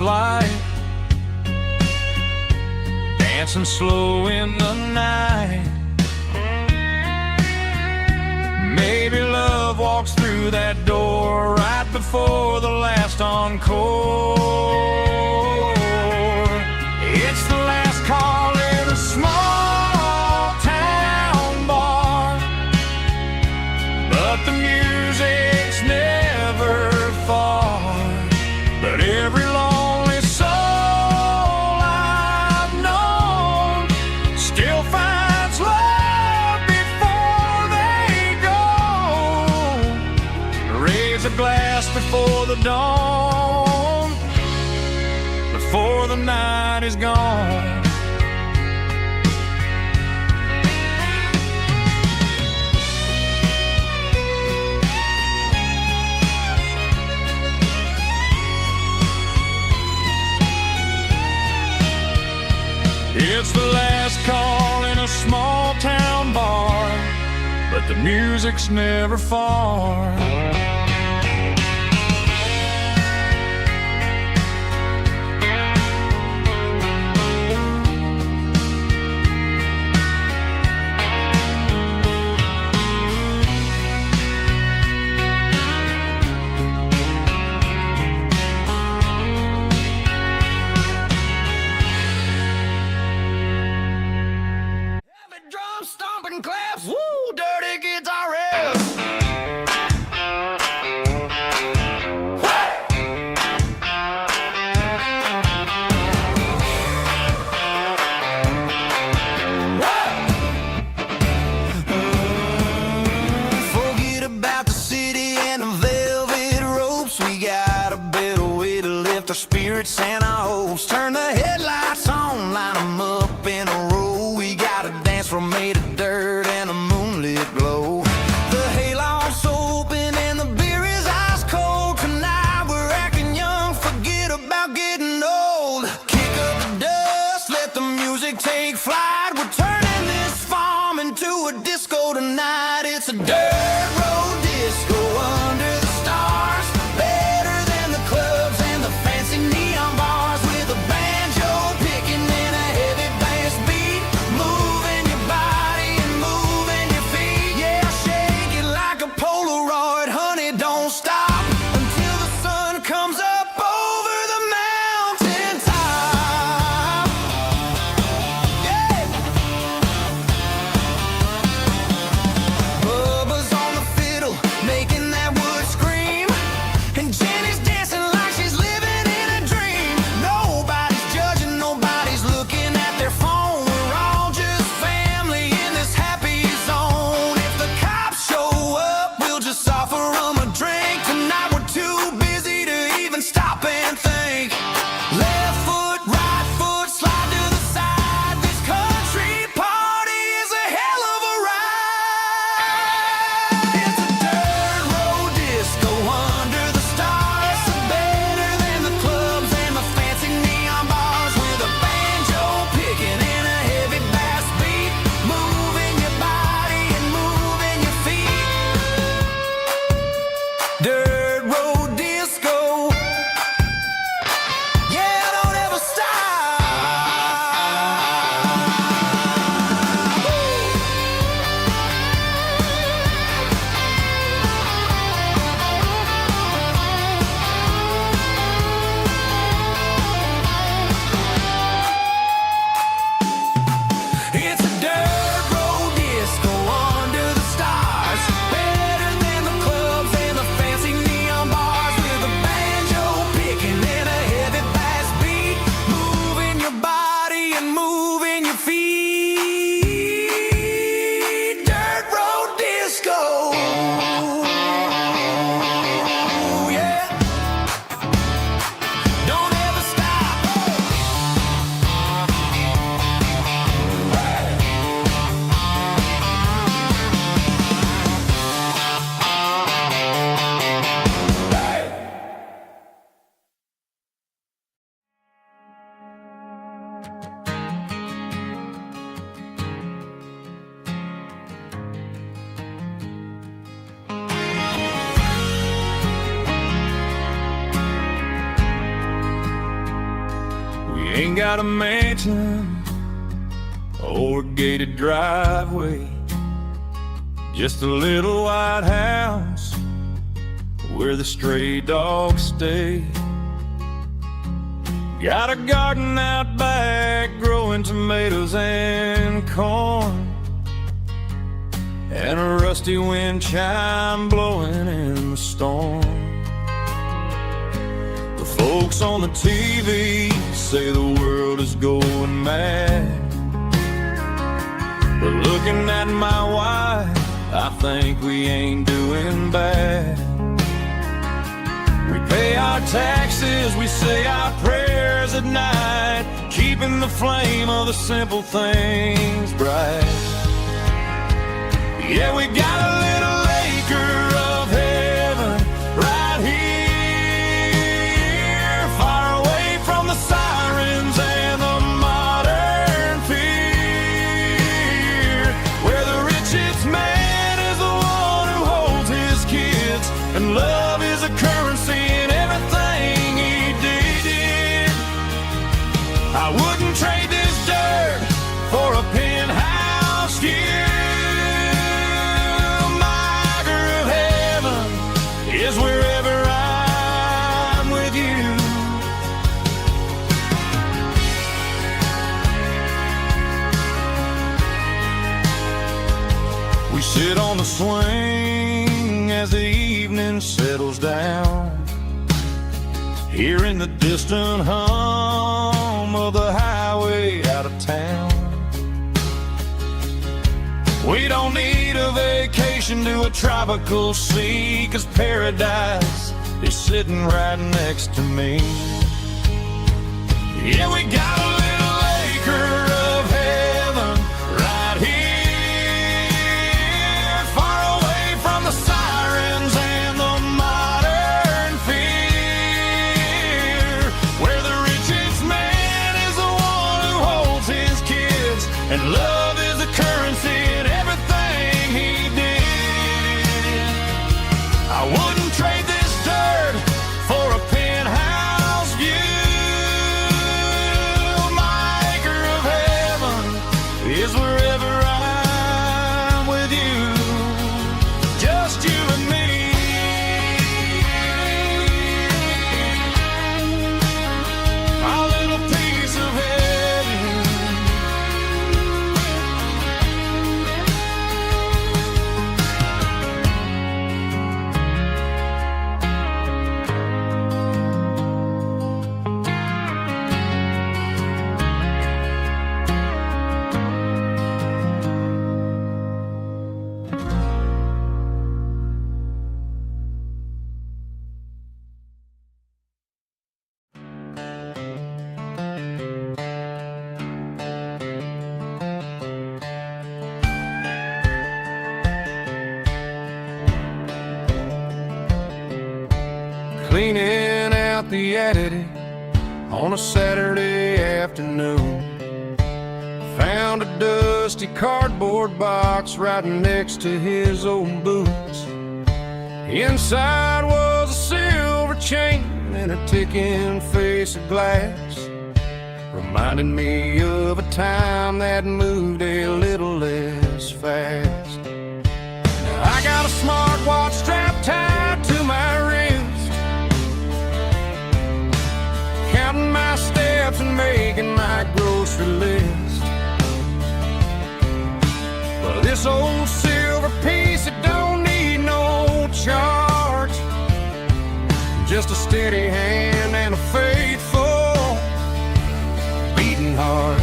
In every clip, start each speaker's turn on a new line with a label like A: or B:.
A: light, dancing slow in the night. Maybe love walks through that door right before the last encore. It's the last call in a small town bar, but the music's never far. But every lonely soul I've known still finds love before they go. Raise a glass before the dawn, before the night is gone. It's the last call in a small town bar, but the music's never far. Drum stomping claps, woo, dirty guitar riffs. Forget about the city and the velvet ropes. We got a better way to lift our spirits and our hopes. Turn the headlights on, line them up in a row. We got a dance floor made of dirt and a moonlit glow. The hayloft's open and the beer is ice cold. Tonight we're acting young, forget about getting old. Kick up the dust, let the music take flight. We're turning this farm into a disco tonight. It's a dirt road disco under the stars. Better than the clubs and the fancy neon bars. With a banjo picking and a heavy bass beat. Moving your body and moving your feet. Yeah, shake it like a Polaroid, honey, don't stop until the sun comes up over the mountain top. Yeah. Bubba's on the fiddle, making that wood scream. And Jenny's dancing like she's living in a dream. Nobody's judging, nobody's looking at their phone. We're all just family in this happy zone. If the cops show up, we'll just offer them a drink. Tonight we're too busy to even stop and think. Left foot, right foot, slide to the side. This country party is a hell of a ride. It's a dirt road disco under the stars. Better than the clubs and the fancy neon bars. With a banjo picking and a heavy bass beat. Moving your body and moving your feet. Dirt road disco. ain't got a mansion or a gated driveway, just a little white house where the stray dogs stay. Got a garden out back growing tomatoes and corn, and a rusty wind chime blowing in the storm. The folks on the TV say the world is going mad, but looking at my wife, I think we ain't doing bad. We pay our taxes, we say our prayers at night, keeping the flame of the simple things bright. Yeah, we got a little acre of heaven right here, far away from the sirens and the modern fear, where the richest man is the one who holds his kids, and love is a currency in everything he did. I wouldn't trade this dirt for a penthouse view. Is wherever I'm with you. We sit on the swing as the evening settles down, hearing the distant hum of the highway out of town. We don't need a vacation to a tropical sea, 'cause paradise is sitting right next to me. Yeah, we got a little acre of heaven right here, far away from the sirens and the modern fear, where the richest man is the one who holds his kids, and love is the currency in everything he did. I wouldn't trade this dirt for a penthouse view. My acre of heaven is wherever I'm with you, just you and me. Our little piece of heaven. Cleaning out the attic on a Saturday afternoon, found a dusty cardboard box right next to his old boots. Inside was a silver chain and a ticking face of glass, reminding me of a time that moved a little less fast. Now I got a smartwatch strapped tied to my wrist, counting my steps and making my grocery list. But this old silver piece, it don't need no charge, just a steady hand and a faithful beating heart.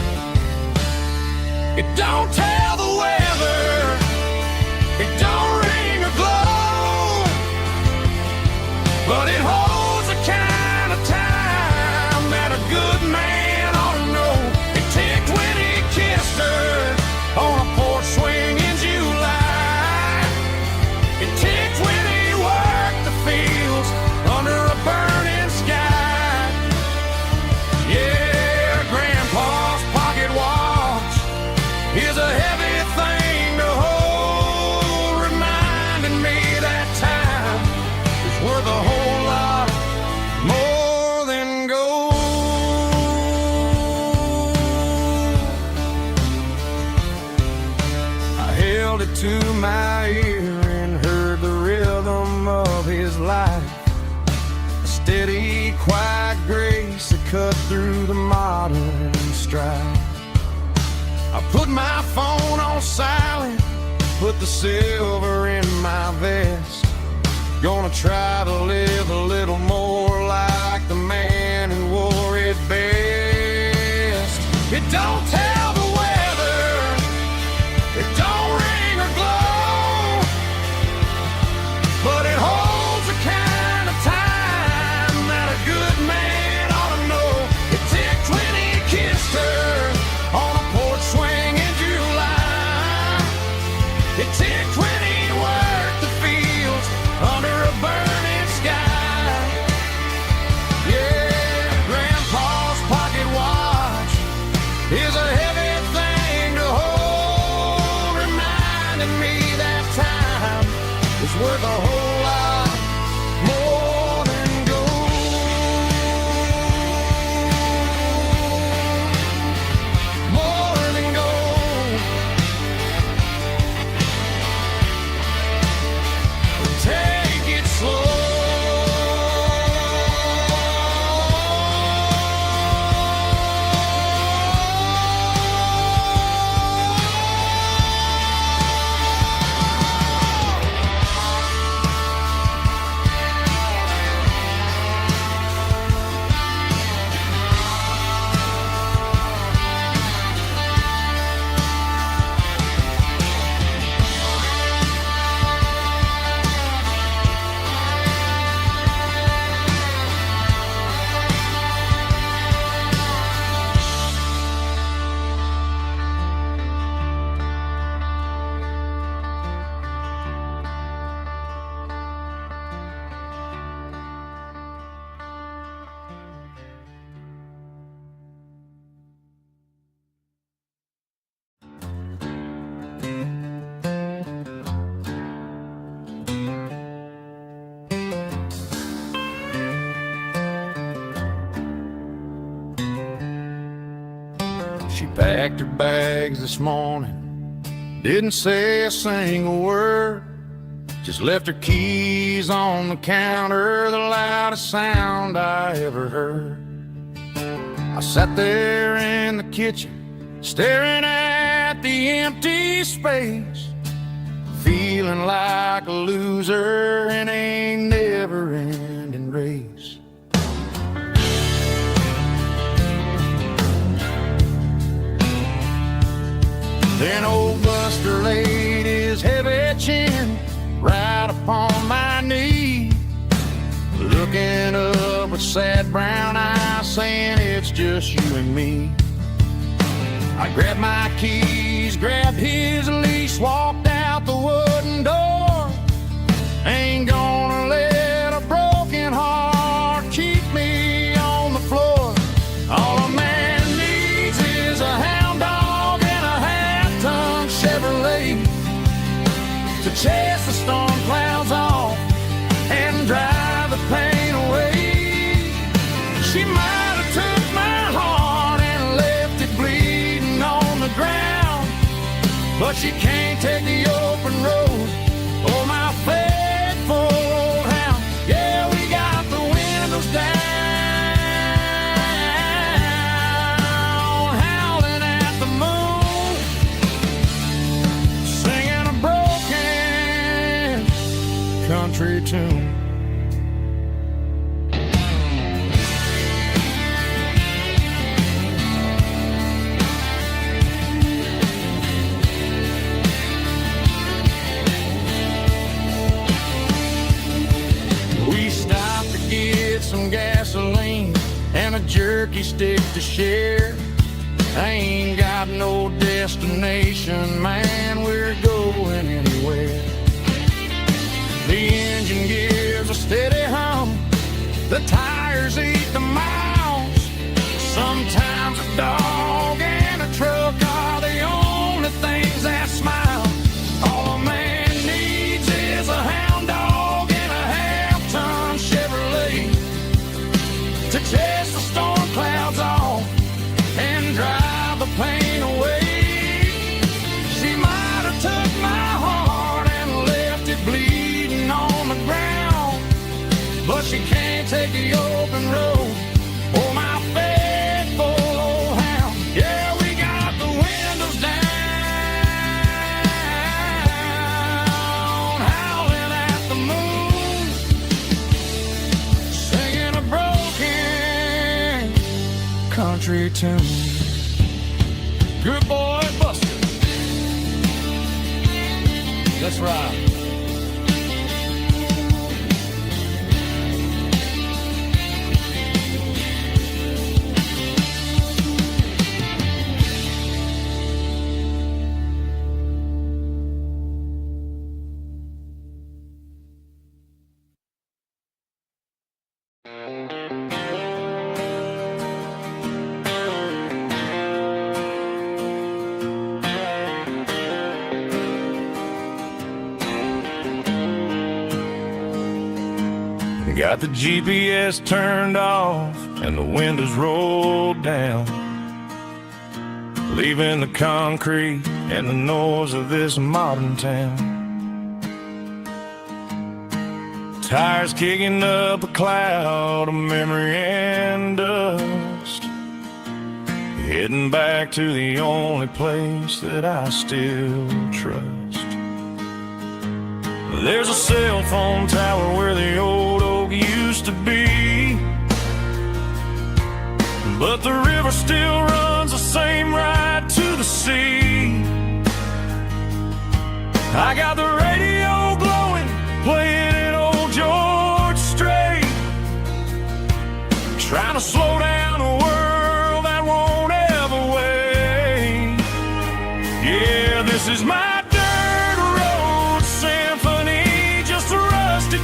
A: It don't tell the weather, it don't ring or glow, but it holds the kind of time that a good man ought to know. It ticked when he kissed her on a porch swing in July. It ticked when he worked the fields under a burning sky. Yeah, Grandpa's pocket watch is a to my ear and heard the rhythm of his life. A steady, quiet grace that cut through the modern strife. I put my phone on silent, put the silver in my vest. Gonna try to live a little more like the man who wore it best. It don't tell the weather, it don't ring or glow, but it holds the kind of time that a good man ought to know. It ticked when he kissed her on a porch swing in July. It ticked when he worked the fields under a burning sky. Yeah, Grandpa's pocket watch is a heavy thing to hold, reminding me that time is worth a whole lot more than gold. More than gold. Take it slow. She packed her bags this morning, didn't say a single word, just left her keys on the counter, the loudest sound I ever heard. I sat there in the kitchen, staring at the empty space, feeling like a loser in a never-ending race. Then old Buster laid his heavy chin right upon my knee, looking up with sad brown eyes, saying it's just you and me. I grabbed my keys, grabbed his leash, walked out the wooden door. Ain't gonna let a broken heart keep me on the floor. All a man needs is a hound dog and a half-ton Chevrolet to chase the storm clouds off and drive the pain away. She might have took my heart and left it bleeding on the ground, but she can't take the open road or my faithful old hound. Yeah, we got the windows down, howling at the moon, singing a broken country tune. Some gasoline and a jerky stick to share. I ain't got no destination, man, we're going anywhere. The engine gives a steady hum, the tires eat the miles. Sometimes a dog and a truck are the only things that smile. All a man needs is a hound dog and a half-ton Chevrolet to chase the storm clouds off and drive the pain away. She might have took my heart country tune. Good boy, Buster. Let's ride. Got the GPS turned off and the windows rolled down, leaving the concrete and the noise of this modern town. Tires kicking up a cloud of memory and dust, heading back to the only place that I still trust. There's a cell phone tower where the old oak used to be, but the river still runs the same right to the sea. I got the radio glowing, playing an old George Strait, trying to slow down a world that won't ever wait. Yeah, this is my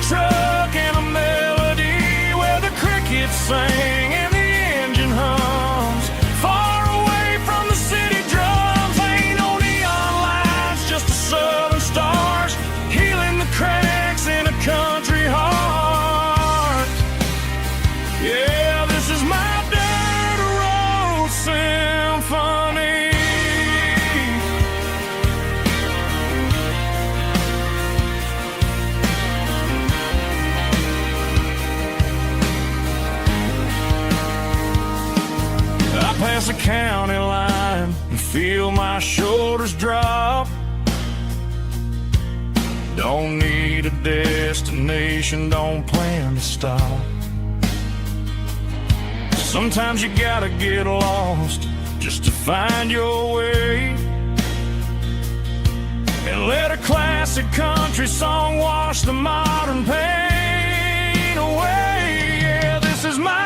A: truck and a melody where the crickets sing and the engine hums, far away from the city drums. Ain't no neon lights, just the southern stars healing the cracks in a country heart. Yeah, this is my dirt road symphony. Past the county line and feel my shoulders drop. Don't need a destination, don't plan to stop. Sometimes you gotta get lost just to find your way, and let a classic country song wash the modern pain away. Yeah, this is my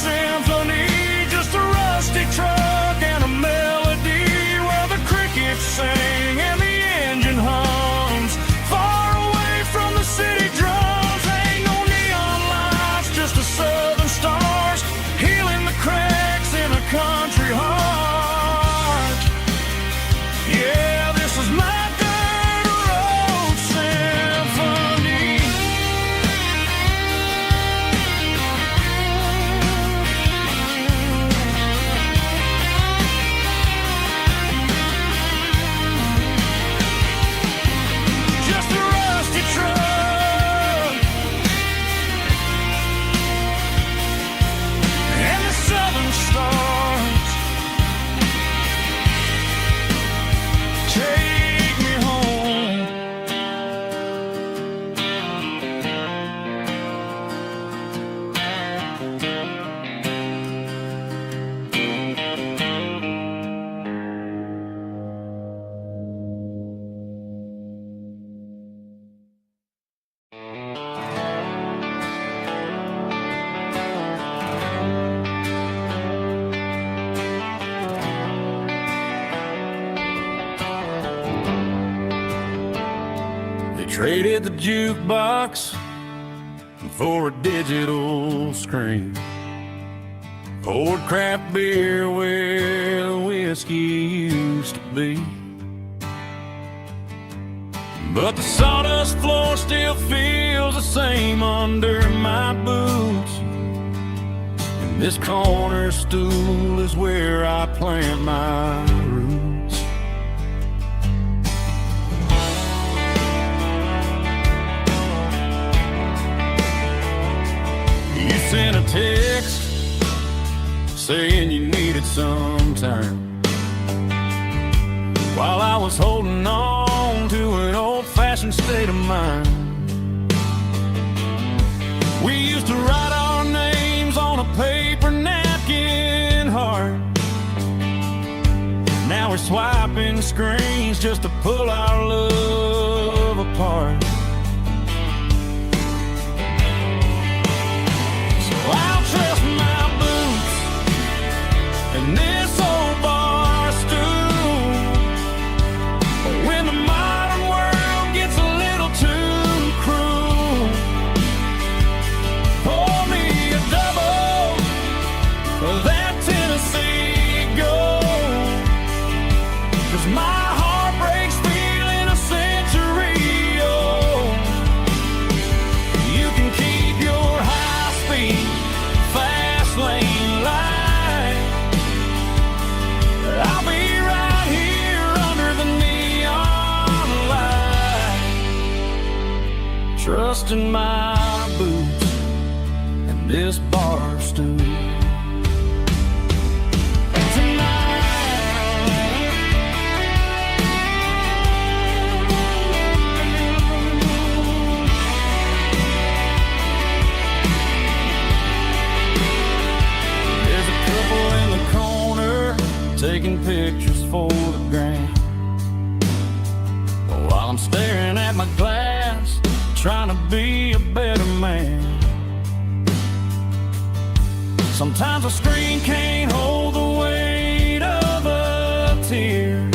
A: symphony, just a rusty truck and a melody where the crickets sing and the engine hums, far away from the city drums. Ain't no neon lights, just the southern stars healing the cracks in a country heart. Yeah, this is my dirt road symphony. Traded the jukebox for a digital screen, poured craft beer where the whiskey used to be, but the sawdust floor still feels the same under my boots, and this corner stool is where I plant my roots. Sent a text saying you needed some time, while I was holding on to an old-fashioned state of mind. We used to write our names on a paper now Now we're swiping screens just to pull our love apart. So I'll trust my boots and this old bar stool. But when the modern world gets a little too cruel, pour me a double of that Tennessee Gold. 'Cause my heart breaks feeling a century old. You can keep your high-speed, fast lane light. I'll be right here under the neon light, trusting my boots and this bar stool. Taking pictures for the gram, while I'm staring at my glass, trying to be a better man. Sometimes a screen can't hold the weight of a tear,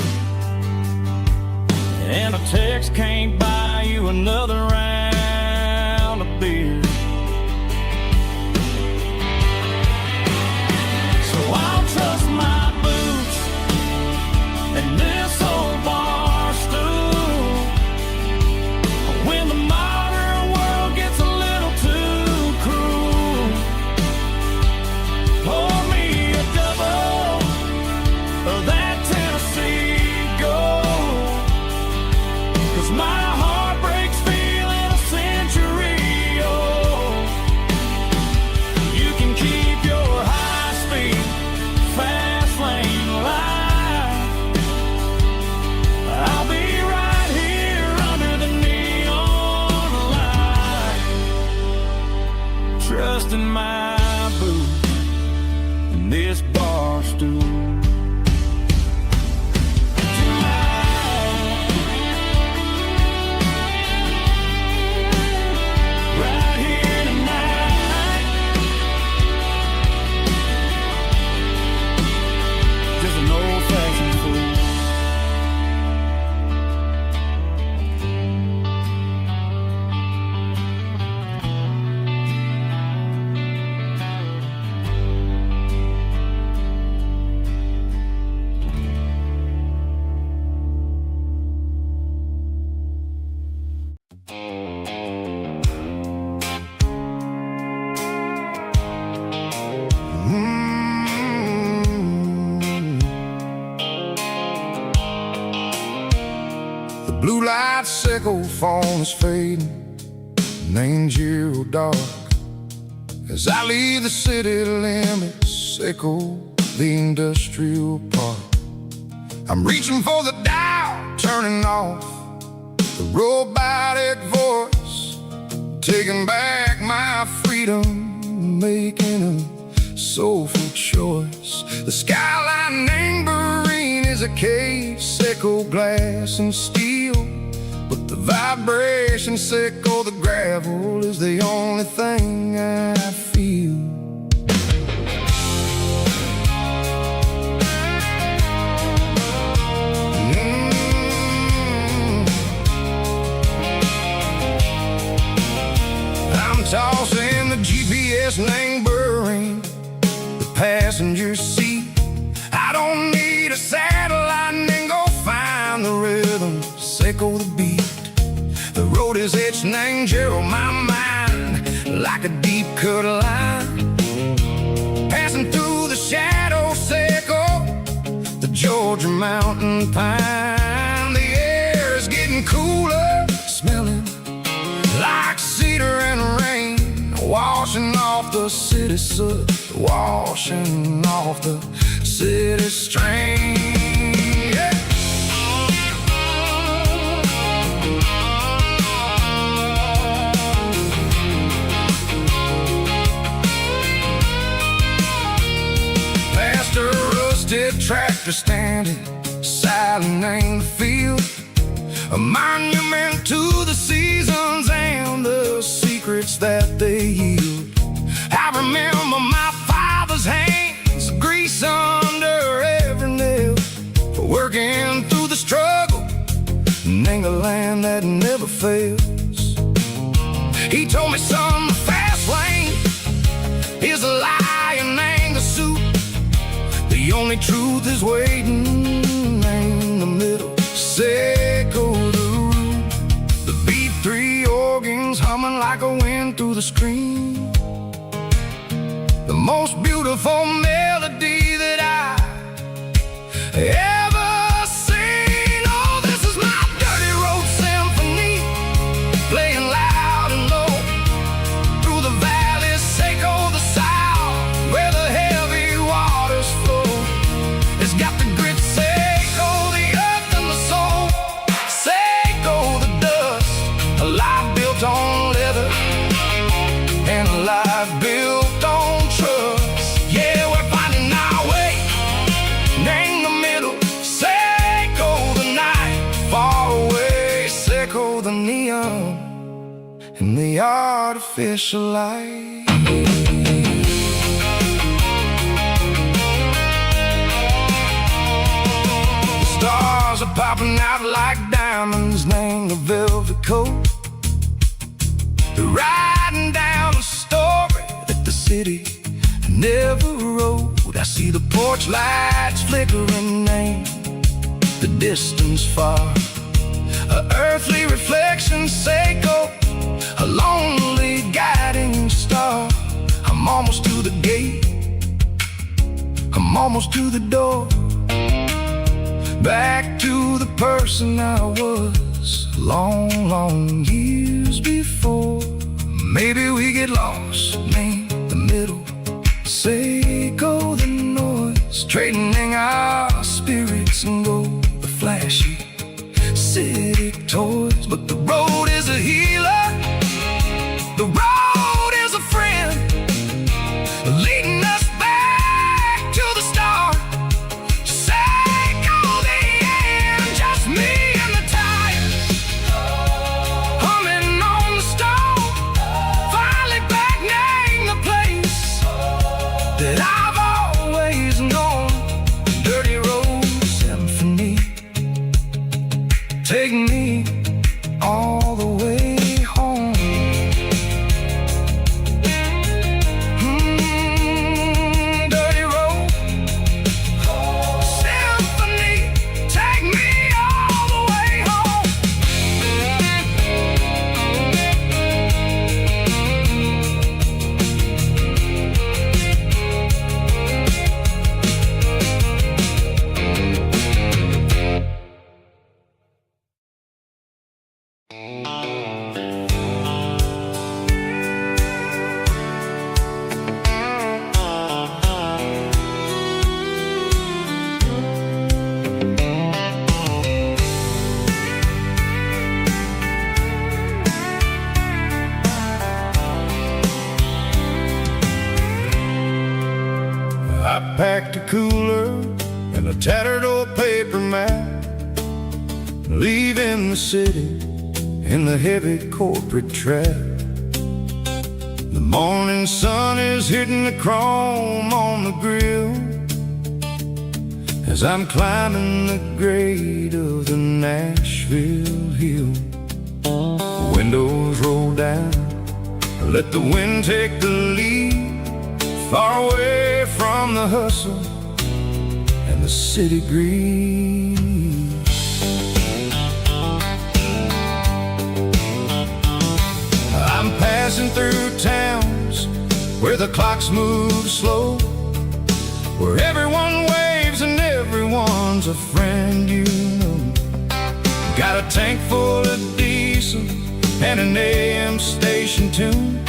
A: and a text can't buy you another round of beer. So I'll trust my and this old bar stool. When the modern world gets a little too cruel, pour me a double of that Tennessee Gold. 'Cause my heart breaks feeling a century old. You can keep your high-speed, fast lane light. I'll be right here under the neon light, trusting my boots and this bar stool. Right here tonight, just an old-fashioned fool.
B: The blue light sickle phone is fading, and angel dark. As I leave the city limits, sickle the industrial park. I'm reaching for the dial, turning off the robotic voice, taking back my freedom, making a soulful choice. The skyline neighboring is a cave, sickle glass and steel, but the vibration sickle the gravel is the only thing I feel. I'm tossing the GPS neighboring the passenger seat. I don't need a satellite and go find the rhythm, sickle the beat. The road is etched and angel on my mind like a deep cut line, passing through the shadow sickle, the Georgia mountain pine. The air is getting cooler, smelling like cedar and rain, washing off the city soot, washing off the city strain. Yeah. Past a rusted tractor standing, silent in the field, a monument to the seasons and the secrets that they yield. I remember my father's hands, grease under every nail, for working through the struggle in the land that never fails. He told me, son, the fast lane is a lie and ain't a suit. The only truth is waiting in the middle. Seco the root, the B3 organs humming like a wind through the screen. The most beautiful melody that I ever seen. Oh, this is my dirty road symphony, playing loud and low through the valleys, Seco the south, where the heavy waters flow. It's got the grit, Seco the earth and the soul, Seco the dust, a life built on leather and a life built on trust. Yeah, we're finding our way in the middle. Seco the night, far away, Seco the neon and the artificial light. The stars are popping out like diamonds, name the velvet coat. They're riding down a story that the city never wrote. I see the porch lights flickering in the distance far, a earthly reflection, Seco, a lonely guiding star. I'm almost to the gate, I'm almost to the door, back to the person I was long, long years before. Maybe we get lost in the middle, Seco the noise, trading our spirits and gold, the flashy city toys. But the road is a healer, the road is a friend, leading us back to the start. Seco the end, just me and the tires, humming on the stove, finally back name the place that I've always known. Dirty road symphony, take me all the way home. Dirty road symphony, take me all the way home. I packed a cooler and a tattered old paper map, leaving the city in the heavy corporate trap. The morning sun is hitting the chrome on the grill as I'm climbing the grade of the Nashville hill. Windows roll down, let the wind take the lead, far away from the hustle and the city greed. I'm passing through towns where the clocks move slow, where everyone waves and everyone's a friend you know. Got a tank full of diesel and an AM station tune,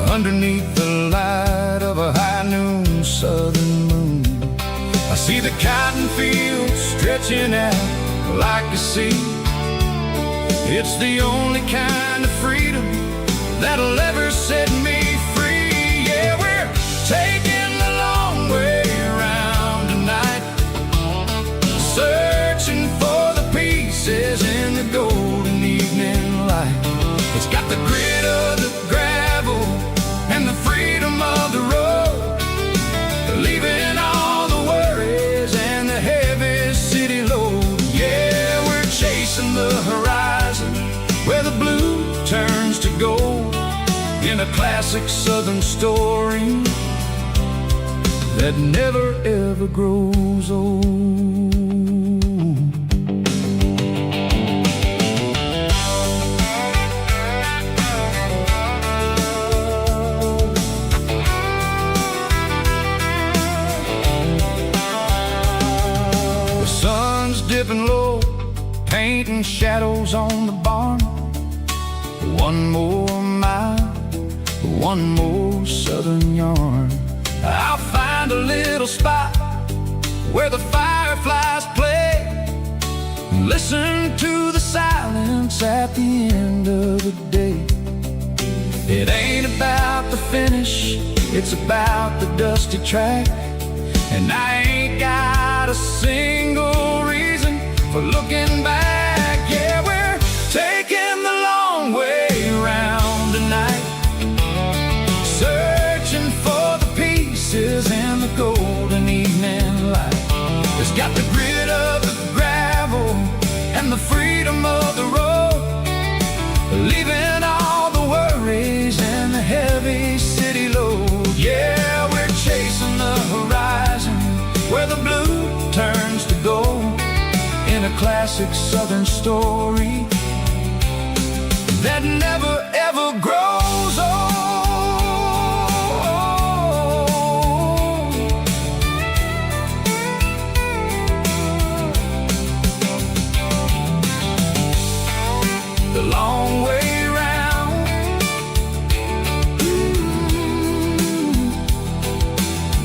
B: underneath the light of a high noon southern moon. I see the cotton fields stretching out like a sea. It's the only kind of freedom that'll ever set me free. Yeah, we're taking the long way around tonight, a classic southern story that never ever grows old. The sun's dipping low, painting shadows on the barn. One more mile, one more southern yarn. I'll find a little spot where the fireflies play, and listen to the silence at the end of the day. It ain't about the finish, it's about the dusty track. And I ain't got a single reason for looking back. Yeah, we're taking the long way around tonight, searching for the pieces in the golden evening light. It's got the grit of the gravel and the freedom of the road, leaving all the worries and the heavy city load. Yeah, we're chasing the horizon where the blue turns to gold, in a classic southern story that never ever grows old. The long way round,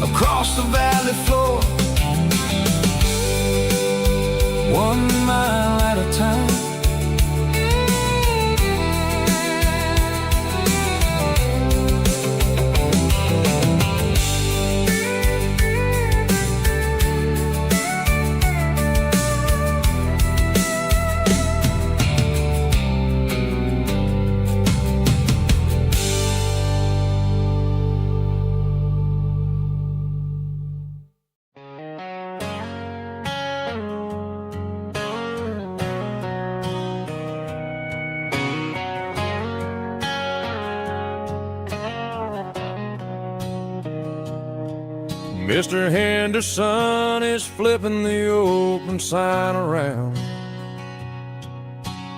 B: across the valley floor, 1 mile at a time. Mr. Henderson is flipping the open sign around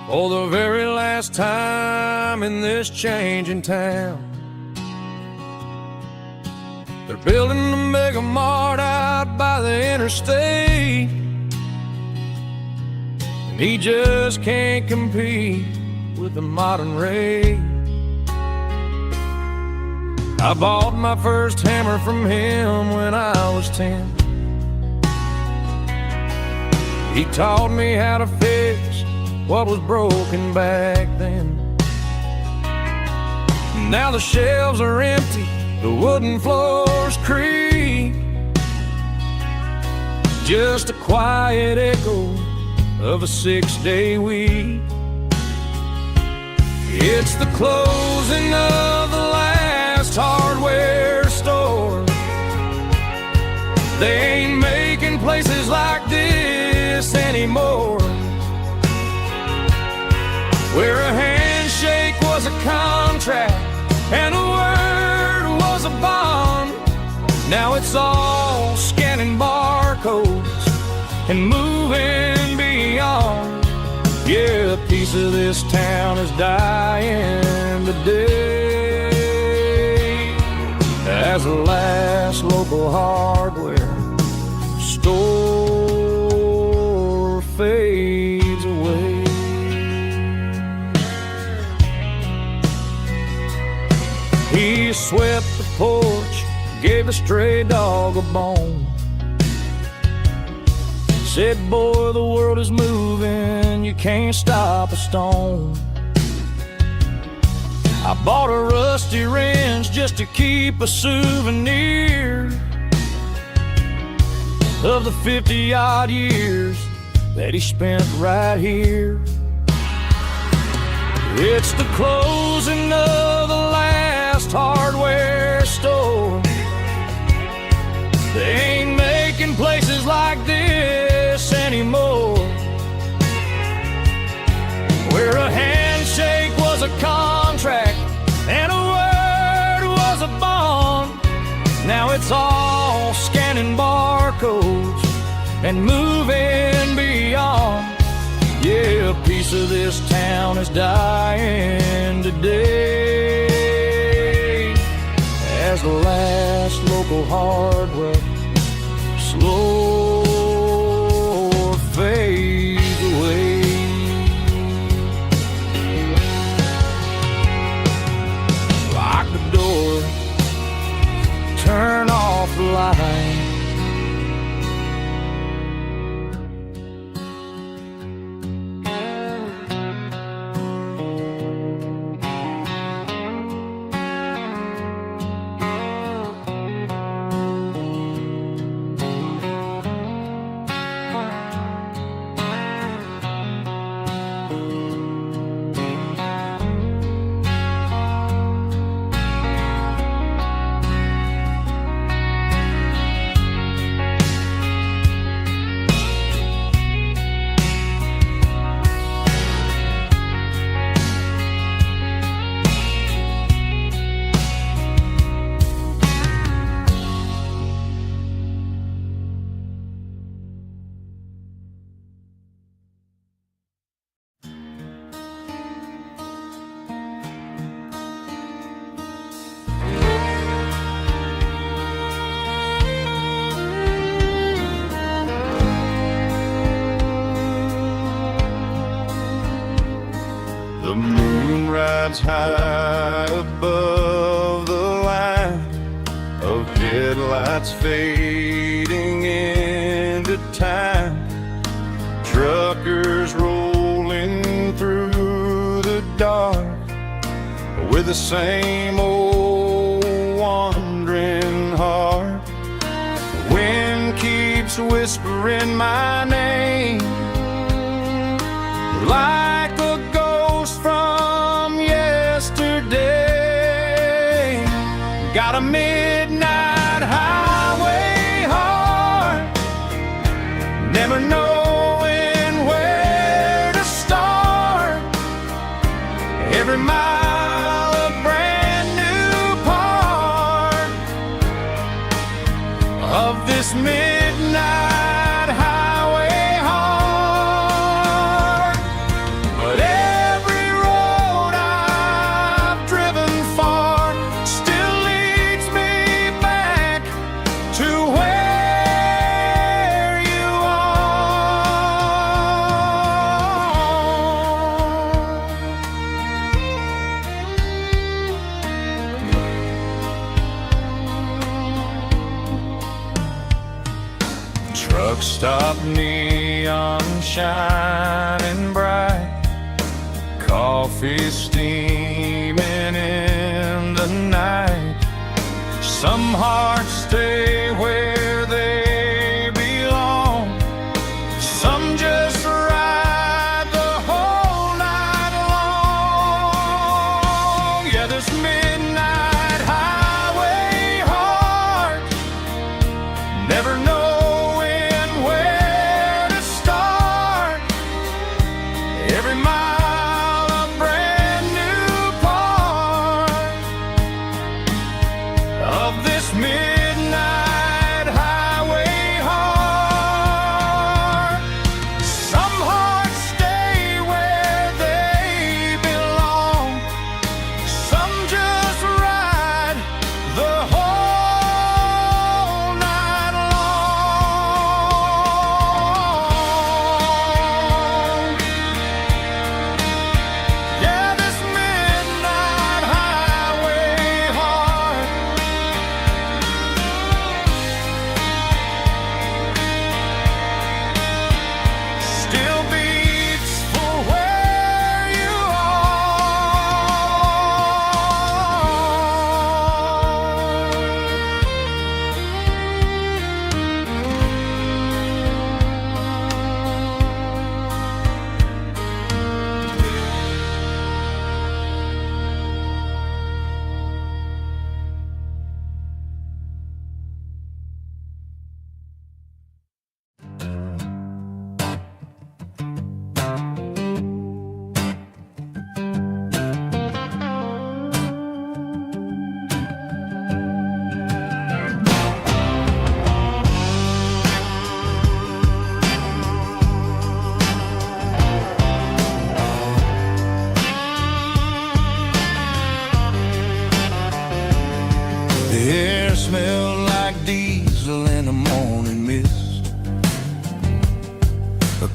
B: for the very last time in this changing town. They're building a mega mart out by the interstate, and he just can't compete with the modern rate. I bought my first hammer from him when I was 10. He taught me how to fix what was broken back then. Now the shelves are empty, the wooden floors creak, just a quiet echo of a 6-day week. It's the closing of the last hardware store. They ain't making places like this anymore, where a handshake was a contract and a word was a bond. Now it's all scanning barcodes and moving beyond. Yeah, a piece of this town is dying today as the last local hardware store fades away. He swept the porch, gave the stray dog a bone, said, boy, the world is moving, you can't stop a stone. I bought a rusty wrench just to keep a souvenir of the 50-odd years that he spent right here. It's the closing of the last hardware store. They ain't making places like this anymore, where a handshake was a contract and a scanning barcodes and moving beyond. Yeah, a piece of this town is dying today as the last local hardware slow fades away. Lock the door, turn off the light. The moon rides high above the line of headlights fading into time. Truckers rolling through the dark with the same old wandering heart. The wind keeps whispering my name like a ghost from yesterday. Got a midnight highway heart, never knowing where to start. Every mile a brand new part of this midnight highway heart. But every road I've driven far still leads me back to where you are. Truck stop, neon shining bright, coffee steaming in the night. Some hearts stay where they belong, some just ride the whole night long. Yeah, this midnight highway heart, never knowing where to start. Every mile a brand new part of this midnight highway heart. Some hearts stay where they belong, some just ride the whole night long.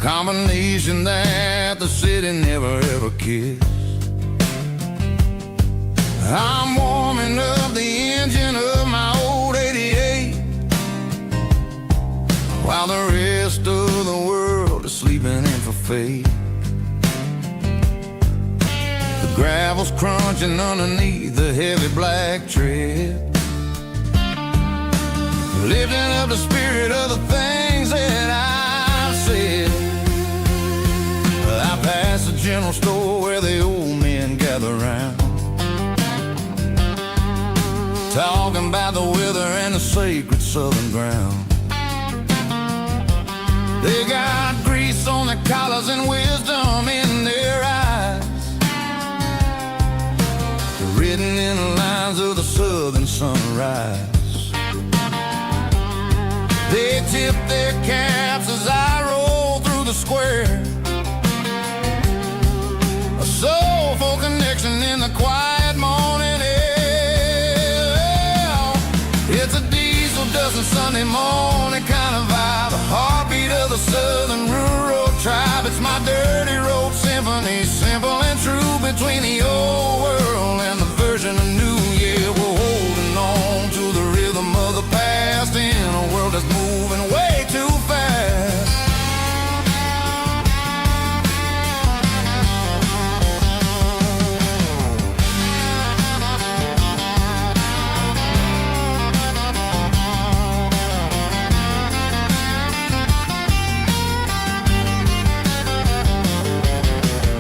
B: combination that the city never ever kissed. I'm warming up the engine of my old 88, while the rest of the world is sleeping in for fate. The gravel's crunching underneath the heavy black tread, lifting up the spirit of the things that I've said. I pass the general store where the old men gather round, talking about the weather and the sacred southern ground. They got grease on their collars and wisdom in their eyes, written in the lines of the southern sunrise. They tip their caps as I roll through the square, a soulful connection in the quiet morning air. It's a diesel dusting Sunday morning kind of vibe, a heartbeat of the southern rural tribe. It's my dirty road symphony, simple and true, between the old world and the version of new. Yeah, we're holding on to the rhythm of the past in a world that's moving way too fast.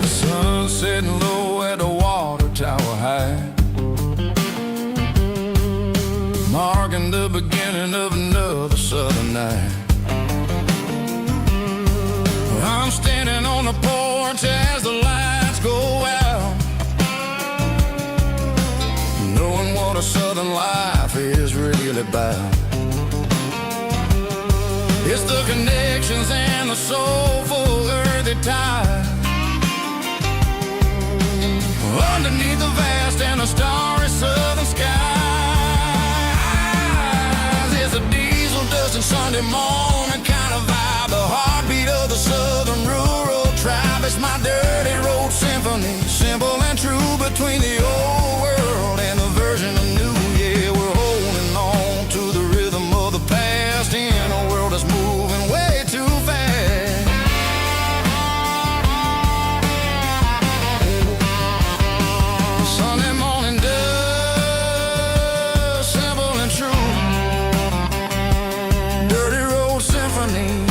B: The sun's setting low at the water tower high, marking the beginning of another southern night. I'm standing on the porch as the lights go out, knowing what a southern life is really about. It's the connections and the soulful earthy tide, underneath the vast and the starry southern skies. It's a diesel dusting Sunday morning kind of vibe, the heartbeat of the southern rural tribe. It's my dirty road symphony, simple and true, between the old world and the version of new. Yeah, we're holding on to the rhythm of the past in a world that's moving way too fast. Sunday morning dust, simple and true, dirty road symphony.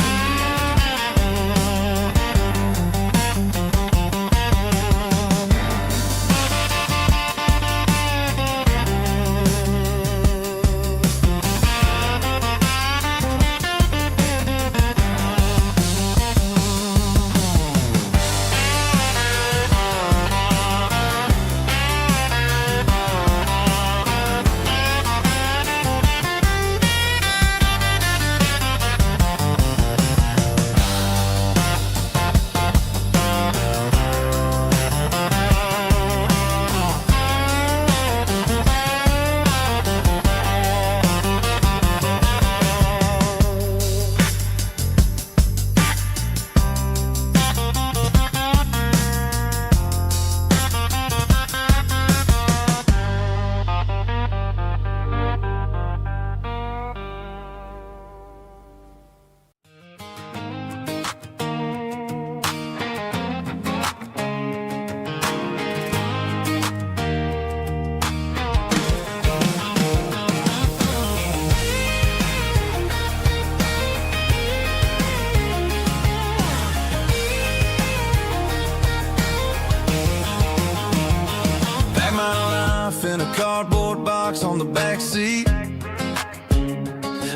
B: In a cardboard box on the back seat,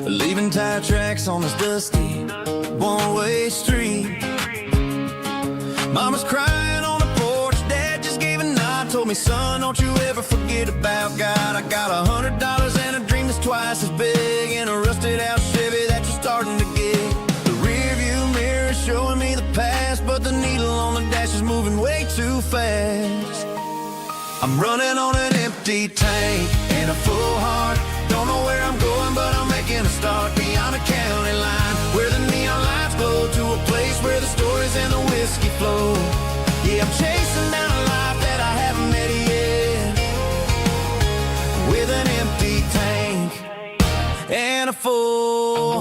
B: leaving tire tracks on this dusty one-way street. Mama's crying on the porch, Dad just gave a nod, told me, son, don't you ever forget about God. I got $100 and a dream that's twice as big, and a rusted out Chevy that you're starting to get. The rear view mirror is showing me the past, but the needle on the dash is moving way too fast. I'm running on an empty tank and a full heart. Don't know where I'm going, but I'm making a start beyond a county line, where the neon lights glow, to a place where the story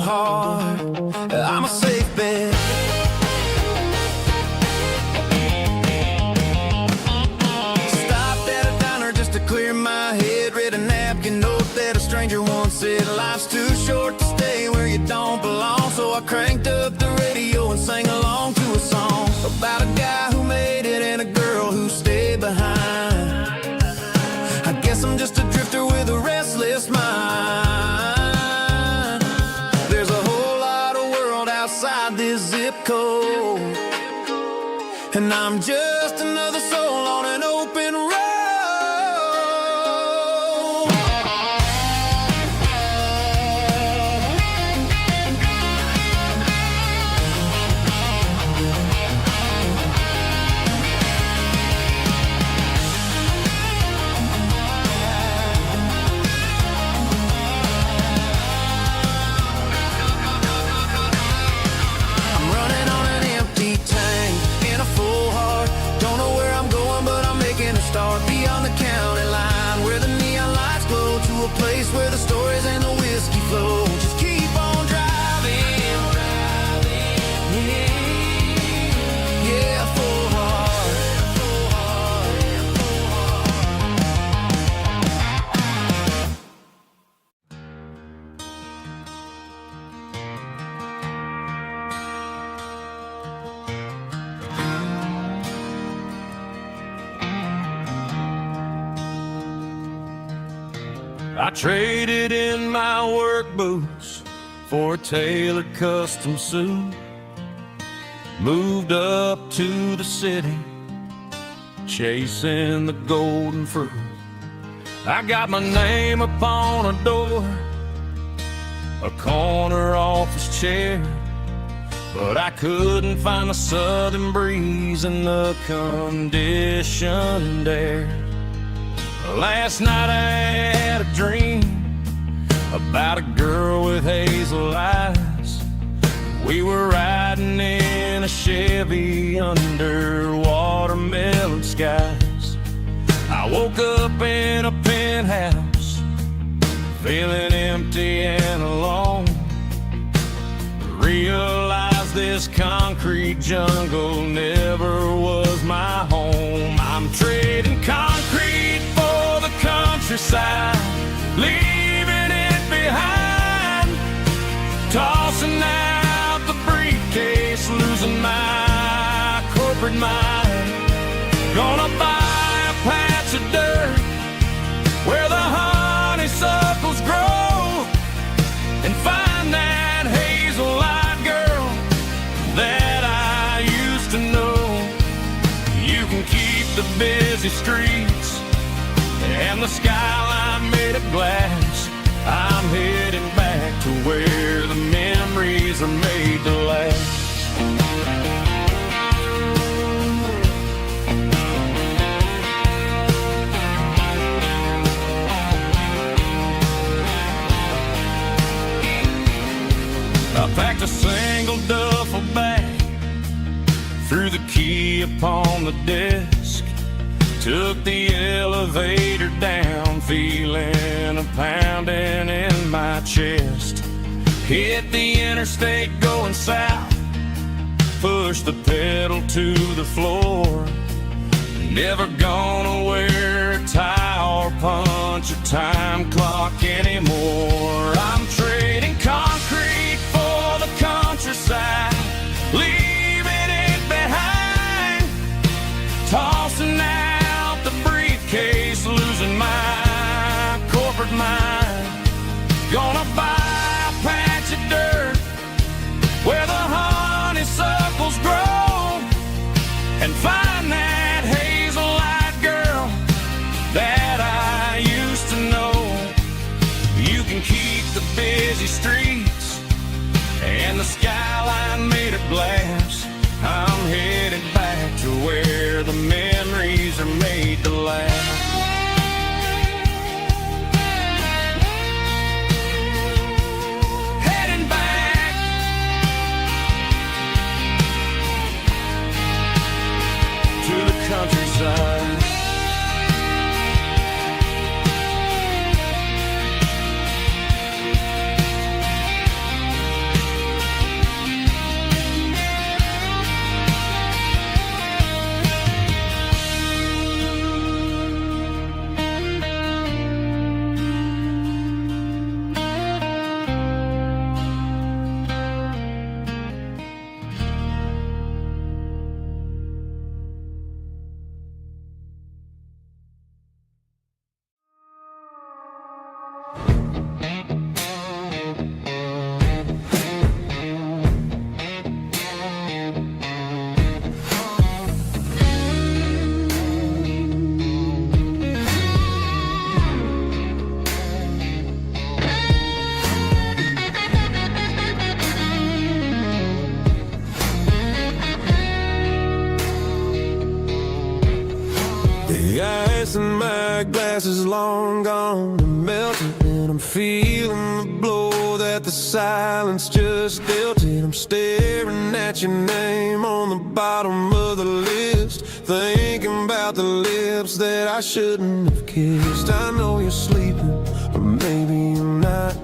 A: heart, I'm a safe bet. Stopped at a diner just to clear my head. Read a napkin note that a stranger once said, life's too short to stay where you don't belong. So I cranked up the radio and sang along to a song about a guy who made it and a girl who stayed behind. I guess I'm just a drifter with a restless mind. There's a whole lot of world outside this zip code, and I'm just another soul on an open road. Beyond the county line, where the neon lights glow, to a place where the stories and the whiskey flow. Just keep on driving, yeah, full heart. I traded in my work boots for a tailored custom suit. Moved up to the city, chasing the golden fruit. I got my name upon a door, a corner office chair, but I couldn't find the southern breeze in the conditioned air. Last night I had a dream about a girl with hazel eyes. We were riding in a Chevy under watermelon skies. I woke up in a penthouse, feeling empty and alone. Realized this concrete jungle never was my home. I'm trading concrete for the countryside, leaving it behind. Tossing out the briefcase, losing my corporate mind. Gonna buy a patch of dirt where the honeysuckles grow, and find that hazel-eyed girl that I used to know. You can keep the busy streets and the skyline made of glass. I'm heading back to where the memories are made to last. I packed a single duffel bag, threw the key upon the desk, took the elevator down, feeling a pounding in my chest. Hit the interstate going south, pushed the pedal to the floor. Never gonna wear a tie or punch a time clock anymore. I'm trading concrete for the countryside, leaving it behind. Tossing out the briefcase, losing my corporate mind. Gonna buy a patch of dirt where the honeysuckles grow, and find that hazel-eyed girl that I used to know. You can keep the busy streets and the skyline made of glass. I'm headed back to where the memories are made to last. Heading back to the countryside.
B: my glass is long gone and melted, and I'm feeling the blow that the silence just dealt it. I'm staring at your name on the bottom of the list, thinking about the lips that I shouldn't have kissed. I know you're sleeping, but maybe you're not.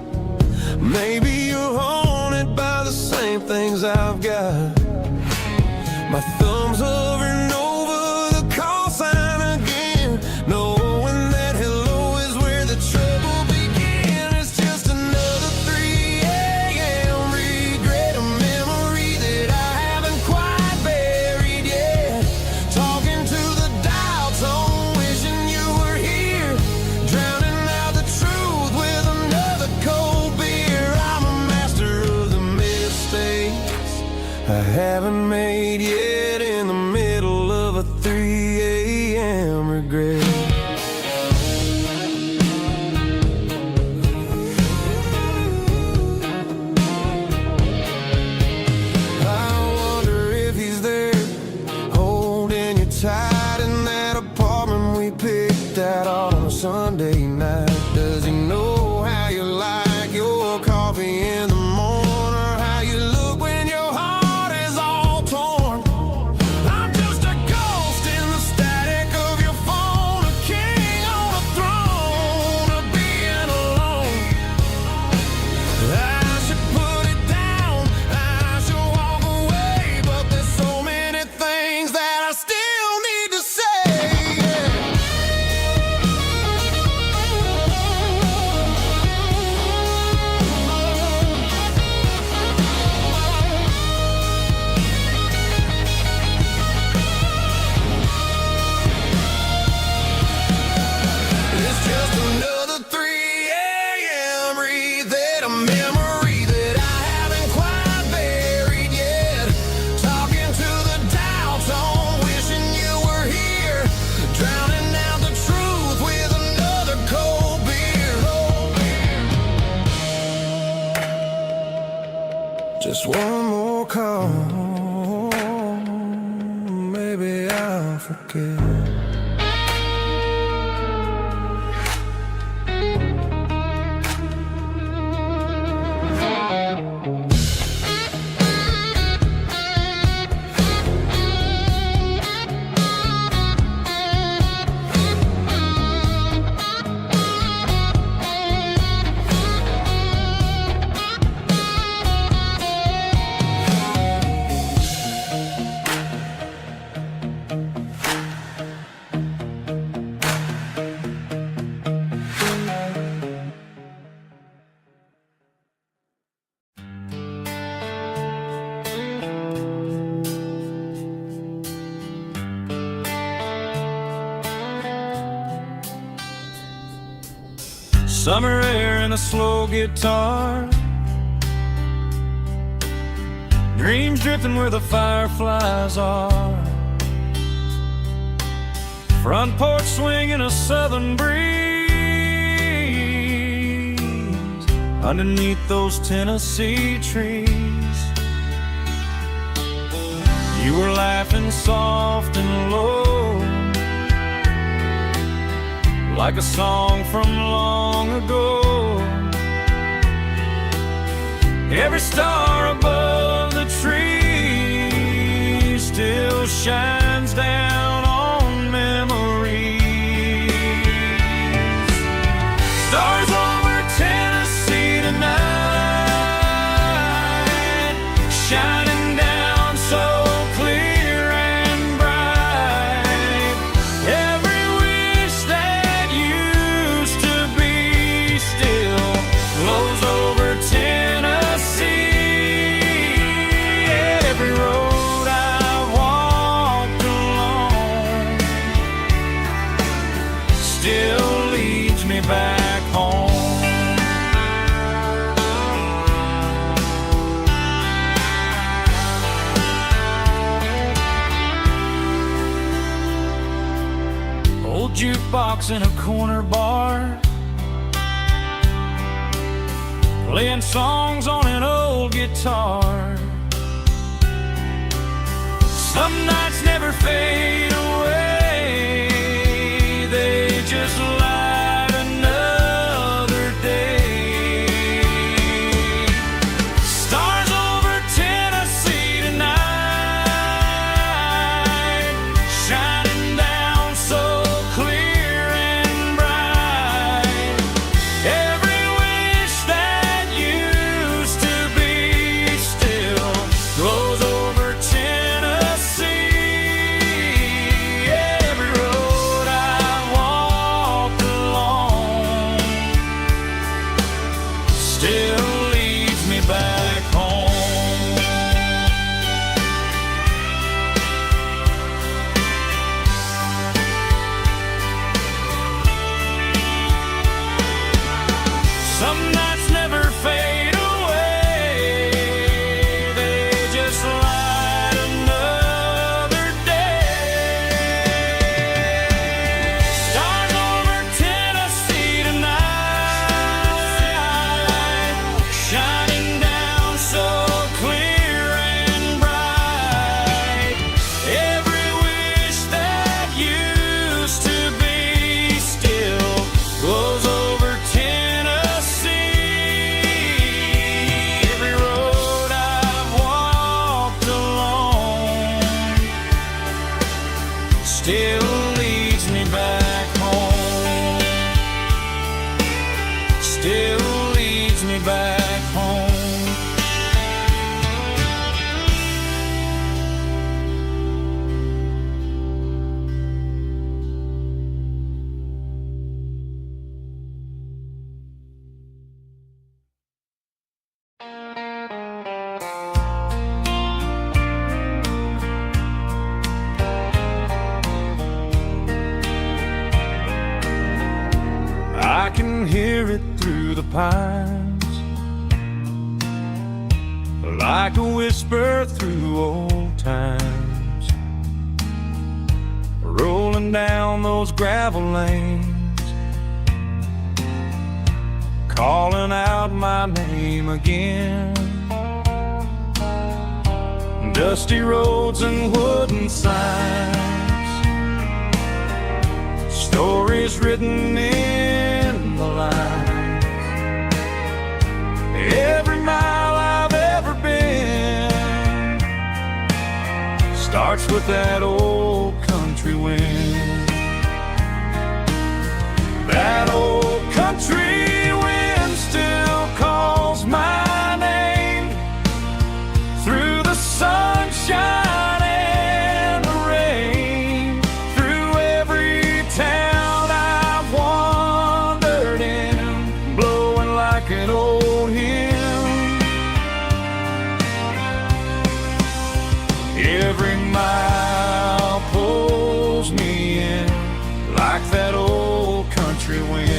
B: Maybe you're haunted by the same things I've got. My thumb's over and over the call sign again, knowing that hello is where the trouble began. It's just another 3 a.m. regret, a memory that I haven't quite buried yet. Talking to the dial tone, wishing you were here, drowning out the truth with another cold beer. I'm a master of the mistakes I haven't made yet, in the middle of a 3 a.m. regret. I wonder if he's there, holding you tight in that apartment we picked out on a Sunday night. Does he know how you like your coffee in the morning, or how you look when your heart is all torn? I'm just a ghost in the static of your phone, a king on a throne of being alone. I should put it down, I should walk away, but there's so many things that I still need to say. It's just another 3 a.m. read, a memory that I haven't quite buried yet. Talking to the dial tone, wishing you were here, drowning out the truth with another cold beer. Just one more call, maybe I'll forget. Summer air and a slow guitar, dreams drifting where the fireflies are. Front porch swinging a southern breeze, underneath those Tennessee trees. You were laughing soft and low, like a song from long ago. Every star above the tree still shines down on memories. Stars over Tennessee tonight, shining down so clear and bright. Every wish that used to be still glows over Tennessee. Every road I've walked along still leads me back home. Old jukebox in a corner bar, playing songs on an old guitar. Some nights never fade away, they just
C: pines, like a whisper through old times, rolling down those gravel lanes, calling out my name again. Dusty roads and wooden signs, stories written in the lines. Every mile I've ever been starts with that old country wind. That old country wind still calls my name through the sunshine and the rain, through every town I've wandered in, blowing like an old hymn. Every mile pulls me in like that old country wind.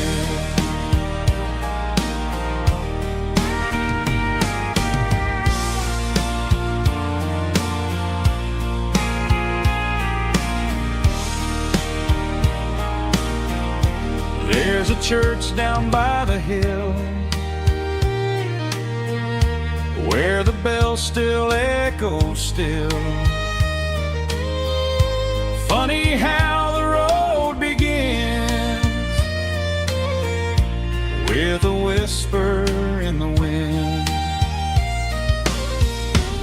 C: There's a church down by the hill where the bell still echoes still. Funny how the road begins with a whisper in the wind.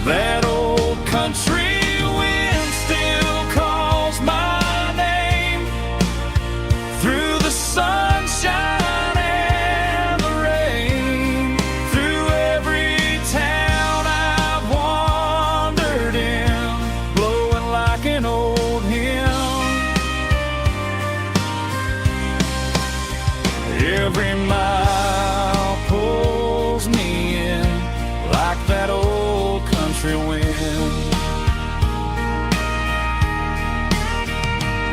C: That old country wind still calls my name through the sunshine and the rain, through every town I've wandered in, blowing like an old hymn. Every mile pulls me in like that old country wind.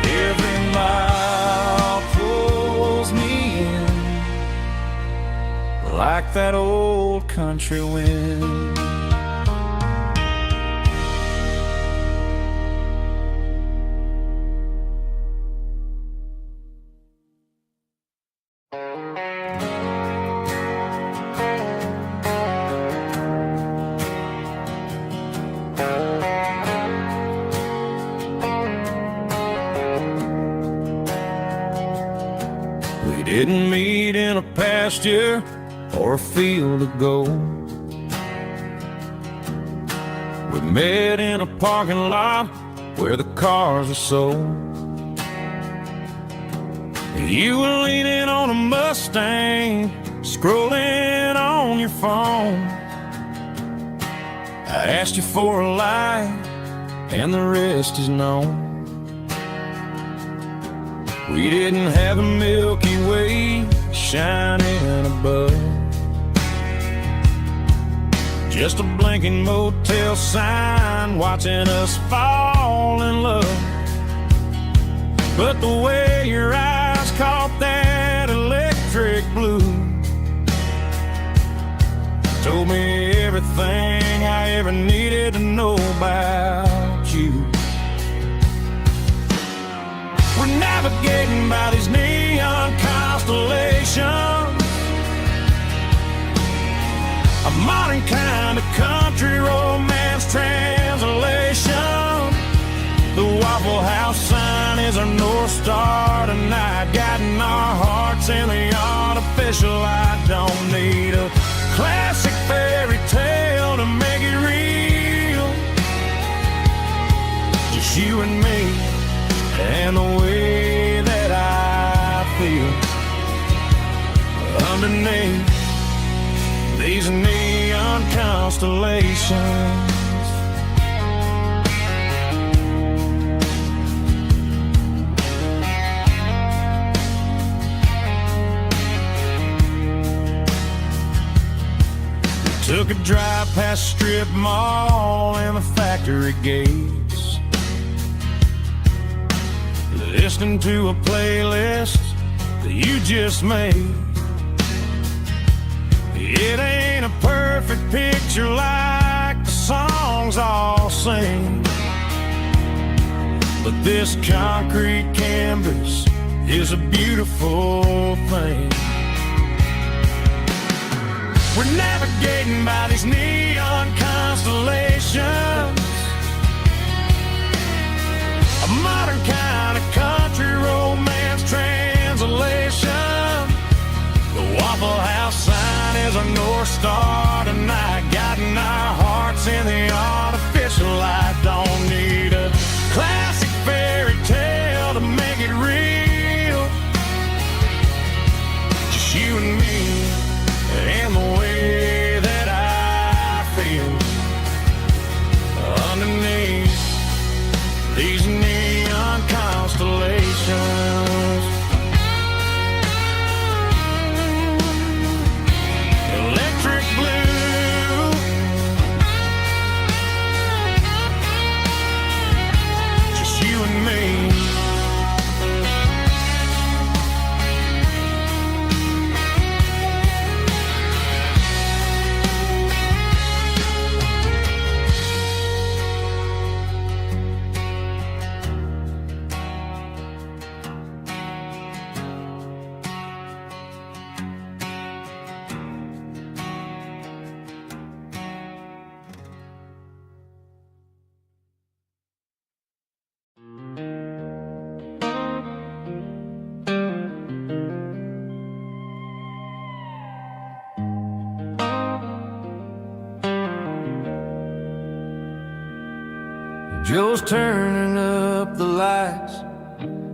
C: Every mile pulls me in like that old country wind. We didn't meet in a pasture or a field of gold. We met in a parking lot where the cars are sold. You were leaning on a Mustang, scrolling on your phone. I asked you for a light, and the rest is known. We didn't have a Milky Way shining above, just a blinking motel sign watching us fall in love. But the way your eyes caught that electric blue told me everything I ever needed to know about you. We're navigating by these neon constellations, a modern kind of country romance translation. The Waffle House sign is our North Star tonight, guiding our hearts in the artificial. I don't need a classic fairy tale to make it real, just you and me and the way that I feel underneath these neon constellations. We took a drive past Strip Mall and the factory gates, listening to a playlist that you just made. It ain't a perfect picture like the songs all sing, but this concrete canvas is a beautiful thing. We're navigating by these neon constellations, a modern kind of country romance translation. The Waffle House sign is a North Star tonight, guiding our hearts in the artificial light. Don't need a classic fairy tale to make it real, just you and me and the way that I feel underneath these neon constellations. Electric blue, just you and me.
B: Joe's turning up the lights,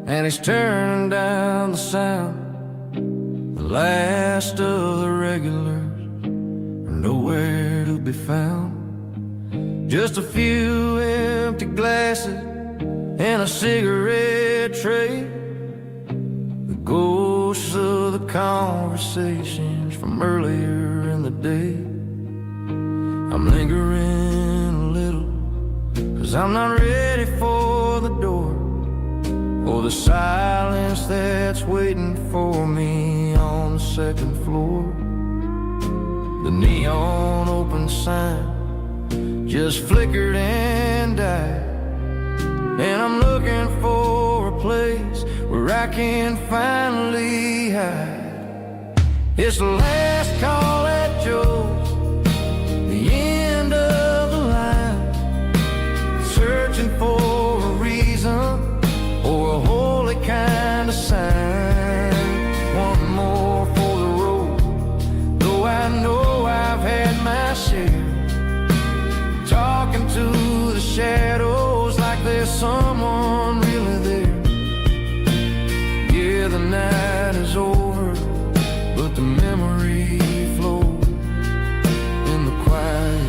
B: and he's turning down the sound. The last of the regulars are nowhere to be found. Just a few empty glasses and a cigarette tray, the ghosts of the conversations from earlier in the day. I'm lingering a little, 'cause I'm not ready for the door, or the silence that's waiting for me on the second floor. The neon open sign just flickered and died, and I'm looking for a place where I can finally hide. It's the last call at Joe's, the end of the line, searching for a reason or a holy kind of sign. One more for the road, though I know I've had my share. Talking to the shadows like there's someone really there. Yeah, the night is over, but the memory flows in the quiet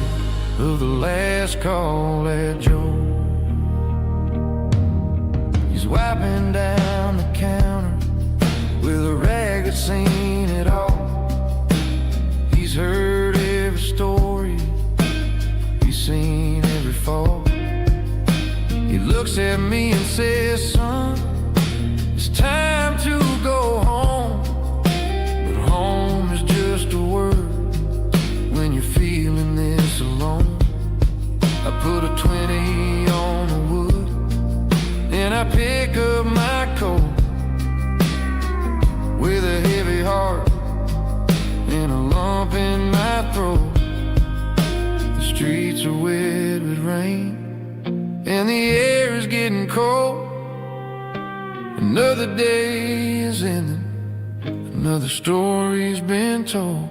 B: of the last call at Joe. He's wiping down the counter with a rag that's seen it all. He's heard every story, he's seen every fall. He looks at me and says, son, it's time to go home. But home is just a word when you're feeling this alone. I put a 20 on the wood, and I pick up my coat with a heavy heart and a lump in my throat. The streets are wet with rain, and the air is getting cold. Another day is ending, another story's been told.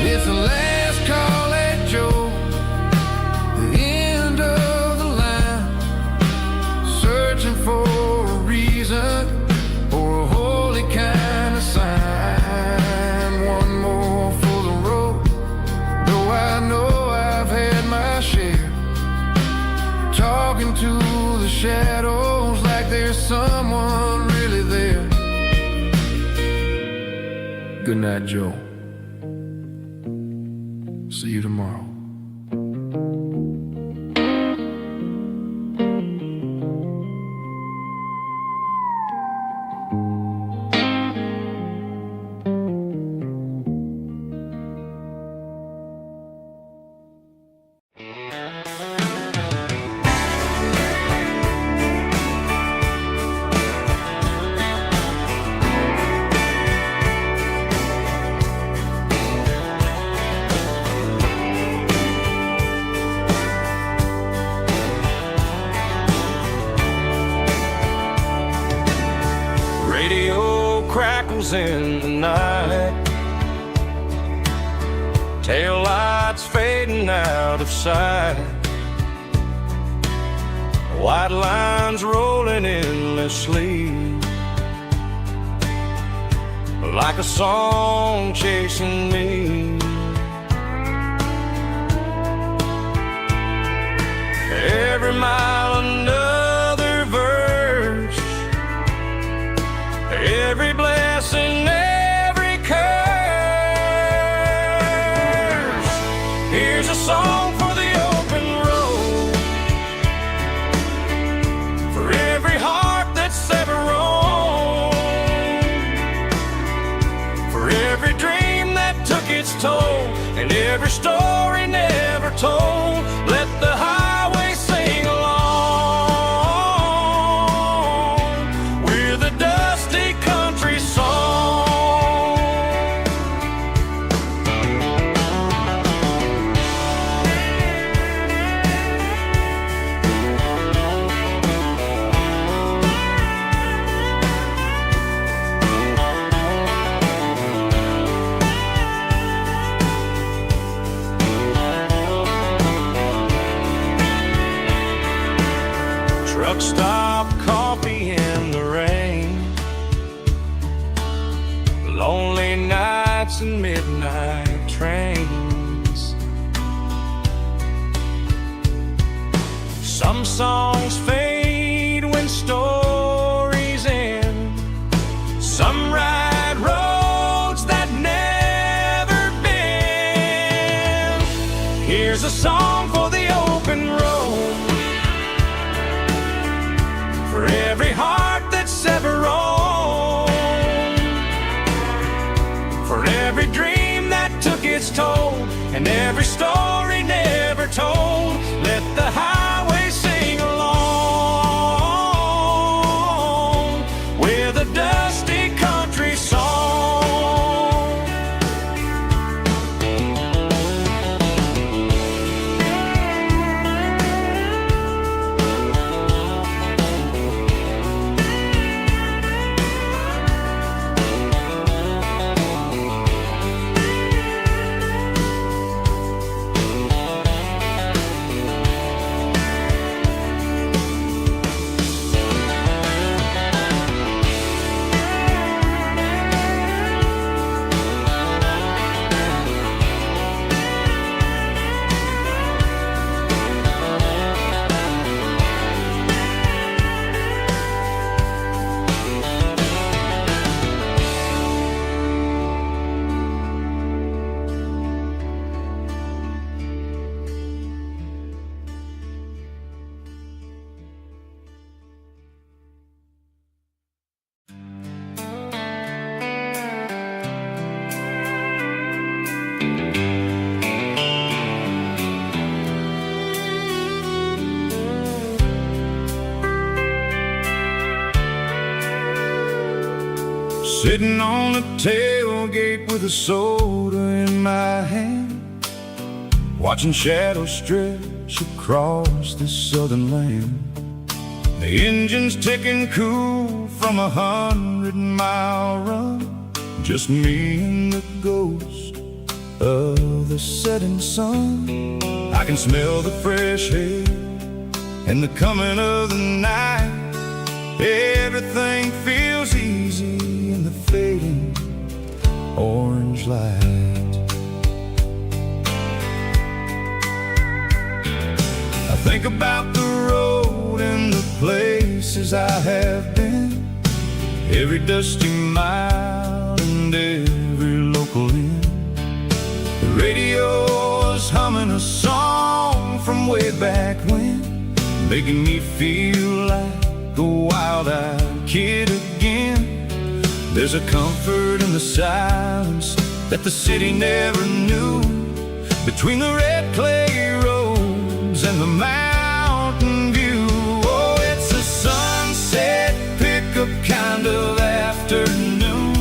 B: It's the last call at Joe, shadows like there's someone really there. Good night, Joe. See you tomorrow.
C: Crackles in the night, tail lights fading out of sight, white lines rolling endlessly, like a song chasing me. Every mile another verse, every blessing, every curse. Here's a song for the open road, for every heart that's ever roamed, for every dream that took its toll, and every story never told. Let the highway sing along with a dusty country song. Truck stop, coffee in the rain, lonely nights and midnight trains. Some songs fade when stories end, some ride roads that never bend. Here's a song for the open road, for every heart that's ever roamed, for every dream that took its toll, and every story never told. Let the highway sing along with a dusty country song.
B: Sitting on the tailgate with a soda in my hand, watching shadows stretch across this southern land. The engine's ticking cool from 100-mile run, just me and the ghost of the setting sun. I can smell the fresh air and the coming of the night. Everything feels easy in the fading orange light. I think about the road and the place places I have been, every dusty mile and every local inn. The radio is humming a song from way back when, making me feel like a wild-eyed kid again. There's a comfort in the silence that the city never knew, between the red clay roads and the mountain view. Oh, it's a sunset pickup kind of afternoon,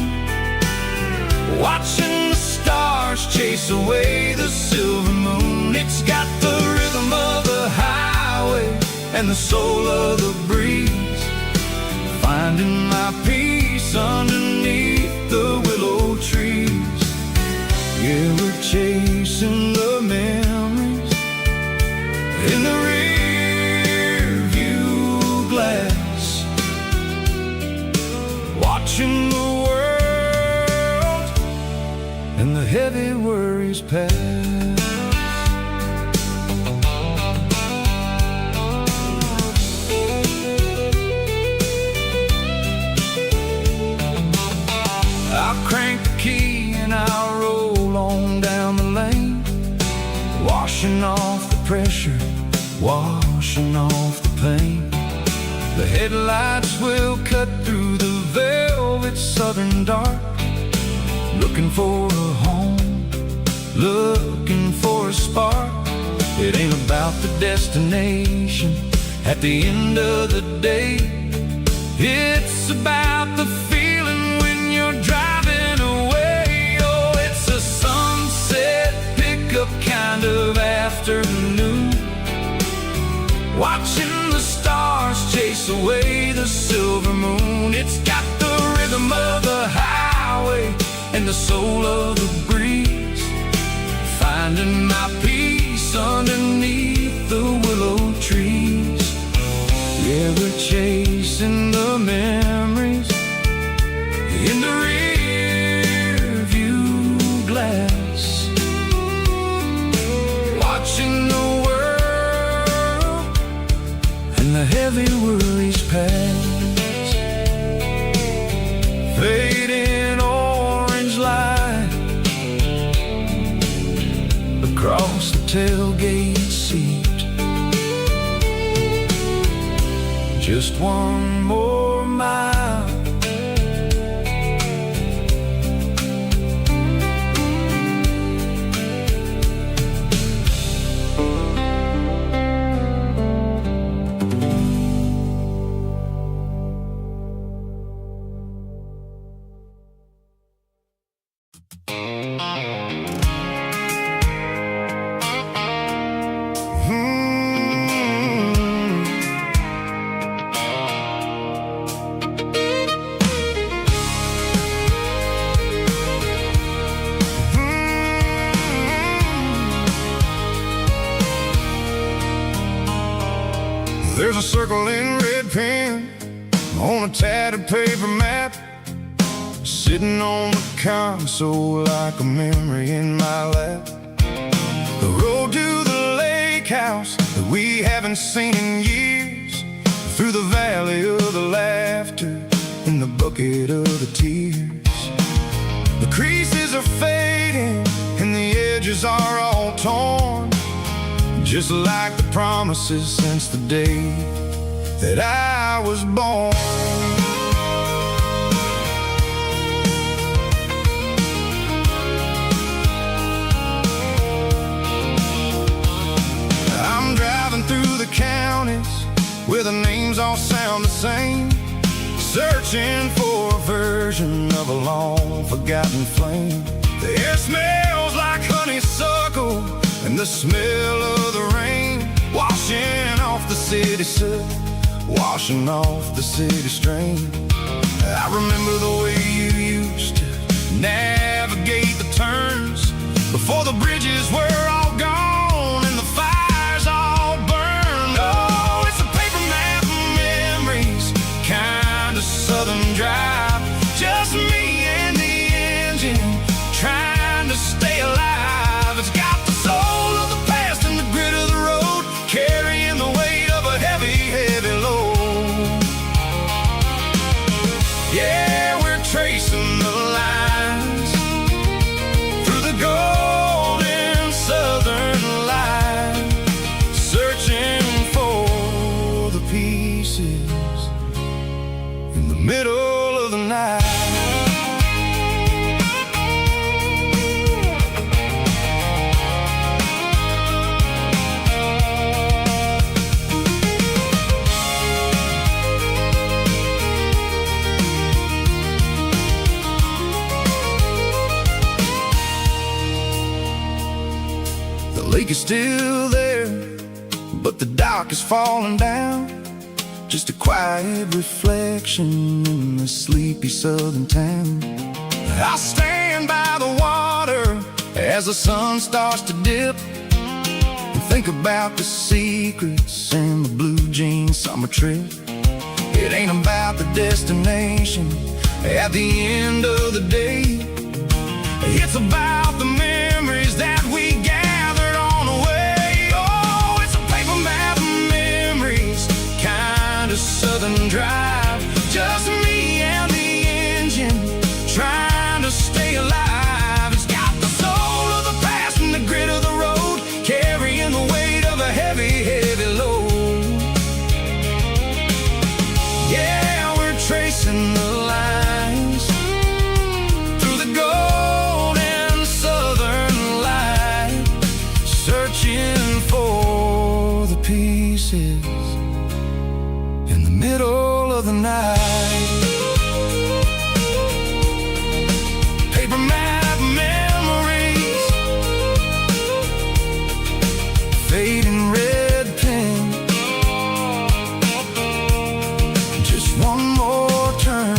B: watching the stars chase away the silver moon. It's got the rhythm of the highway and the soul of the breeze, finding my peace underneath the willow trees. Yeah, we're chasing the memories in the rear view glass, watching the world and the heavy worries pass. I'll crank the key and I'll roll on down the lane, washing off the pressure, washing off the pain. The headlights will cut through the velvet southern dark, looking for a home, looking for a spark. It ain't about the destination at the end of the day, it's about the feeling when you're driving away. Oh, it's a sunset pickup kind of afternoon, watching the stars chase away the silver moon. It's got the rhythm of the highway and the soul of the breeze, finding my peace underneath the willow trees. Yeah, we're chasing the memories in the rear view glass, watching the world and the heavy worries pass. Fading orange light across the tailgate seat, just one more mile. There's a circle in red pen on a tattered paper map, sitting on the console like a memory in my lap. The road to the lake house that we haven't seen in years, through the valley of the laughter and the bucket of the tears. The creases are fading and the edges are all torn, just like the promises since the day that I was born. I'm driving through the counties where the names all sound the same, searching for a version of a long-forgotten flame. The air smells like honeysuckle and the smell of the rain, washing off the city soot, washing off the city strain. I remember the way you used to navigate the turns before the bridges were all gone and the fires all burned. Oh, it's a paper map of memories, kind of southern drive, just me and the engine trying to stay alive. It's got the soul of the past and the grit of the road, carrying the weight of a heavy, heavy load. middle of the night. The lake is still there, but the dock is falling down. Just a quiet reflection in the sleepy southern town. I stand by the water as the sun starts to dip, and think about the secrets and the blue jean summer trip. It ain't about the destination at the end of the day. It's about the memories that we gathered on the way. Oh, it's a paper map of memories, kind of southern drive. Just me and the engine, trying to stay alive. It's got the soul of the past and the grit of the road, carrying the weight of a heavy, heavy load. Yeah, we're tracing the lines through the golden southern light, searching for the pieces in the middle of the night. Paper map memories, fading red pen, just one more turn.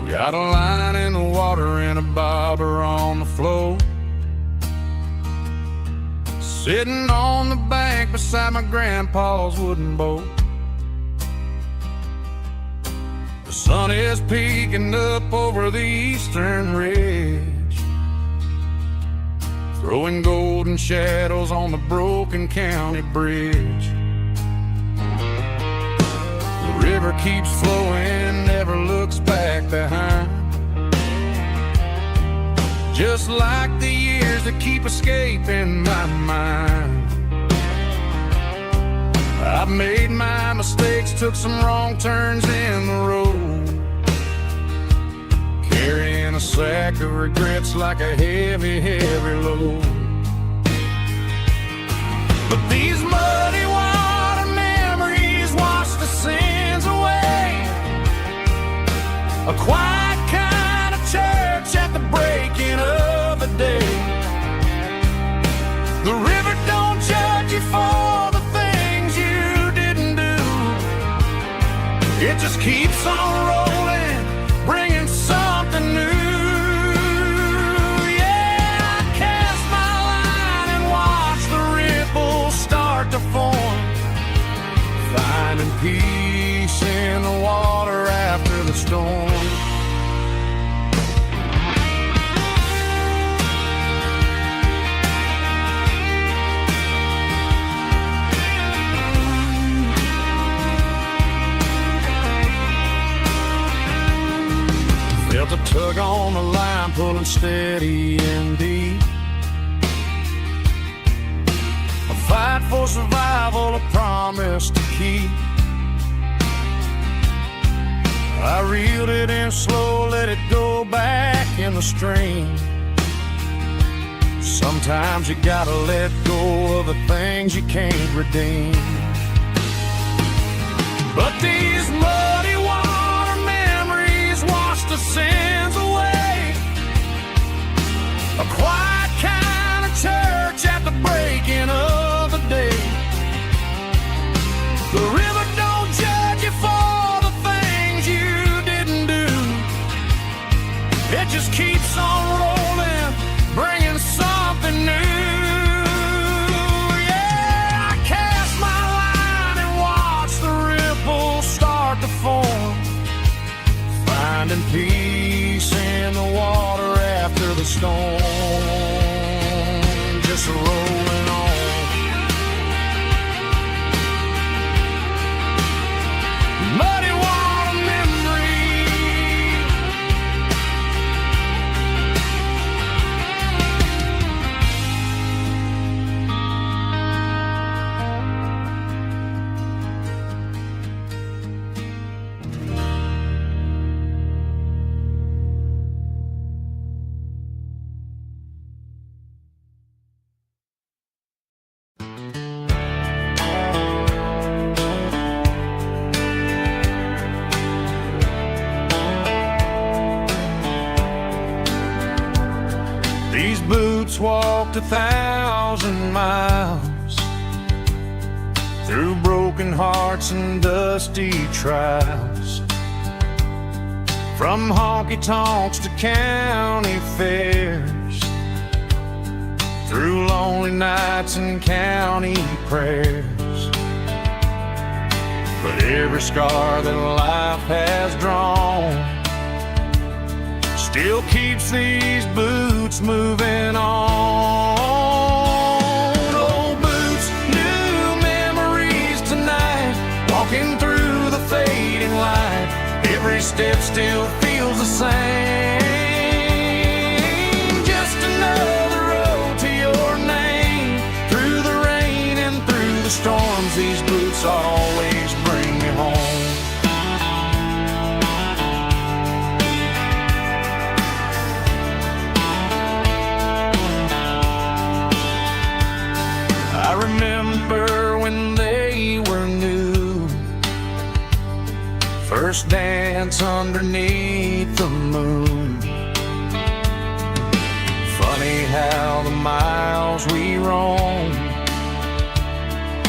C: Got a line in the water and a bobber on the floor, sitting on the bank beside my grandpa's wooden boat. The sun is peeking up over the eastern ridge, throwing golden shadows on the broken county bridge. The river keeps flowing, never looks back behind, just like the years that keep escaping my mind. I've made my mistakes, took some wrong turns in the road, carrying a sack of regrets like a heavy, heavy load. But these muddy water memories wash the sins away. A quiet kind of church at the breaking of the day. The river don't judge you for the things you didn't do. It just keeps on rolling, bringing something new. Yeah, I cast my line and watch the ripples start to form, finding peace in the water after the storm. Felt a tug on the line, pulling steady and deep. A fight for survival, a promise to keep. I reeled it in slow, let it go back in the stream. Sometimes you gotta let go of the things you can't redeem. But these muddy water memories wash the sins away. A quiet kind of church at the breaking of the day. The river don't judge you for the things you didn't do. It just keeps on rolling, bringing something new. Yeah, I cast my line and watch the ripples start to form, finding peace in the water storm, just rolling on. Muddy water memory, these boots walked 1,000 miles through broken hearts and dusty trials, from honky-tonks to county fairs, through lonely nights and county prayers. But every scar that life has drawn still keeps these boots moving on. Old boots, new memories tonight, walking through the fading light. Every step still feels the same. Just another road to your name. Through the rain and through the storms, these boots always bring me home. I remember when they were new, first dance underneath the moon. Funny how the miles we roamed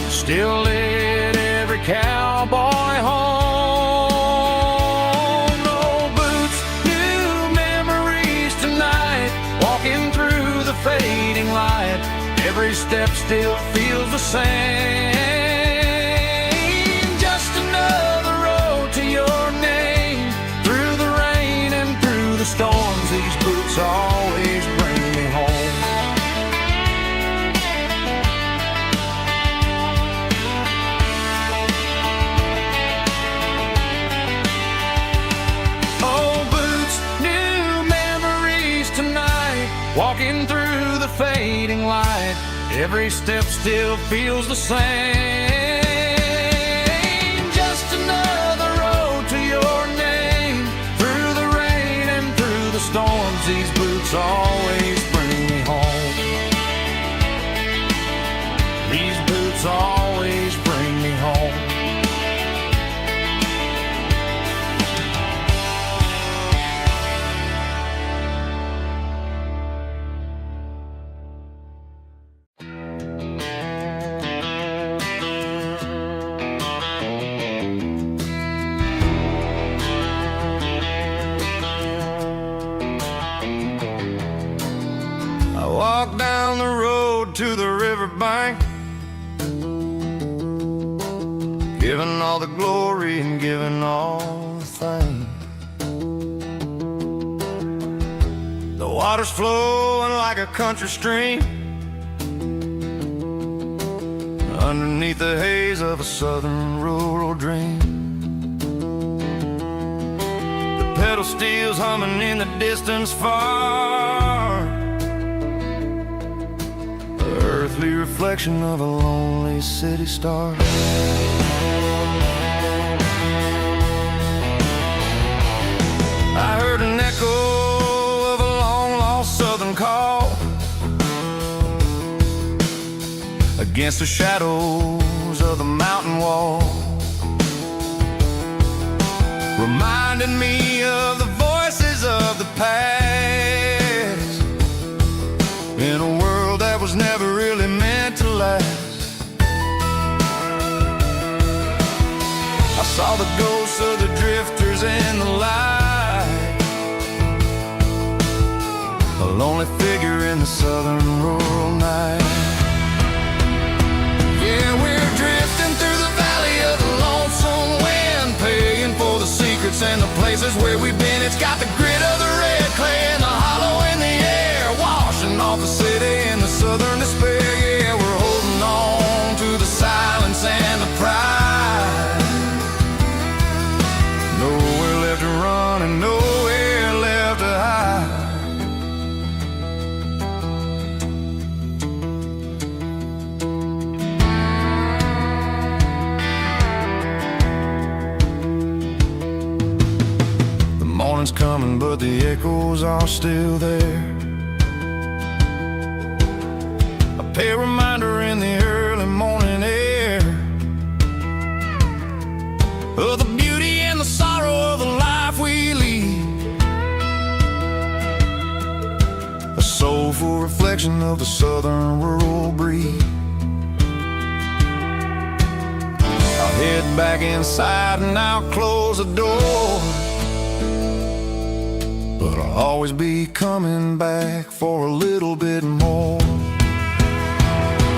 C: still lit every cowboy home. Old boots, new memories tonight, walking through the fading light. Every step still feels the same. Just another road to your name. Through the rain and through the storms, these boots always bring me home. Old boots, new memories tonight, walking through the fading light. Every step still feels the same. Just another road to your name. Through the rain and through the storms, these boots always bring me home. These boots always bring me home.
B: Walk down the road to the riverbank, giving all the glory and giving all the thanks. The water's flowing like a country stream underneath the haze of a southern rural dream. The pedal steel's humming in the distance far, earthly reflection of a lonely city star. I heard an echo of a long-lost southern call against the shadows of the mountain wall, reminding me of the voices of the past in a world that was never really meant to last. I saw the ghosts of the drifters in the light, a lonely figure in the southern rural night. Yeah, we're drifting through the valley of the lonesome wind, paying for the secrets and the places where we've been. It's got the grit of the red clay and the hollow in the air, coming, but the echoes are still there. A pale reminder in the early morning air of the beauty and the sorrow of the life we lead. A soulful reflection of the southern rural breed. I'll head back inside and I'll close the door, but I'll always be coming back for a little bit more.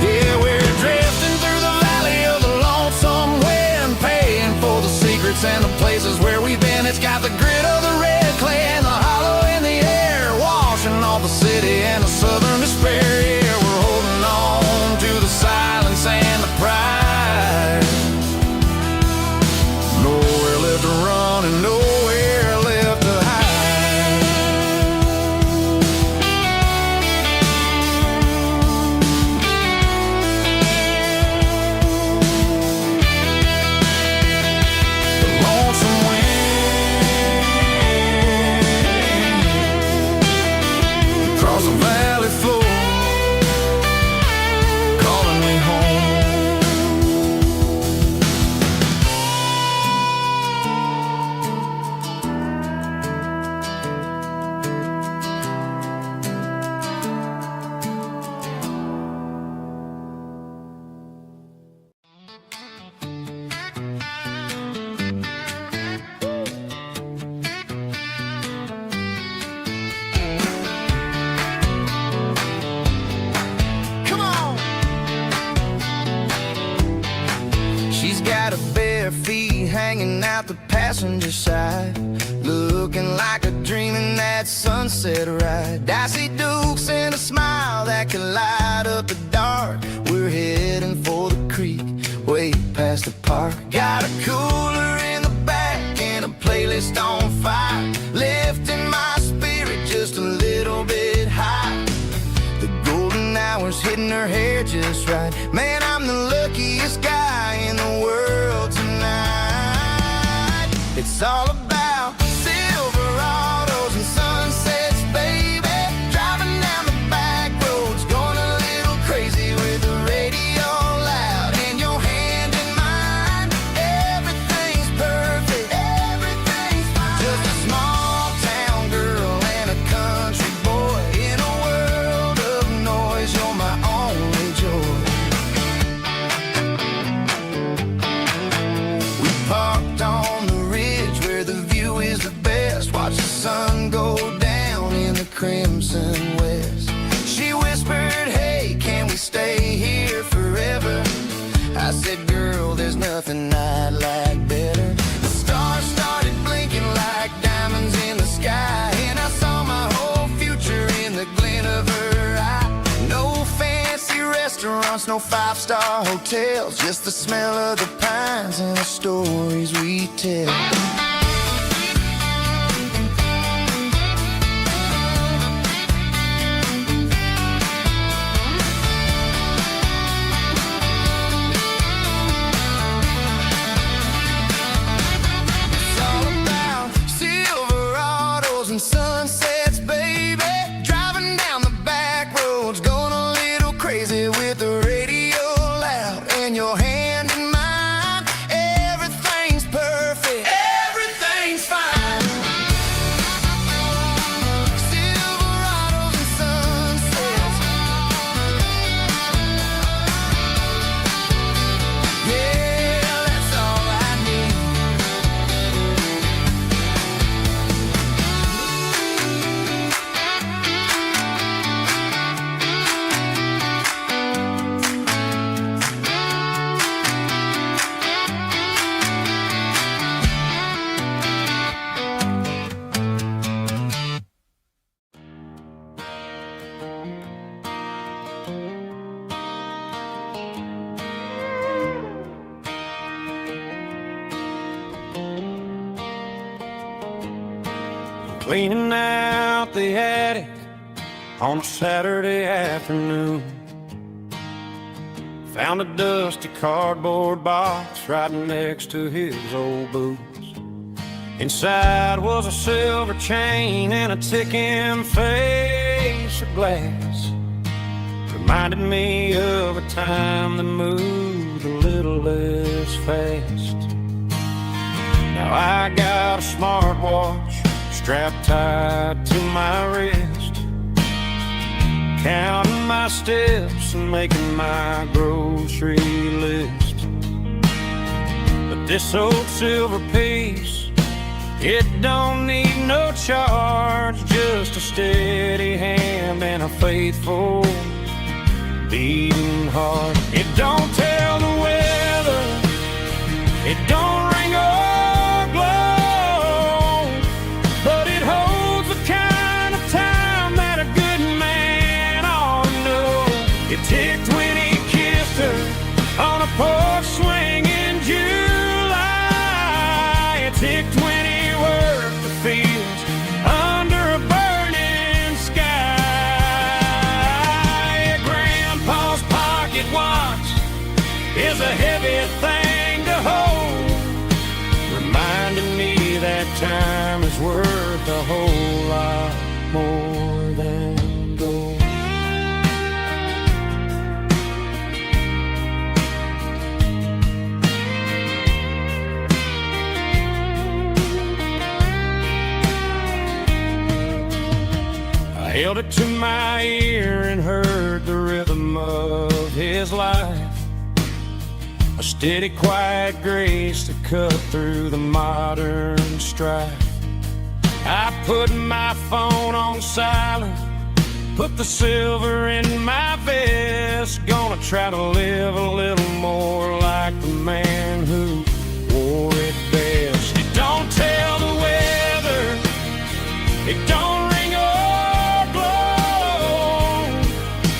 B: Yeah, we're drifting through the valley of the lonesome wind, paying for the secrets and the places where we've been. It's got the grit of the red clay and the hollow in the air, washing all the city and the southern despair. Yeah, we're holding on to the silence and the pride. Nowhere left to run and nowhere left to hide. The lonesome wind across the valley floor, calling me home. Come on! She's got her bare feet hanging out the passenger side, looking like a dream in that sunset ride. I see Dukes and a smile that can light up the dark. We're heading for the creek, way past the park. Got a cooler in the back and a playlist on fire, lifting my spirit just a little bit high. The golden hours hitting her hair just right. Man, I'm the luckiest guy in the world tonight. It's all about Silverados and sunsets, baby. Driving down the back roads, going a little crazy with the radio loud and your hand in mine. Everything's perfect, everything's fine. Just a small town girl and a country boy in a world of noise. You're my only joy. We parked on the ridge where the view is the best. Watch the sun go down in the crimson west. She whispered, hey, can we stay here forever? I said, girl, there's nothing I'd like better. The stars started blinking like diamonds in the sky, and I saw my whole future in the glint of her eye. No fancy restaurants, no five-star hotels, just the smell of the pines and the stories we tell. It's all about Silverados and sunsets, baby. Driving down the back roads, going a little crazy with the radio loud and your hand in mine. Everything's perfect, everything's fine. Silverados and sunsets, yeah, that's all I need.
C: Cleaning out the attic on a Saturday afternoon. Found a dusty cardboard box right next to his old boots. Inside was a silver chain and a ticking face of glass. Reminded me of a time that moved a little less fast. Now I got a smartwatch strapped tight to my wrist, counting my steps and making my grocery list. But this old silver piece, it don't need no charge, just a steady hand and a faithful beating heart. It don't tell the weather, it don't ring or glow, but it holds the kind of time that a good man ought to know. It ticked when he kissed her on a porch swing in July. It ticked when he worked the fields under a burning sky. Grandpa's pocket watch is a heavy thing to hold, reminding me that time is worth a whole lot more than gold. I held it to my ear and heard the rhythm of his life, a steady, quiet grace to cut through the modern strife. I put my phone on silent, put the silver in my vest. Gonna try to live a little more like the man who wore it best. It don't tell the weather, it don't ring or glow,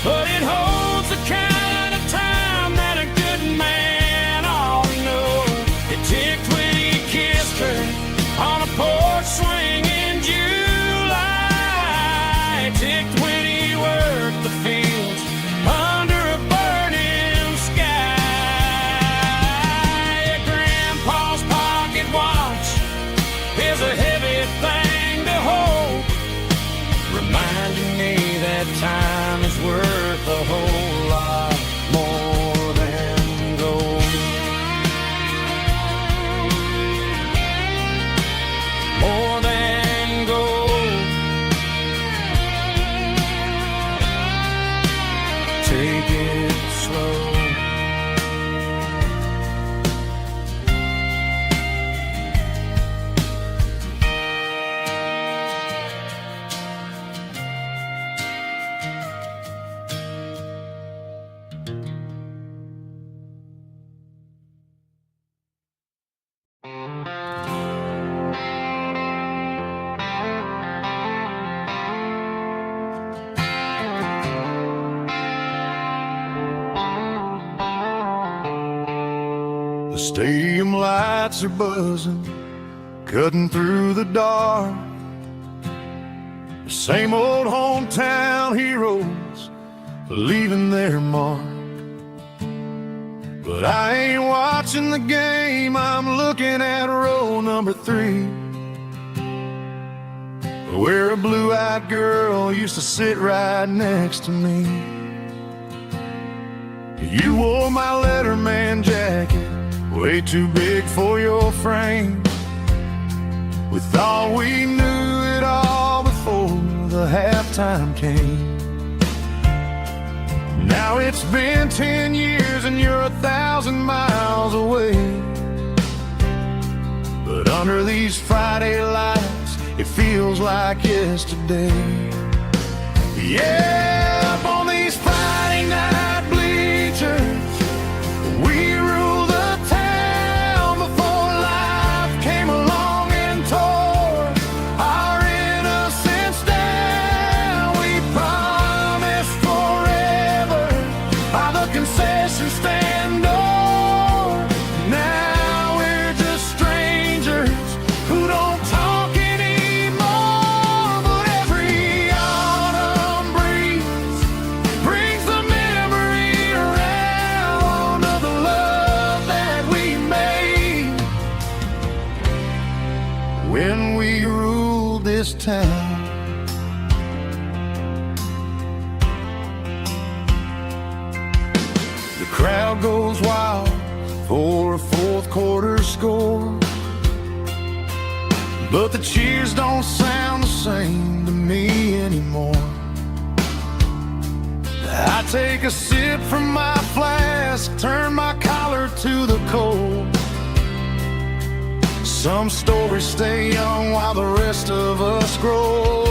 C: but it holds the kind of time that a good man ought to know. It ticked when he kissed her on a porch swing in July. It ticked when he worked the fields under a burning sky. Grandpa's pocket watch is a heavy thing to hold, reminding me that time is worth a whole lot more than gold. More than gold. Take it slow.
B: The stadium lights are buzzing, cutting through the dark. The same old hometown heroes leaving their mark. But I ain't watching the game, I'm looking at row number 3, where a blue-eyed girl used to sit right next to me. You wore my Letterman jacket, way too big for your frame. We thought we knew it all before the halftime came. Now it's been 10 years and you're 1,000 miles away, but under these Friday lights it feels like yesterday. Yeah, up on these Friday night bleachers we rule the town before life came along and tore our innocence down. We promised forever by the concession stand door. Now we're just strangers who don't talk anymore. But every autumn breeze brings town. The crowd goes wild for a fourth quarter score, but the cheers don't sound the same to me anymore. I take a sip from my flask, turn my collar to the cold. Some stories stay young while the rest of us grow.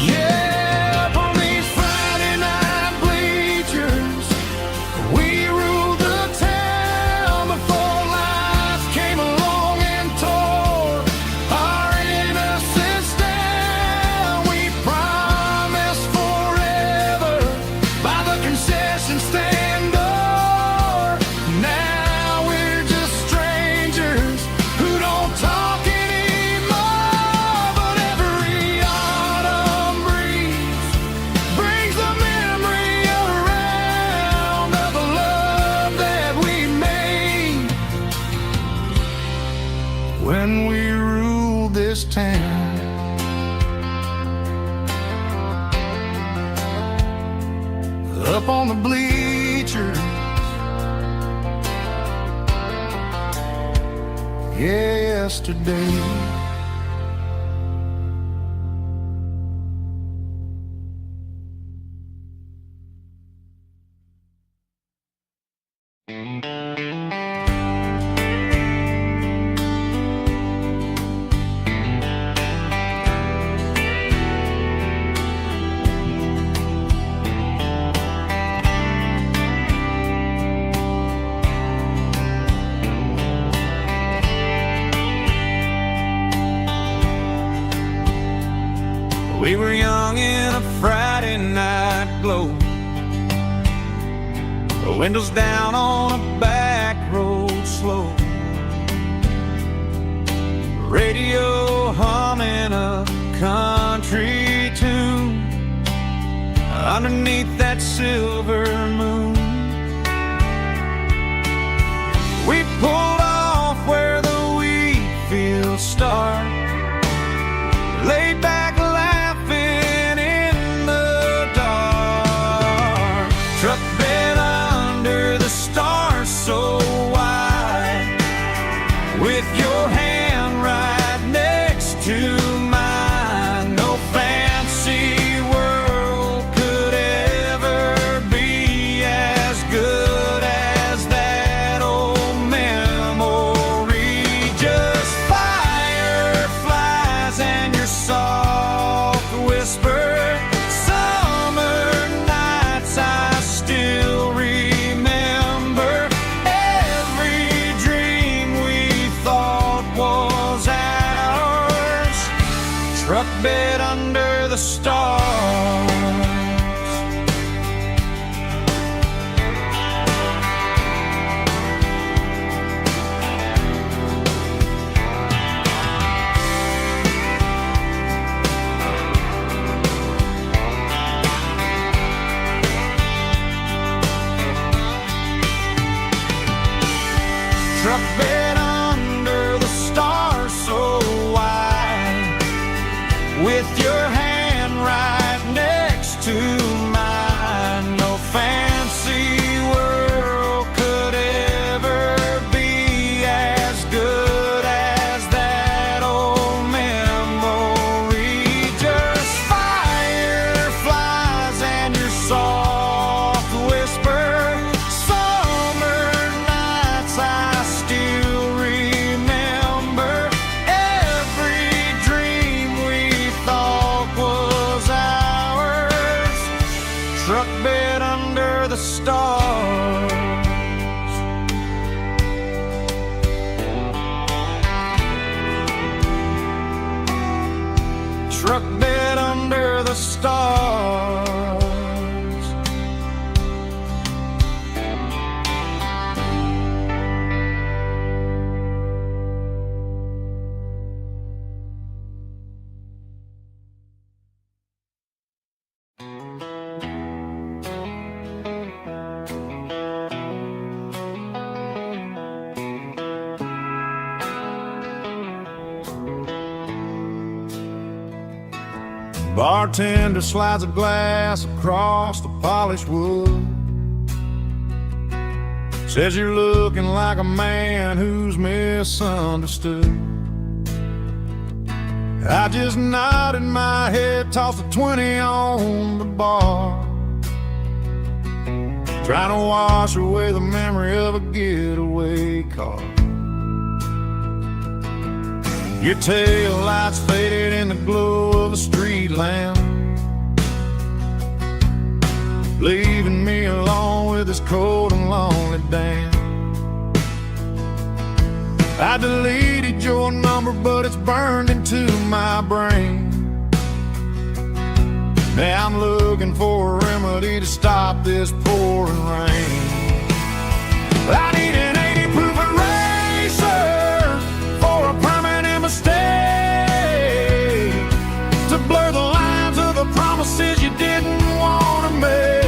B: Yeah, up on these Friday night bleachers, we ruled the town before life came along and tore our innocence down. We promised forever by the concession stand door. Now we're just strangers who don't talk anymore. But every autumn breeze brings the memory around of the love that we made when we ruled this town. Up on the bleachers, yesterday.
A: We were young in a Friday night glow, the windows down on a back road slow, radio humming a country tune underneath that silver moon. We pulled off where the wheat fields start, laid back laughing in the dark. Truck bed under the stars so wide, with your hand right next to mine. No fancy world could ever be as good as that old memory. Just fireflies and your soft whisper. Summer nights I still remember. Every dream we thought was ours. Truck bed under the stars. Truck bed under the stars so wide, with your hand right next to mine. No fancy world could ever be as good as that old memory. Just fireflies and your soft whisper. Summer nights I still remember. Every dream we thought was ours. Truck bed under the stars. Truck bed under the stars.
C: Bartender slides a glass across the polished wood. Says you're looking like a man who's misunderstood. I just nodded my head, tossed a 20 on the bar, trying to wash away the memory of a getaway car. Your tail lights faded in the glow of a street lamp, leaving me alone with this cold and lonely damn. I deleted your number, but it's burned into my brain. Now I'm looking for a remedy to stop this pouring rain. I need an 80 proof eraser for a permanent mistake, to blur the lines of the promises you didn't want to make.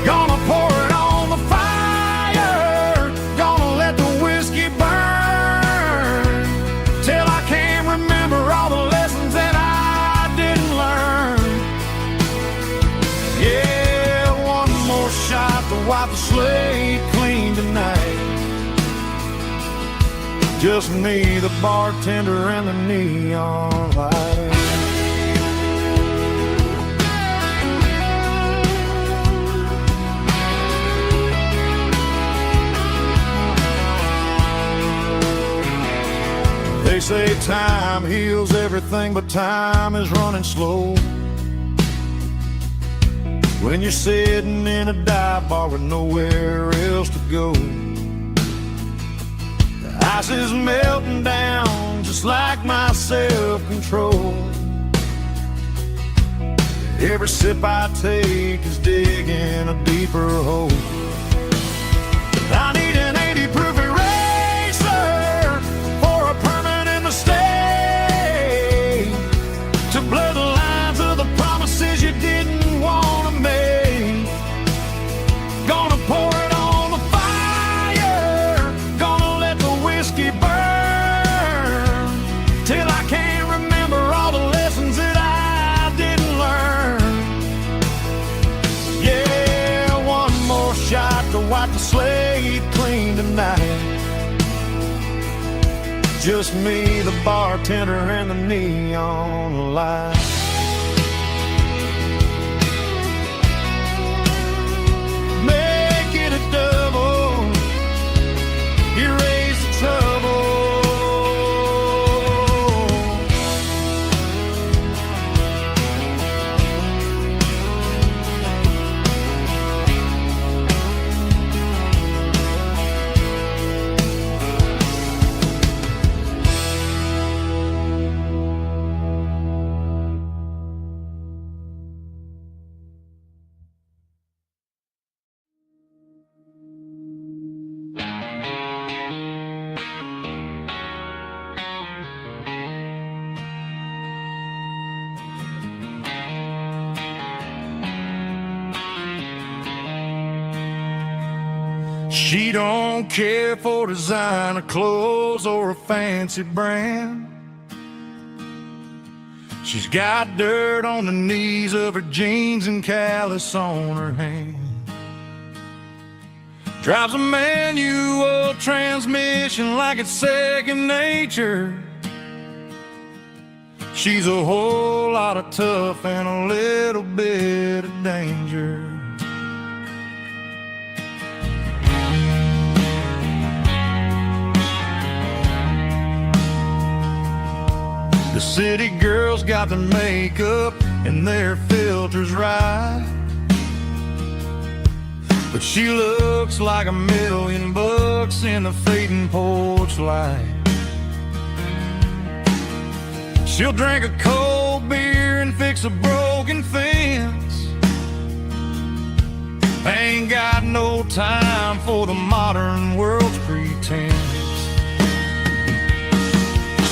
C: Gonna pour it on the fire, gonna let the whiskey burn, till I can't remember all the lessons that I didn't learn. Yeah, one more shot to wipe the slate clean tonight. Just me, the bartender, and the neon light. They say time heals everything, but time is running slow when you're sitting in a dive bar with nowhere else to go. The ice is melting down just like my self-control. Every sip I take is digging a deeper hole. I need an 80 proof eraser for a permanent mistake, to blur the lines of the promises you didn't want to make. Gonna pour it on the fire, gonna let the whiskey burn, till I can't remember all the lessons that I didn't learn. Yeah, one more shot to wipe the slate clean tonight. Just me, the bartender, and the neon light. Make it a double, erase the trouble. She don't care for designer clothes or a fancy brand. She's got dirt on the knees of her jeans and callus on her hand. Drives a manual transmission like it's second nature. She's a whole lot of tough and a little bit of danger. The city girls got their makeup and their filters right, but she looks like $1,000,000 in the fading porch light. She'll drink a cold beer and fix a broken fence. Ain't got no time for the modern world's pretense.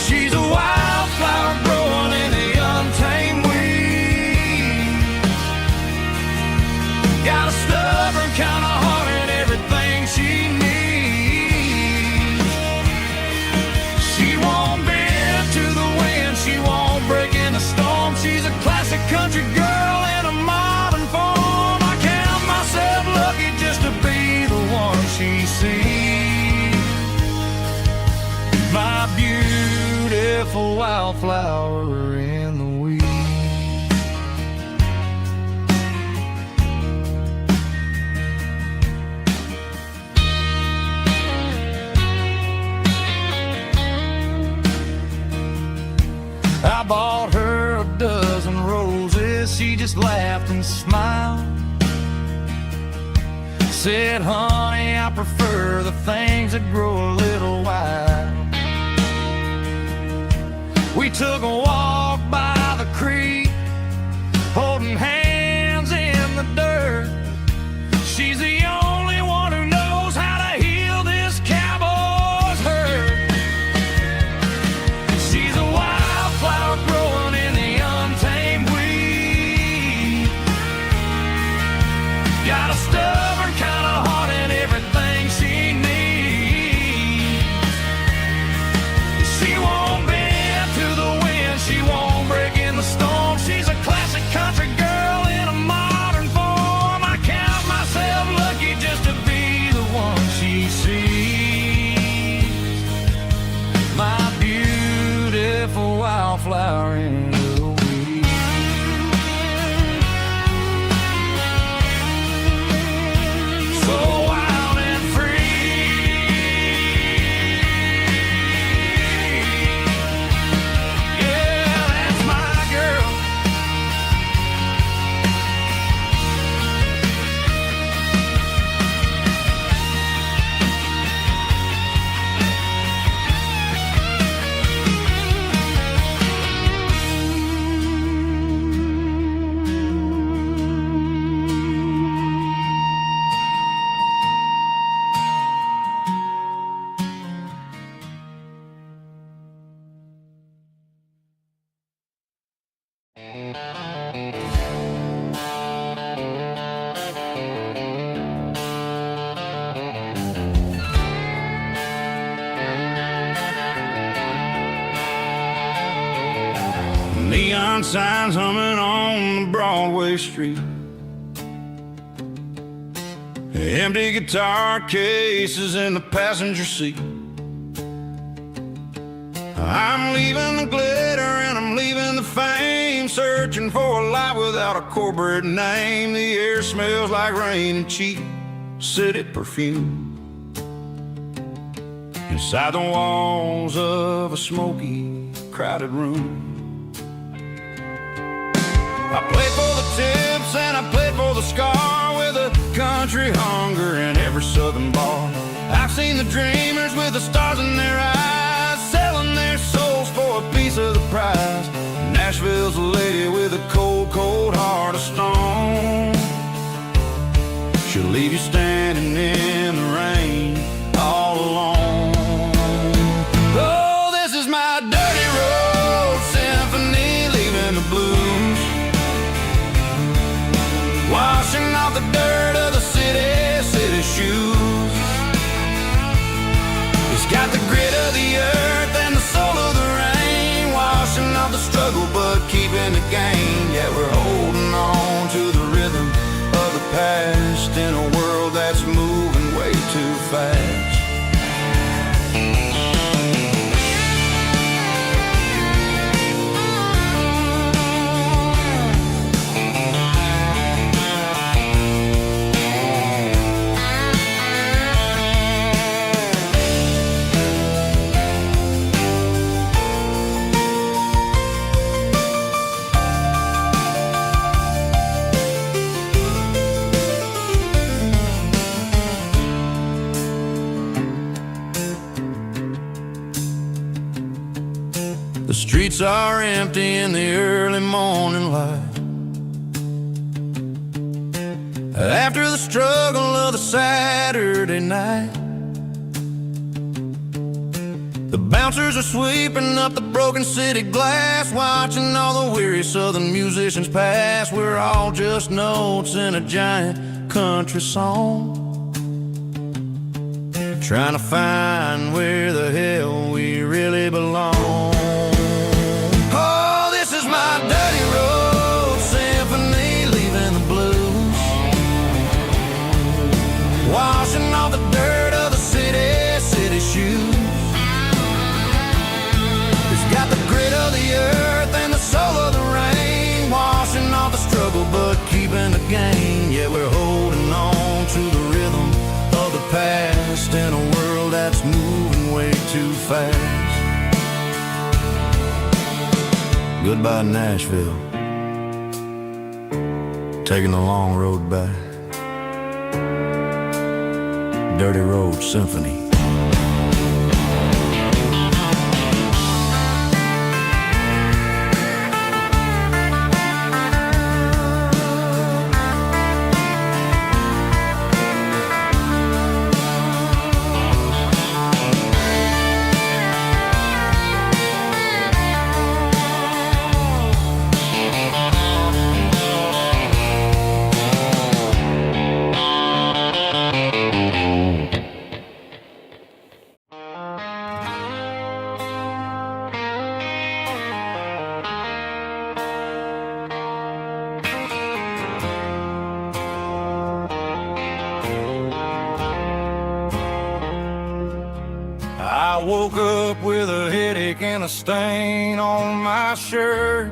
C: She's a wildflower growing in the untamed weeds. Got a stubborn kind of heart and everything she needs. She won't bend to the wind, she won't break in the storm.
A: she just laughed and smiled. Said, honey, I prefer the things that grow a little wild. We took a walk by the creek, holding hands in the dirt. She's the only one who knows how to heal this cowboy's hurt. She's a wildflower growing in the untamed weed. Got a stubborn kind of heart and everything she needs. She won't bend to the wind, she won't break in the storm. She's a classic country girl in a modern form. I count myself lucky just to be the one she sees. My beautiful wildflower in the weed. So wild and free. Yeah, that's my girl.
C: Neon signs humming on the Broadway street. Empty guitar cases in the passenger seat. I'm leaving the glitter and I'm leaving the fame, searching for a life without a corporate name. The air smells like rain and cheap city perfume. Inside the walls of a smoky, crowded room. I played for the tips and I played for the scar, with a country hunger in every southern bar. I've seen the dreamers with the stars in their eyes, selling their souls for a piece of the prize. Nashville's a lady with a cold, cold heart of stone. She'll leave you standing in the rain all alone. Oh, this is my dirty road symphony, leaving the blues, washing off the dirt of the city shoes. It's got the grit of the earth and the soul of the rain, washing off the struggle but keeping the gain. Yeah, we're holding on to the rhythm of the past in a world that's moving way too fast. The streets are empty in the early morning light. After the struggle of the Saturday night, the bouncers are sweeping up the broken city glass, watching all the weary southern musicians pass. We're all just notes in a giant country song, trying to find where the hell we really belong. My dirty road symphony, leaving the blues, washing off the dirt of the city shoes. It's got the grit of the earth and the soul of the rain, washing off the struggle but keeping the gain. Yeah, we're holding on to the rhythm of the past in a world that's moving way too fast. Goodbye, Nashville. taking the long road back. Dirty Road Symphony.
B: I woke up with a headache and a stain on my shirt.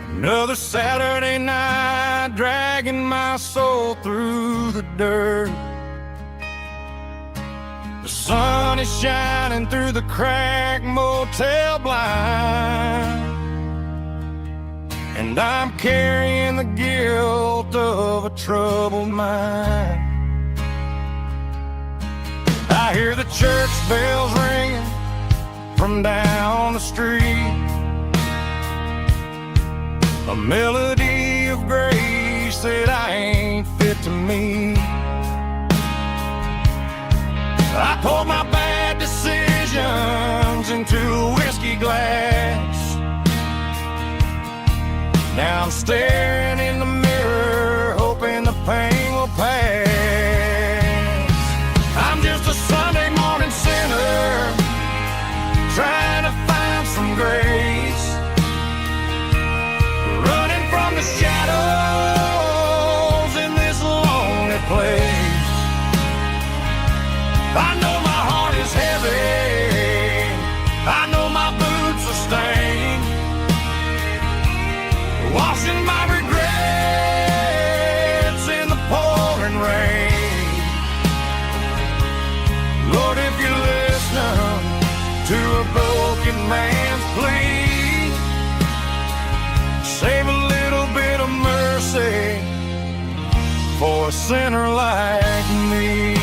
B: Another Saturday night, dragging my soul through the dirt. The sun is shining through the cracked motel blind, and I'm carrying the guilt of a troubled mind. I hear the church bells ringing from down the street, a melody of grace that I ain't fit to meet. I poured my bad decisions into a whiskey glass. Now I'm staring in the mirror, hoping the pain will pass. I'm just a Sunday morning sinner, trying to find some grace, running from the shadows in this lonely place. I know my heart is heavy, I know my boots are stained, washing my regrets in the pouring rain. Lord, if you're listening to a broken man's plea, save a little bit of mercy for a sinner like me.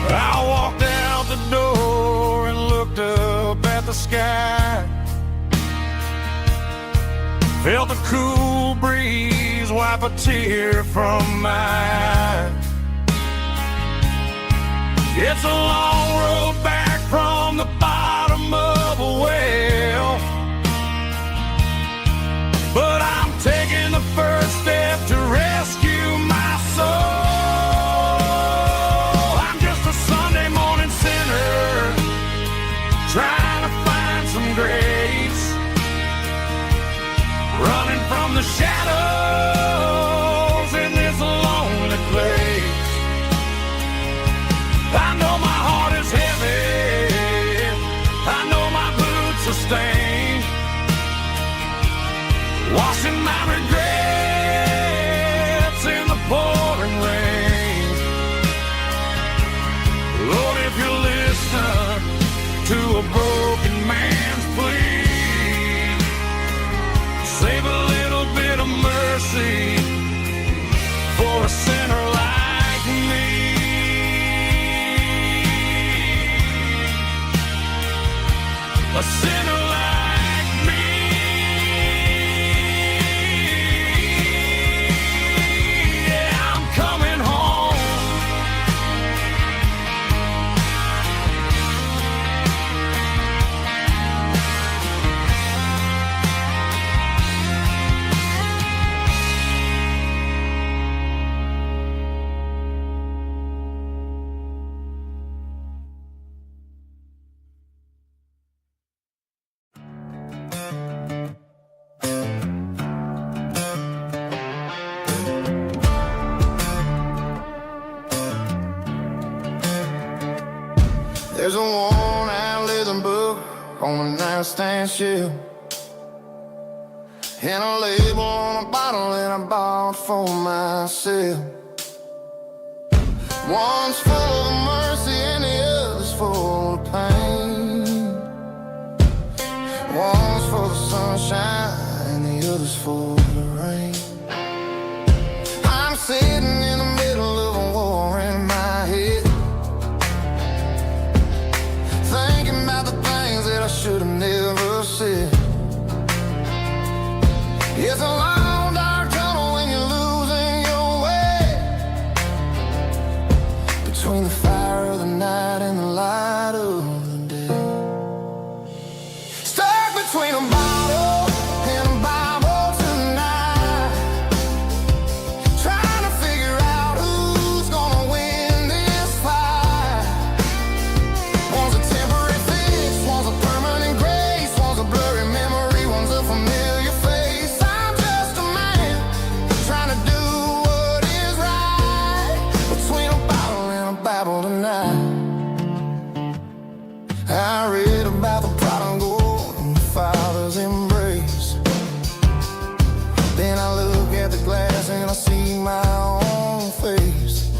B: I walked out the door and looked up at the sky, felt a cool breeze wipe a tear from my eye. It's a long road back from the bottom of a well, but I'm taking the first step to rescue my soul. Trying to find some grace, running from the shadows in this lonely place. I know my heart is heavy, I know my boots are stained, washing my regrets in the pouring rain. Lord, if you're listening to a broken man's plea, save a little bit of mercy for a sinner like me. A sinner like me. Yeah, I'm coming home. There's a worn-out leather book on the nightstand shelf, and a label on a bottle that I bought for myself. One's full of mercy and the other's full of pain. One's for the sunshine and the other's for the rain. I'm sitting in the middle of a war in my head, thinking about the things that I should have never said. It's a long dark tunnel when you're losing your way, between the fire of the night and the light of the day. Stuck between a bottle and a Bible tonight, trying to figure out who's gonna win this fight. One's a temporary fix, one's a permanent grace, one's a blurry memory, one's a familiar face. I'm just a man trying to do what is right, between a bottle and a Bible tonight. I read about the prodigal and the father's embrace. Then I look at the glass and I see my own face.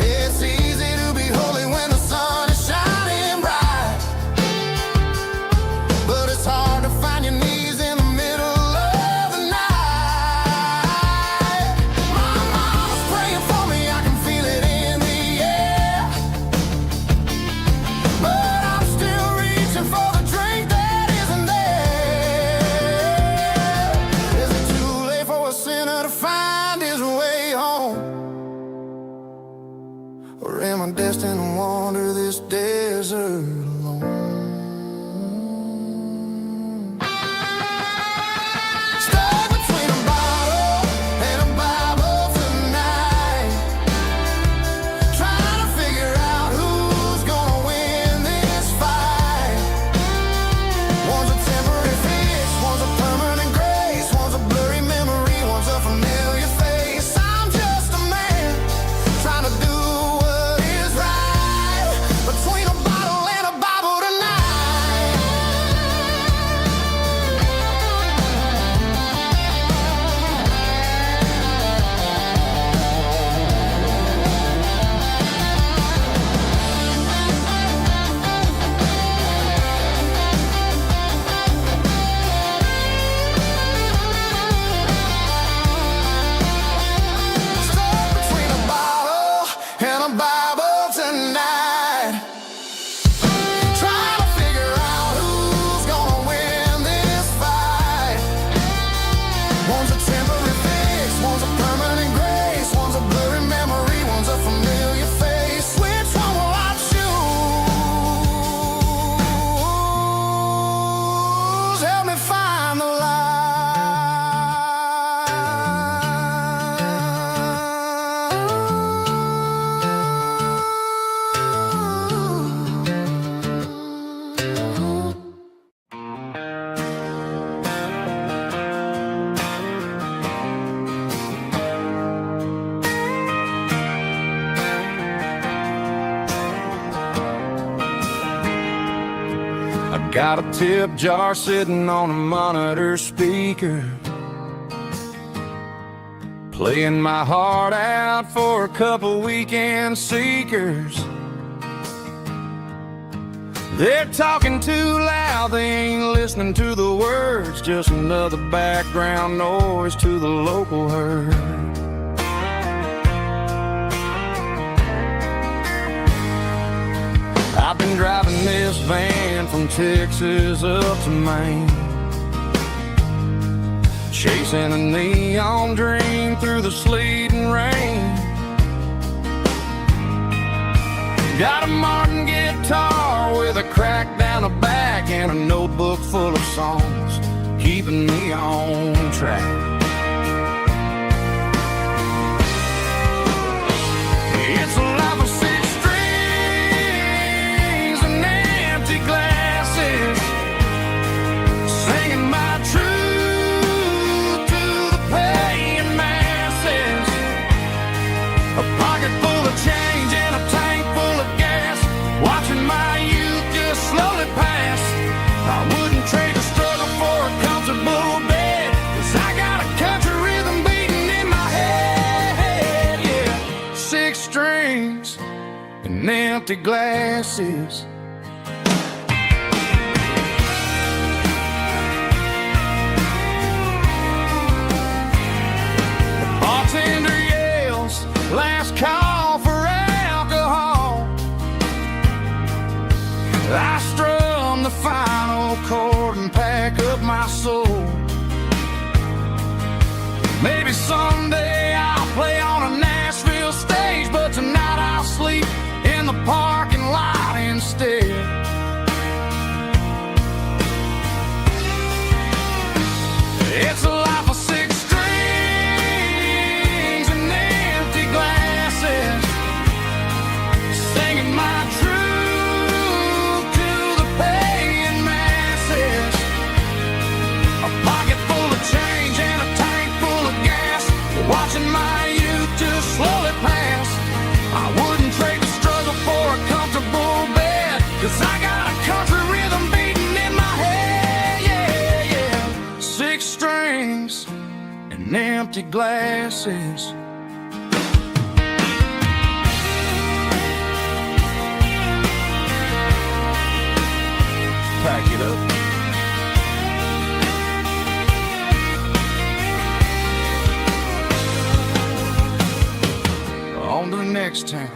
B: It's easy to be holy when the sun is shining bright, but it's hard to find your knees in the middle of the night. My mama's praying for me, I can feel it in the air, but I'm still reaching for the drink that isn't there. Is it too late for a sinner to find his way home? Or am I destined to wander this desert alone? Stuck between a bottle and a Bible tonight, trying to figure out who's gonna win this fight. One's a temporary fix, one's a permanent grace, one's a blurry memory, one's a familiar face. I'm just a man trying to do what is right, between a bottle and a Bible tonight. Stuck between a bottle and a Bible tonight, trying to figure out who's gonna win this fight. One's a temporary fix, one's a permanent grace, one's a blurry memory, one's a familiar face. Which one will I choose? Help me find the light.
C: I got a tip jar sitting on a monitor speaker, playing my heart out for a couple weekend seekers. They're talking too loud, they ain't listening to the words, just another background noise to the local herd. I've been driving this van from Texas up to Maine, chasing a neon dream through the sleet and rain. Got a Martin guitar with a crack down the back and a notebook full of songs, keeping me on track. It's a life of six strings and empty glasses, singing my truth to the paying masses. A pocket full of change and a tank full of gas, watching my youth just slowly pass. I wouldn't trade a struggle for a comfortable
B: and empty glasses.
C: Bartender yells, last call for alcohol. I strum the final chord and pack up my soul. Maybe someday I'll play on a Nashville stage, but tonight I'll sleep in the parking lot instead. It's a life of six strings and empty glasses, singing my truth to the paying masses. A pocket full of change and a tank full of gas, watching my youth just slowly pass. I wouldn't trade the struggle for a comfortable bed, 'cause I got a country rhythm beating in my head, yeah, yeah. Six strings and empty glasses. Pack it up. On to the next town.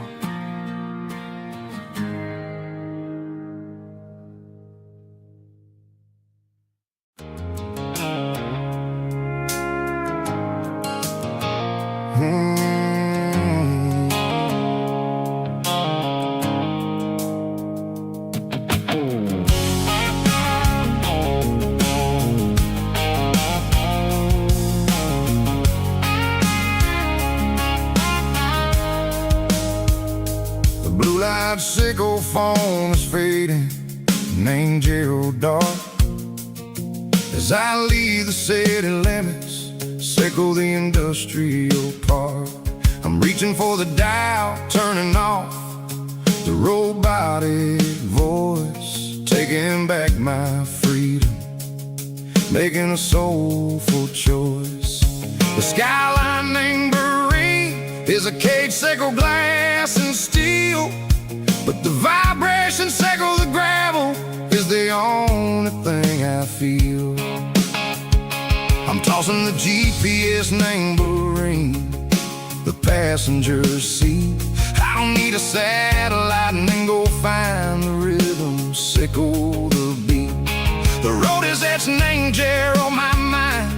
B: Blue-light sickle phone is fading, named Gerald dark. As I leave the city limits, sickle the industrial park. I'm reaching for the dial, turning off the robotic voice, taking back my freedom, making a soulful choice. The skyline named is a cage, sickle glass and steel, but the vibration sickle the gravel is the only thing I feel. I'm tossing the GPS neighboring the passenger seat. I don't need a satellite and then go find the rhythm, sickle the beat. The road is etched named Gerald on my mind,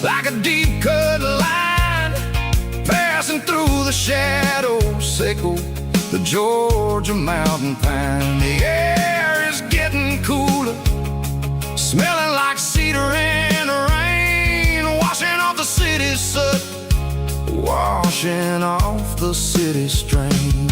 B: like a deep cut line, passing through the shadows, sickle the Georgia mountain pine. The air is getting cooler, smelling like cedar in the rain, washing off the city's soot, washing off the city strain.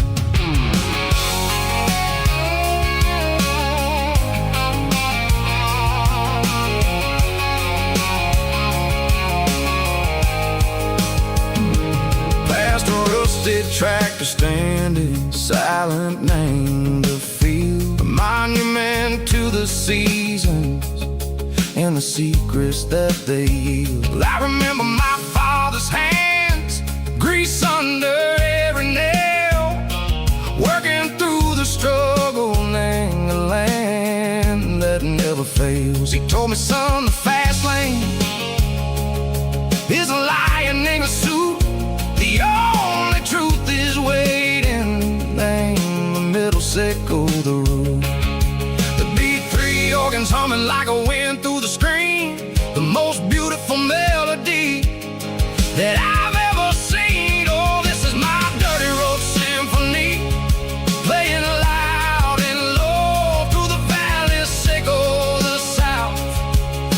B: Tractor standing silent, named the field, a monument to the seasons and the secrets that they yield. I remember my father's hands, grease under every nail, working through the struggle, named the land that never fails. He told me, son, the fast lane is a lion in a suit. The only truth is waiting, name the middle, sickle the root. The B3 organs humming like a wind through the screen, the most beautiful melody that I've ever seen. Oh, this is my dirty road symphony, playing loud and low through the valleys, sickle the south,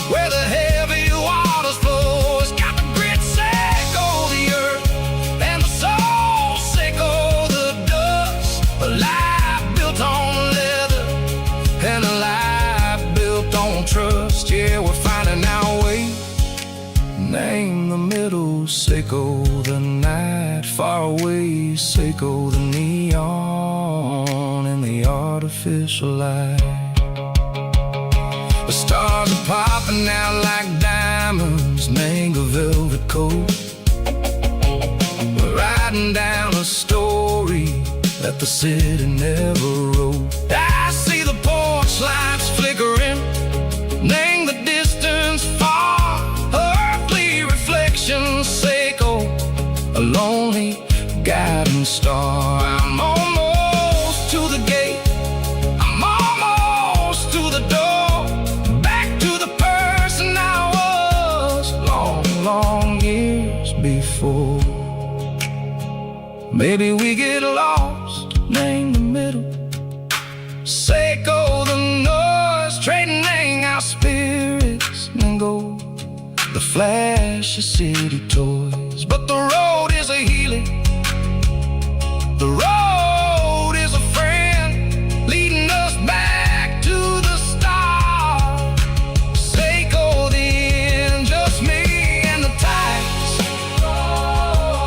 B: where the heavy waters flow. It's got the grit, sickle the earth, and the soul, sickle the dust. A life built on leather and a life built on trust. Yeah, we're finding our way, name the middle, sickle the night, far away, sickle the neon and the artificial light. The stars are popping out like diamonds, name a velvet coat. We're riding down a story that the city never wrote. I see the porch lights flickering, name the distance far, earthly reflections echo, a lonely guiding star. I'm almost to the gate, I'm almost to the door, back to the person I was long, long years before. Maybe we get lost, name the middle, Seiko the noise, trading our spirits and go the flash of city toys. But the road is a healing, the road is a friend, leading us back to the start. Seiko the end, just me and the tides,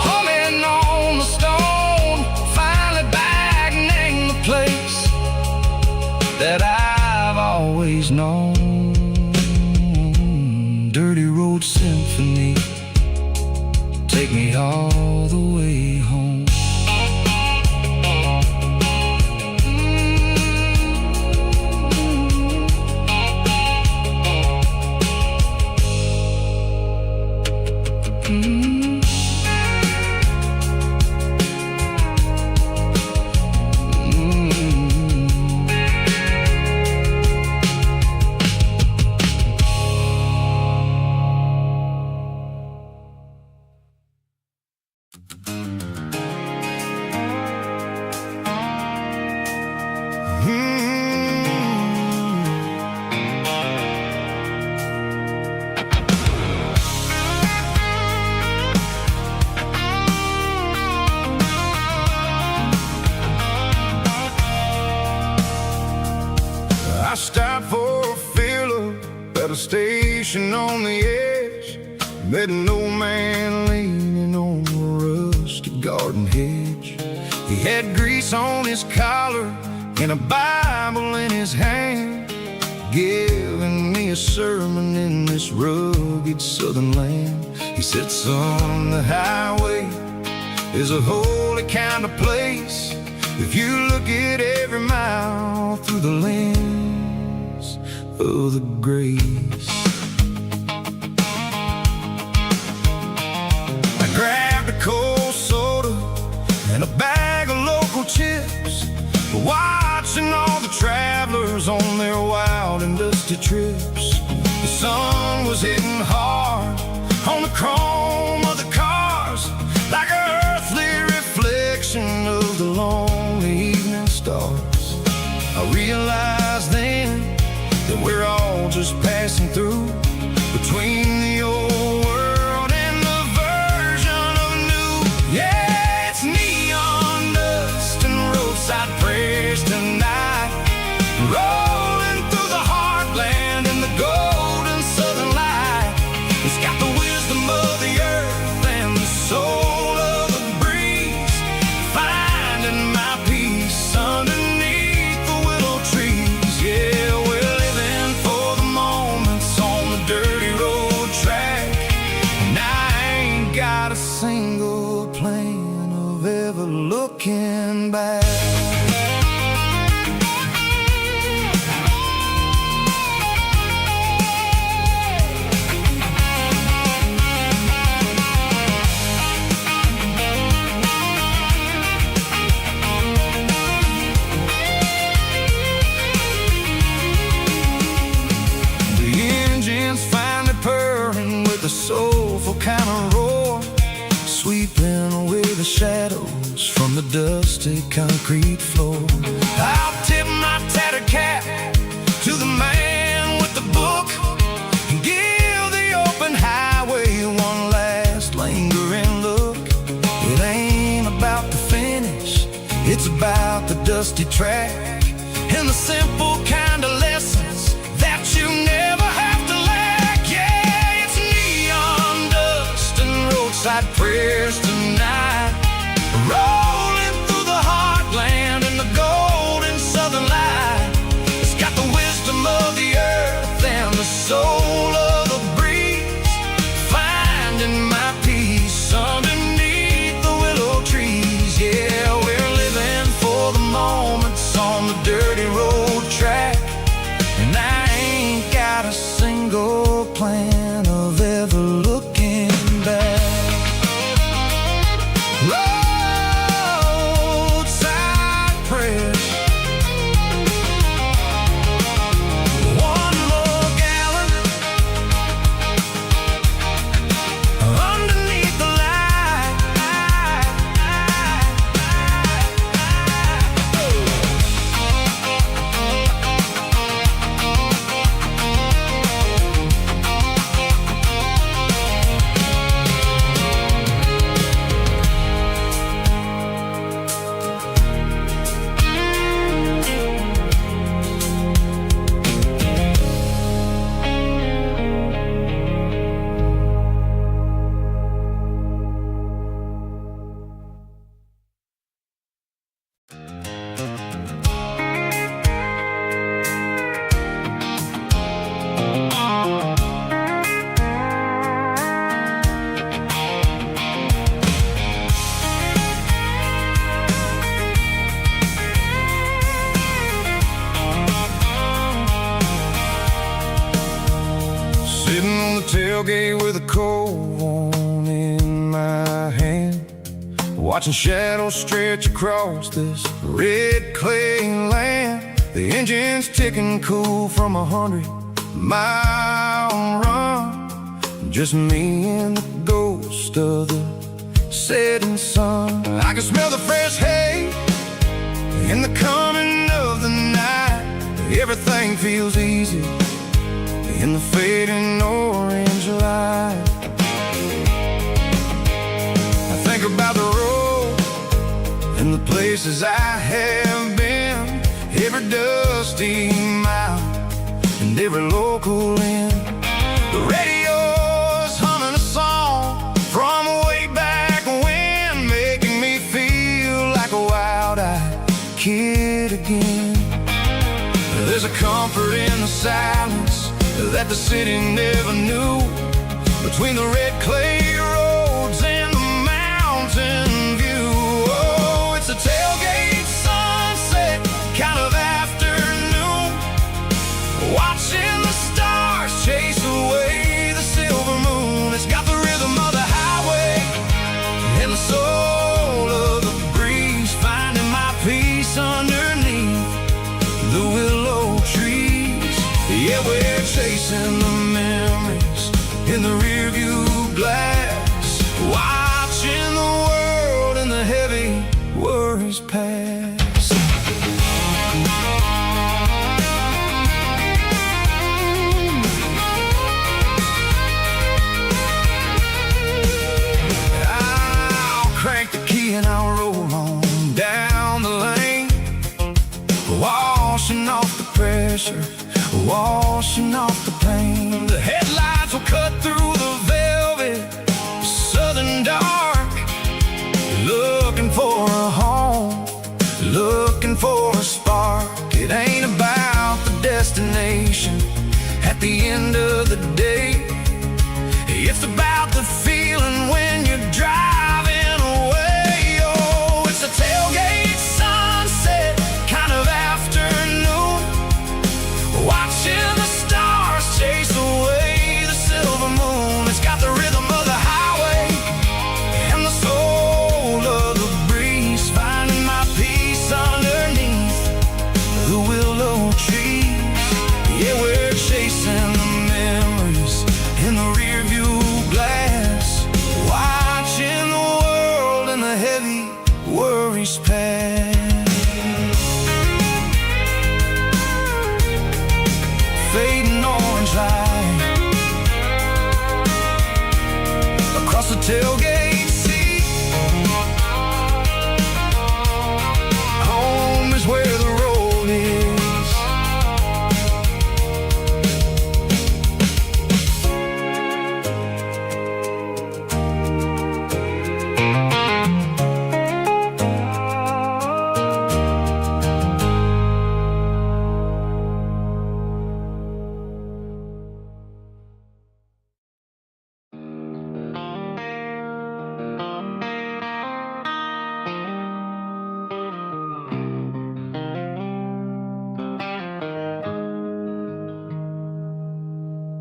B: humming on the stone. Finally back, name the place that I've always known. Dirty Road Symphony, take me all the way home. I stopped for a fill-up at a station on the edge. Met an old man leaning on a rusty garden hedge. He had grease on his collar and a Bible in his hand, giving me a sermon in this rugged southern land. He said, son, the highway is a holy kind of place if you look at every mile through the lens of the grace. I grabbed a cold soda and a bag of local chips, watching all the travelers on their wild and dusty trips. The sun was hitting hard on the chrome of the cars, like an earthly reflection of the lonely evening stars. I realized then that we're all just passing through, between the old world and the version of new. Yeah, it's neon dust and roadside prayers tonight, rolling through the heartland in the golden southern light. It's got the wisdom of the earth and the soul of the breeze, finding my peace underneath the willow trees. Yeah, we're living for the moments on the dirty road track, and I ain't got a single plan of ever looking back. The soulful kind of roar, sweeping away the shadows from the dusty concrete floor. I'll tip my tattered cap to the man with the book and give the open highway one last lingering look. It ain't about the finish, it's about the dusty track and the simple kind of lessons that you never have to lack. Yeah, it's neon dust and roadside prayers tonight, rolling through the heartland in the golden southern light. It's got the wisdom of the earth and the soul of the breeze, finding my peace underneath the willow trees. Yeah, we're living for tailgate with a cold one in my hand, watching shadows stretch across this red clay land. The engine's ticking cool from 100-mile run. Just me and the ghost of the setting sun. I can smell the fresh hay in the coming of the night. Everything feels easy in the fading orange light. I think about the road and the places I have been, every dusty mile and every local inn. The radio's humming a song from way back when, making me feel like a wild-eyed kid again. There's a comfort in the silence that the city never knew, between the red clay roads and the mountain view. Oh, it's a tailgate sunset kind of afternoon, watching the stars chase away the silver moon. It's got the rhythm of the highway and the soul of the breeze, finding my peace underneath the willow trees. Yeah, we're chasing the memories in the rearview glass, watching the world and the heavy worries pass. I'll crank the key and I'll roll on down the lane, washing off the pressure, washing off the pain. The headlights will cut through the velvet southern dark, looking for a home, looking for a spark. It ain't about the destination at the end of the day, it's about the feeling when you're driving away. Oh, it's a tailgate sunset kind of afternoon, watching the stars chase away the silver moon. It's got the rhythm of the highway and the soul of the breeze, finding my peace underneath the willow trees. Yeah, we're chasing the memories in the rearview glass, watching the world and the heavy worries pass. Fading orange light across the tailgate seat. Home is where the road is.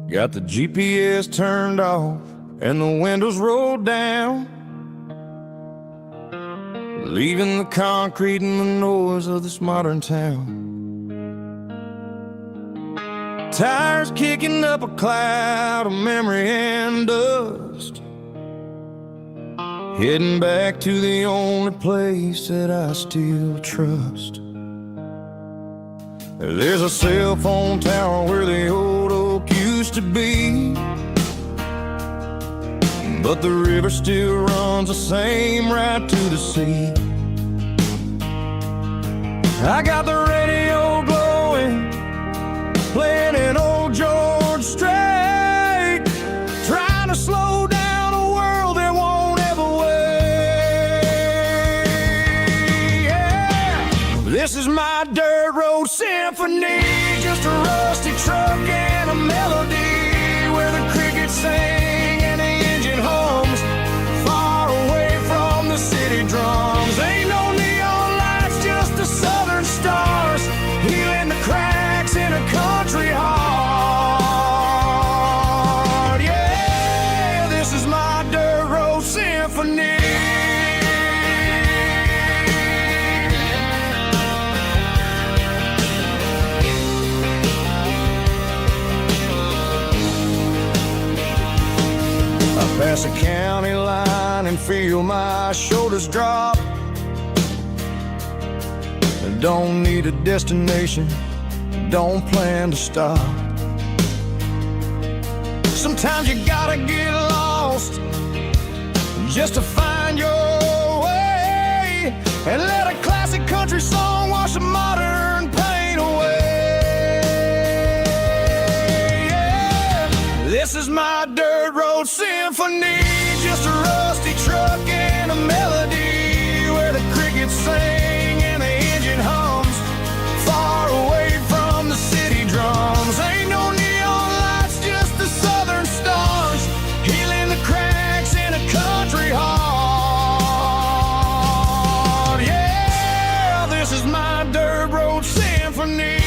C: Got the GPS turned off and the windows rolled down, leaving the concrete and the noise of this modern town. Tires kicking up a cloud of memory and dust, heading back to the only place that I still trust. There's a cell phone tower where the old oak used to be, but the river still runs the same right to the sea. I got the radio glowing, playing an old George Strait, trying to slow down a world that won't ever wait. Yeah. This is my dirt road symphony, just a rusty truck and a melody, where the crickets sing and the engine hums, far away from the city drums. Ain't no neon lights, just the southern stars, healing the cracks in a country heart. Yeah. past the county line and feel my shoulders drop. I don't need a destination, don't plan to stop. Sometimes you gotta get lost just to find your way, and let a classic country song wash the modern pain away. Yeah. This is my dirt road symphony, just a rusty truck and a melody where the crickets sing and the engine hums, far away from the city drums. Ain't no neon lights, just the southern stars, healing the cracks in a country heart. Yeah, this is my dirt road symphony.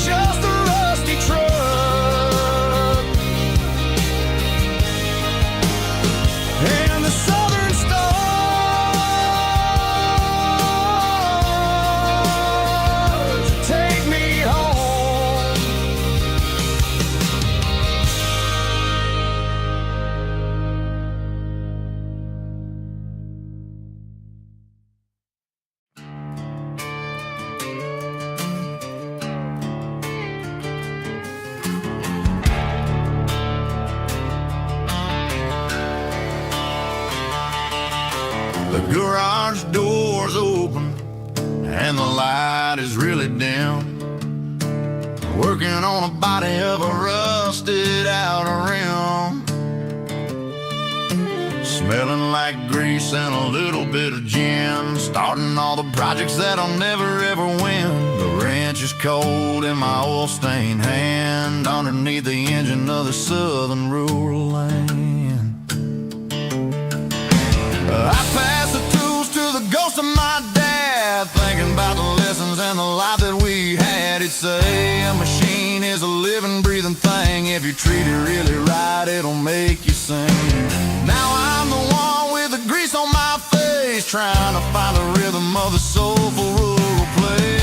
C: Just a rusty truck and the southern stars take me home.
A: The garage door's open and the light is really dim. Working on a body of a rusted out rim, smelling like grease and a little bit of gin. Starting all the projects that I'll never ever win. The wrench is cold in my oil-stained hand, underneath the engine of the southern rural land. I pass the tools to the ghost of my dad, thinking about the lessons and the life that we had. He'd say a machine is a living, breathing thing. If you treat it really right, it'll make you sing. Now I'm the one with the grease on my face, trying to find the rhythm of the soulful rural place.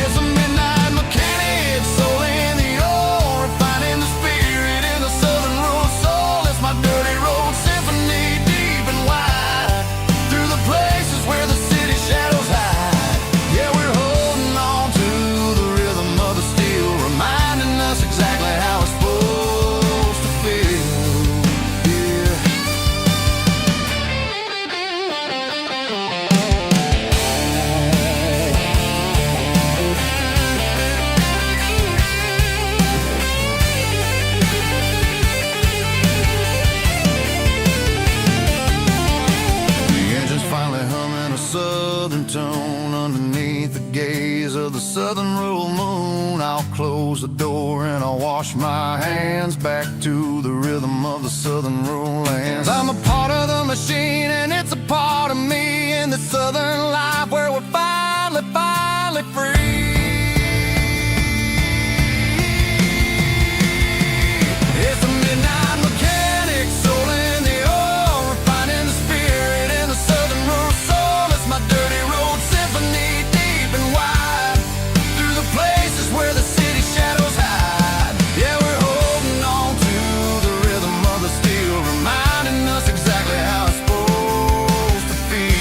A: It's a midnight mechanic, soul in the ore, refining the spirit in the southern rural soul. It's my dirty road symphony, deep and wide, through the places where the city shadows hide. Yeah, we're holding on to the rhythm of the steel, reminding us exactly how it's supposed to feel. Yeah. The engine's finally humming a southern tone underneath the gaze of the southern rural moon. I'll close the door and I'll wash my hands back to the rhythm of the southern rural lands. I'm a part of the machine and it's a part of me in the southern life where we're finally free. It's a midnight mechanic, soul in the ore, refining the spirit in the southern rural soul. It's my dirty road symphony, deep and wide, through the places where the city shadows hide. Yeah, we're holding on to the rhythm of the steel, reminding us exactly how it's supposed to feel.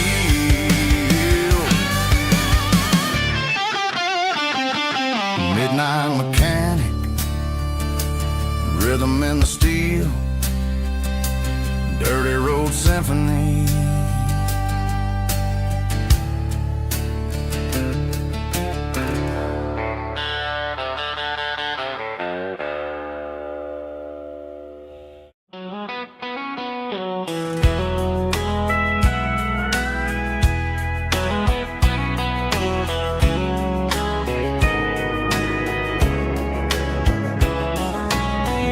A: Midnight mechanic, rhythm in the steel, dirty road symphony.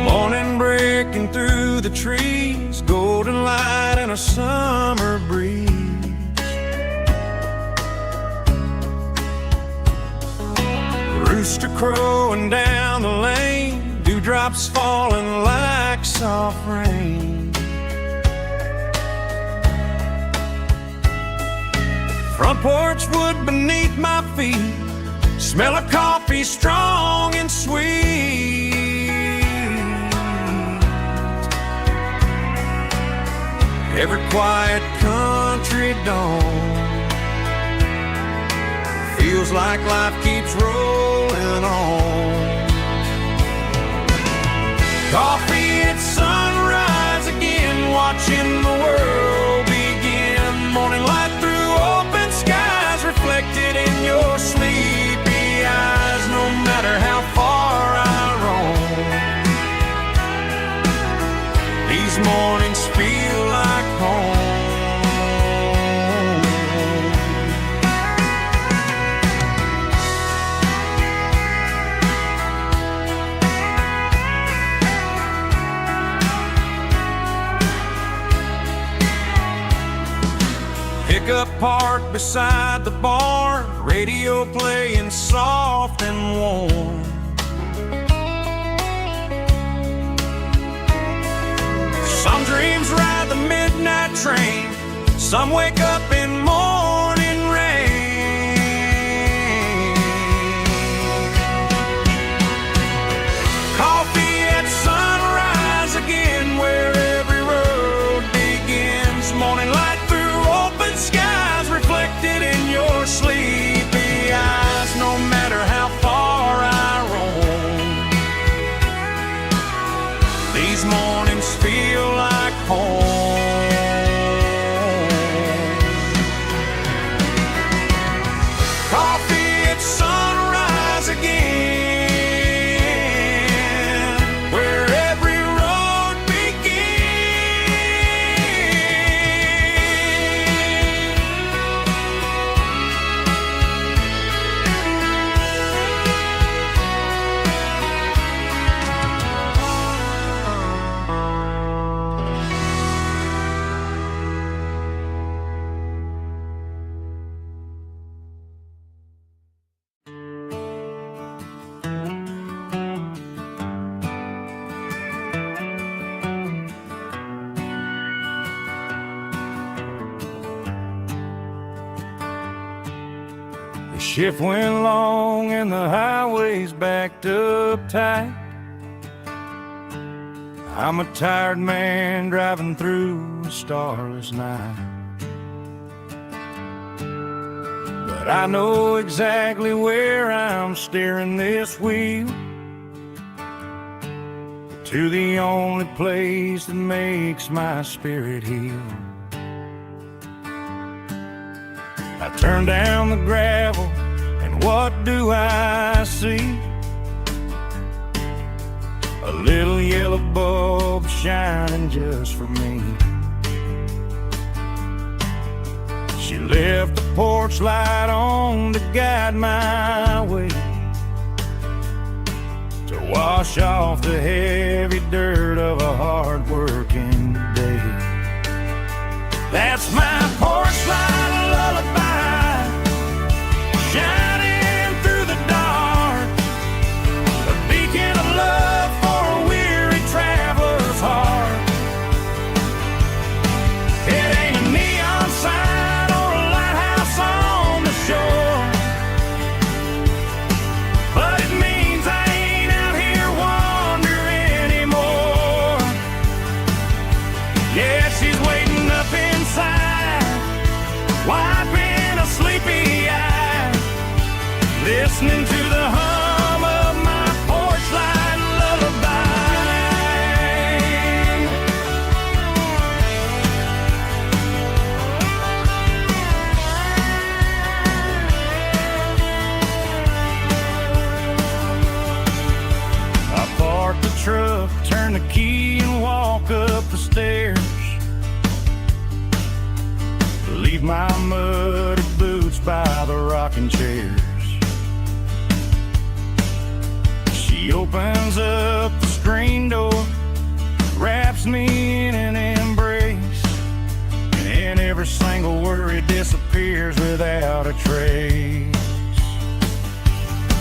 C: Morning breaking through the trees, golden light and a summer breeze. Rooster crowing down the lane, dewdrops falling like soft rain. Front porch wood beneath my feet, smell of coffee strong and sweet. Every quiet country dawn feels like life keeps rolling on. Coffee at sunrise again, watching the world begin. Morning light through open skies, reflected in your sleepy eyes. No matter how far I roam, these mornings feel like home. Pickup parked beside the barn, radio playing soft and warm. Some dreams ride the midnight train, some wake up in morning rain. Coffee at sunrise again, where every road begins. Morning light through open skies, reflected in your sleepy eyes. No matter how far I roam, these mornings feel like home. Coffee at sunrise again, where every road The shift went long and the highway's backed up tight. I'm a tired man driving through a starless night. But I know exactly where I'm steering this wheel, to the only place that makes my spirit heal. I turn down the gravel, and what do I see? A little yellow bulb shining just for me. She left the porch light on to guide my way, to wash off the heavy dirt of a hard-working day. That's my porch light lullaby, shining through the dark, a beacon of love for a weary traveler's heart. It ain't a neon sign or a lighthouse on the shore, but it means I ain't out here wandering anymore. Yeah, she's waiting up inside, wiping a sleepy eye, listening to the hum of my porch light lullaby. I park the truck, turn the key and walk up the stairs, leave my muddy boots by the rocking chairs. She opens up the screen door, wraps me in an embrace, and every single worry disappears without a trace.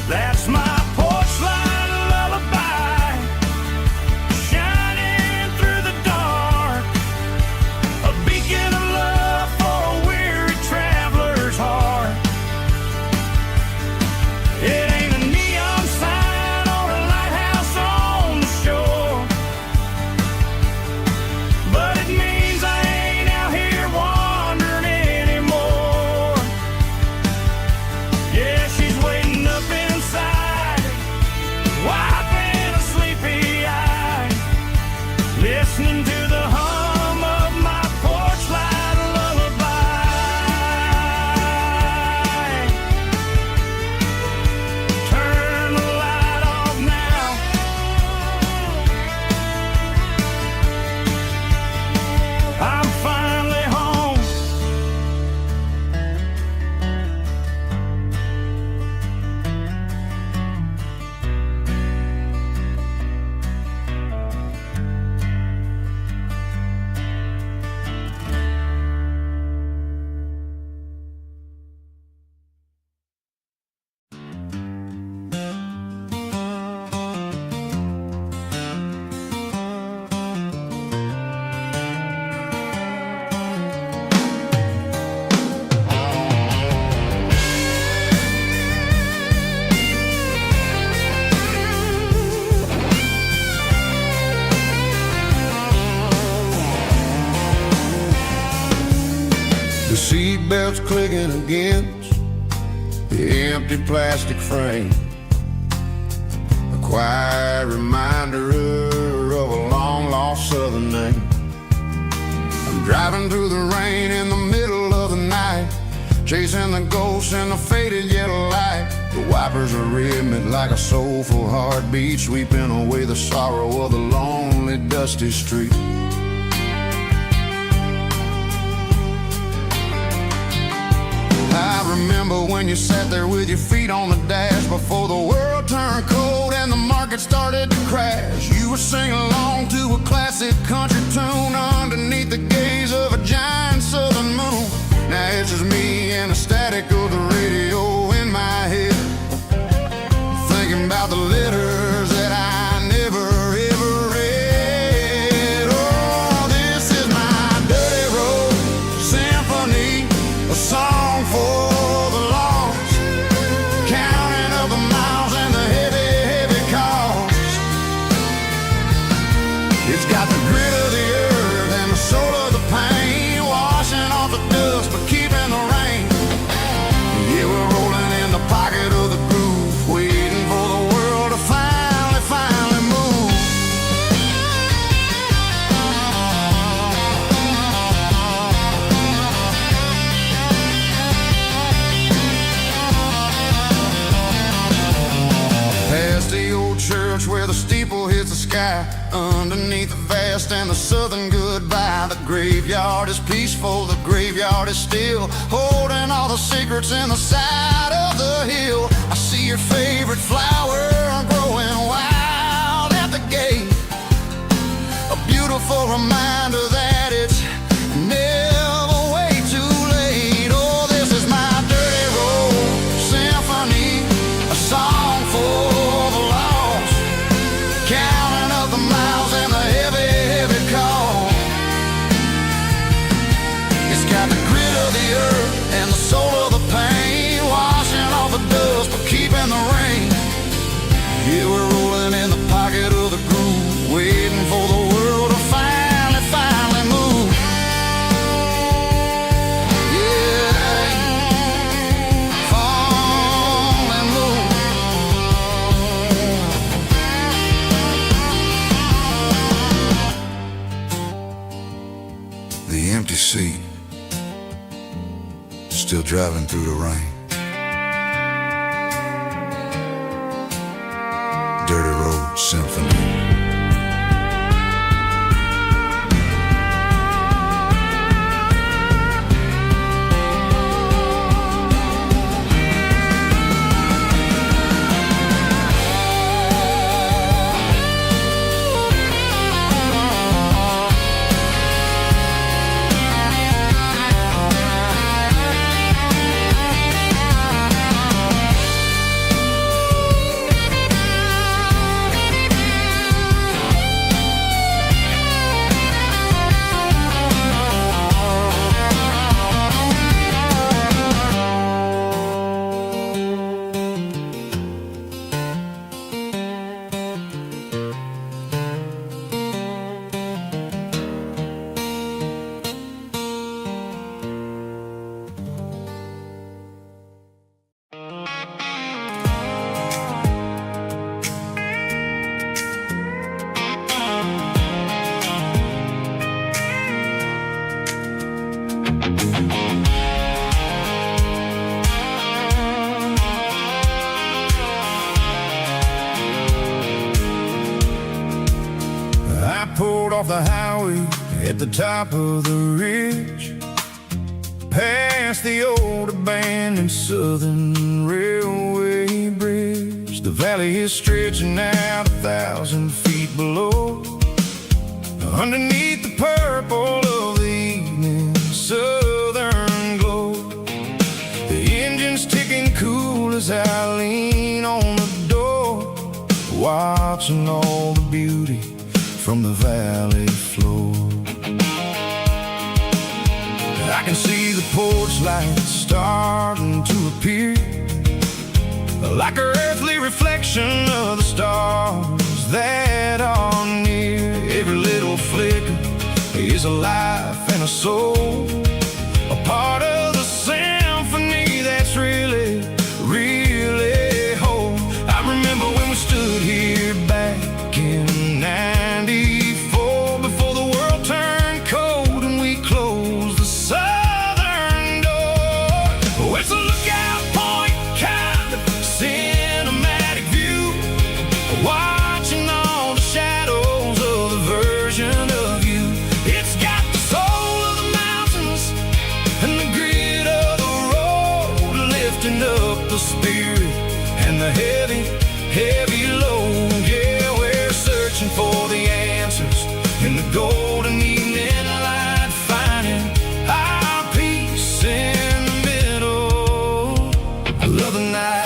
C: That's my porch light lullaby, shining through the dark, a beacon of love for a weary traveler's heart.
B: clicking against the empty plastic frame. A quiet reminder of a long-lost southern name. I'm driving through the rain in the middle of the night, chasing the ghosts in the faded yellow light. The wipers are rhythmic like a soulful heartbeat, sweeping away the sorrow of the lonely, dusty street. I remember when you sat there with your feet on the dash before the world turned cold and the market started to crash. You were singing along to a classic country tune underneath the gaze of a giant southern moon. Now it's just me and the static of the radio in my head, thinking about the letters that I never ever read. Oh, this is my dirty road symphony, a song for the lost, counting up the miles and the heavy, heavy cost. It's got the grit of the earth and the soul of the pain, washing off the dust but keeping the rain. Yeah, we're rolling in the pocket of the groove, waiting for the world to finally move. Past the old church where the steeple hits the sky, underneath the vast and the southern goodbye. The graveyard is peaceful, the graveyard is still, holding all the secrets in the side of the hill. I see your favorite flower growing wild at the gate, a beautiful reminder that it's never way too late. Oh, this is my dirty road symphony, a song for the lost, counting up the miles and the heavy, heavy call. It's got the grit of the earth and the soul of the pain, washing off the dust but keeping the rain. Yeah, we're rolling in the pocket of the groove, waiting for the world to finally move. Yeah, finally move. The empty seat, still driving through the rain. Dirty Road Symphony. Pulled off the highway at the top of the ridge, past the old abandoned southern railway bridge. The valley is stretching out 1,000 feet below, underneath the purple of the evening southern glow. The engine's ticking cool as I lean on the door, watching all the beauty from the valley floor. I can see the porch lights starting to appear, like an earthly reflection of the stars that are near. Every little flicker is a life and a soul, a part of the sand spirit and the heavy, heavy load. Yeah, we're searching for the answers in the golden evening light, finding our peace in the middle of the night.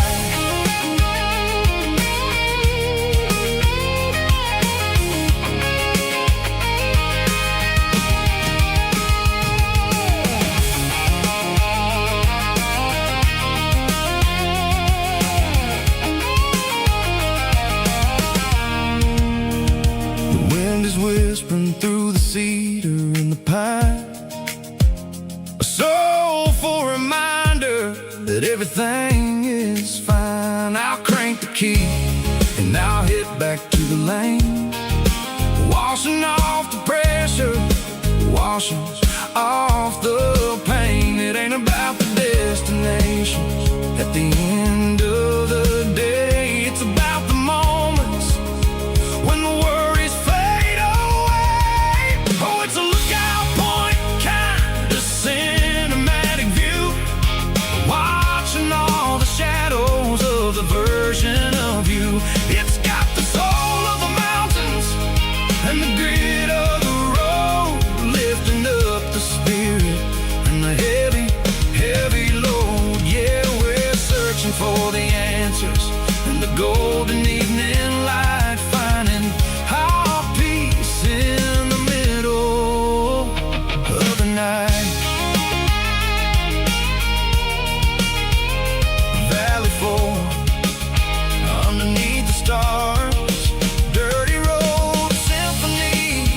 B: Whispering through the cedar and the pine, a soulful reminder that everything is fine. I'll crank the key and I'll head back to the lane, washing off the pressure, washing off the pain. It ain't about the destinations at the end of the day. It's about the moments when the worries fade away. Oh, it's a lookout point, kind of cinematic view, watching all the shadows of the version of you. It's got the soul of the mountains and the grit of the road, lifting up the spirit and the heavy, heavy load. Yeah, we're searching for the answers in the golden evening light, finding our peace in the middle of the night. Valley floor, underneath the stars, dirty road symphony.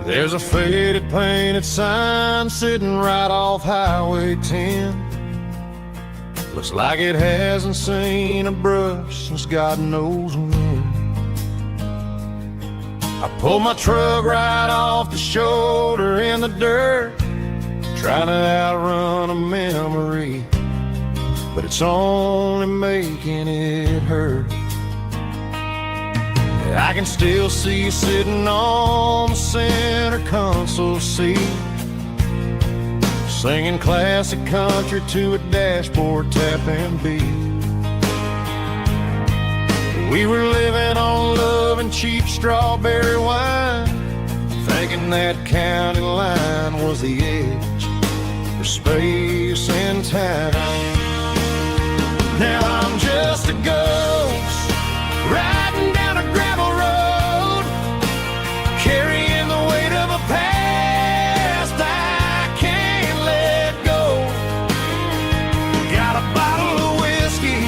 C: There's a faded painted sign sitting right off Highway 10. Looks like it hasn't seen a brush since God knows when. I pulled my truck right off the shoulder in the dirt, trying to outrun a memory, but it's only making it hurt. I can still see you sitting on the center console seat, singing classic country to a dashboard tapping beat. We were living on love and cheap strawberry wine, thinking that county line was the edge for space and time. Now I'm just a ghost riding down a gravel road, carrying the weight of a past I can't let go. Got a bottle of whiskey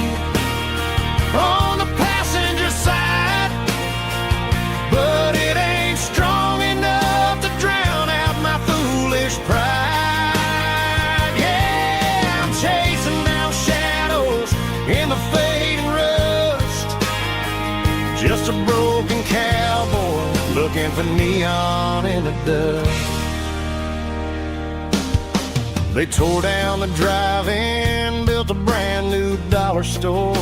C: on the passenger side, but it ain't strong enough to drown out my foolish pride. Yeah, I'm chasing down shadows in the fading rust, just a broken cowboy looking for neon in the dust. They tore down the drive-in, built a brand new dollar store,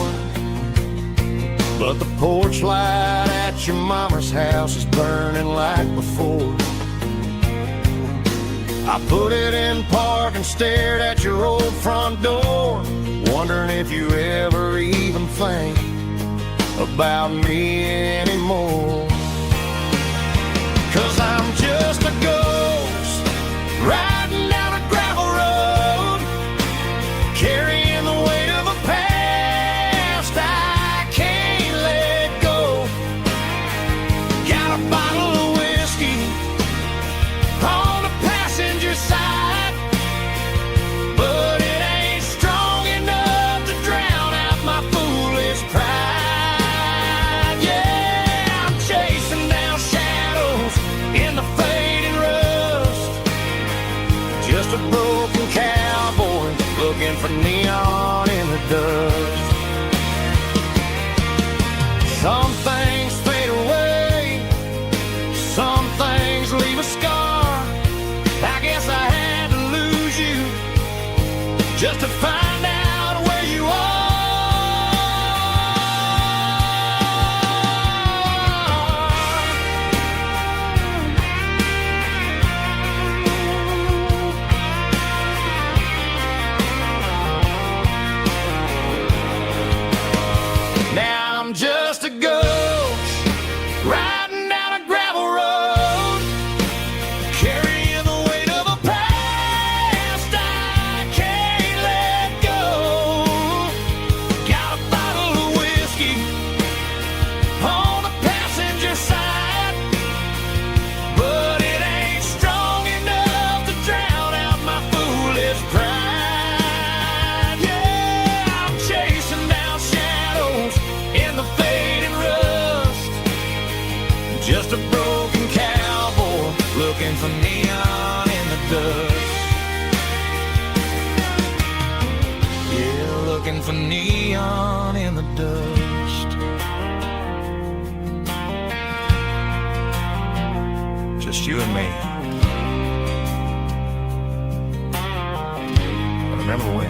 C: but the porch light at your mama's house is burning like before. I put it in park and stared at your old front door, wondering if you ever even think about me anymore. 'Cause I'm just a ghost riding down a gravel road, carrying the weight of a past I can't let go. Got a bottle of whiskey on the passenger side, but it ain't strong enough to drown out my foolish pride. Yeah, I'm chasing down shadows in the fading road. Just a broken cowboy looking for neon in the dust. Some things fade away, some things leave a scar. I guess I had to lose you just to find out where you are. Now I'm just a ghost riding down a gravel road, carrying the weight of a past I can't let go. Got a bottle of whiskey on the passenger side, but it ain't strong enough to drown out my foolish pride. Yeah, I'm chasing down shadows in the fading rust. Just a broken cowboy looking for neon in the dust. Yeah, looking for neon in the dust. Just you and me. But remember when?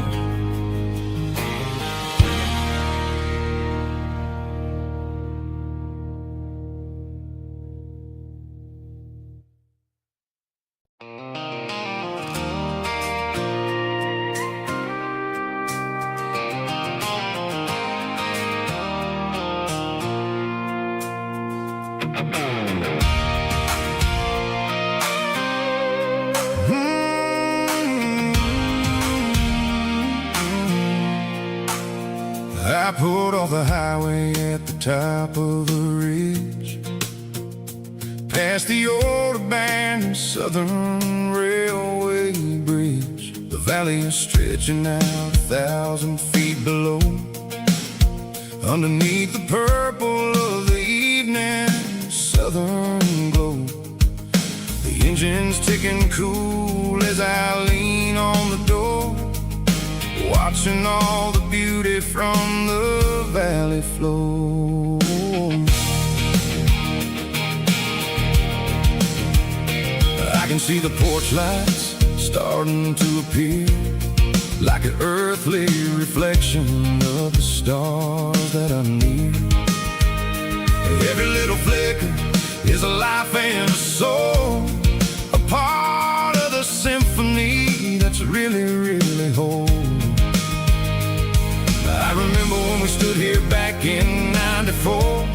B: I pulled off the highway at the top of the ridge, past the old abandoned Southern Railway bridge. The valley is stretching out 1,000 feet below, underneath the purple of the evening southern glow. The engine's ticking cool as I lean on the door, watching all the beauty from the valley flow. I can see the porch lights starting to appear, like an earthly reflection of the stars that are near. Every little flicker is a life and a soul, a part of the symphony that's really, really whole. I remember when we stood here back in '94,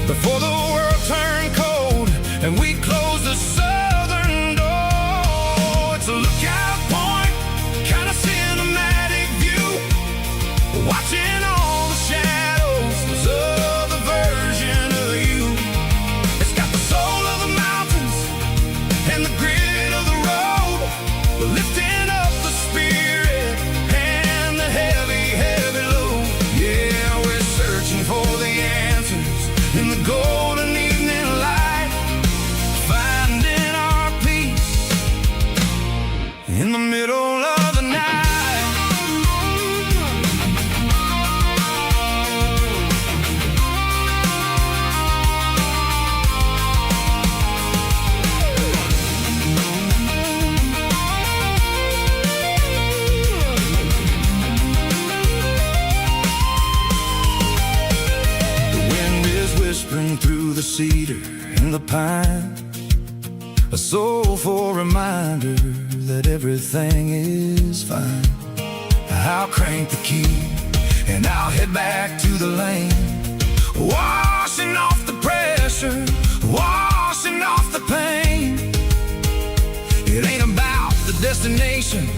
B: before the world turned cold and we closed the southern door. It's a lookout point, kind of cinematic view, watching all the shadows of the version of you. It's got the soul of the mountains and the grit of the road, lifting up the spirit and the heavy, heavy load. Yeah, we're searching for the answers in the golden evening light, finding our peace in the middle of the night. Whispering through the cedar and the pine, a soulful reminder that everything is fine. I'll crank the key and I'll head back to the lane, washing off the pressure, washing off the pain. It ain't about the destination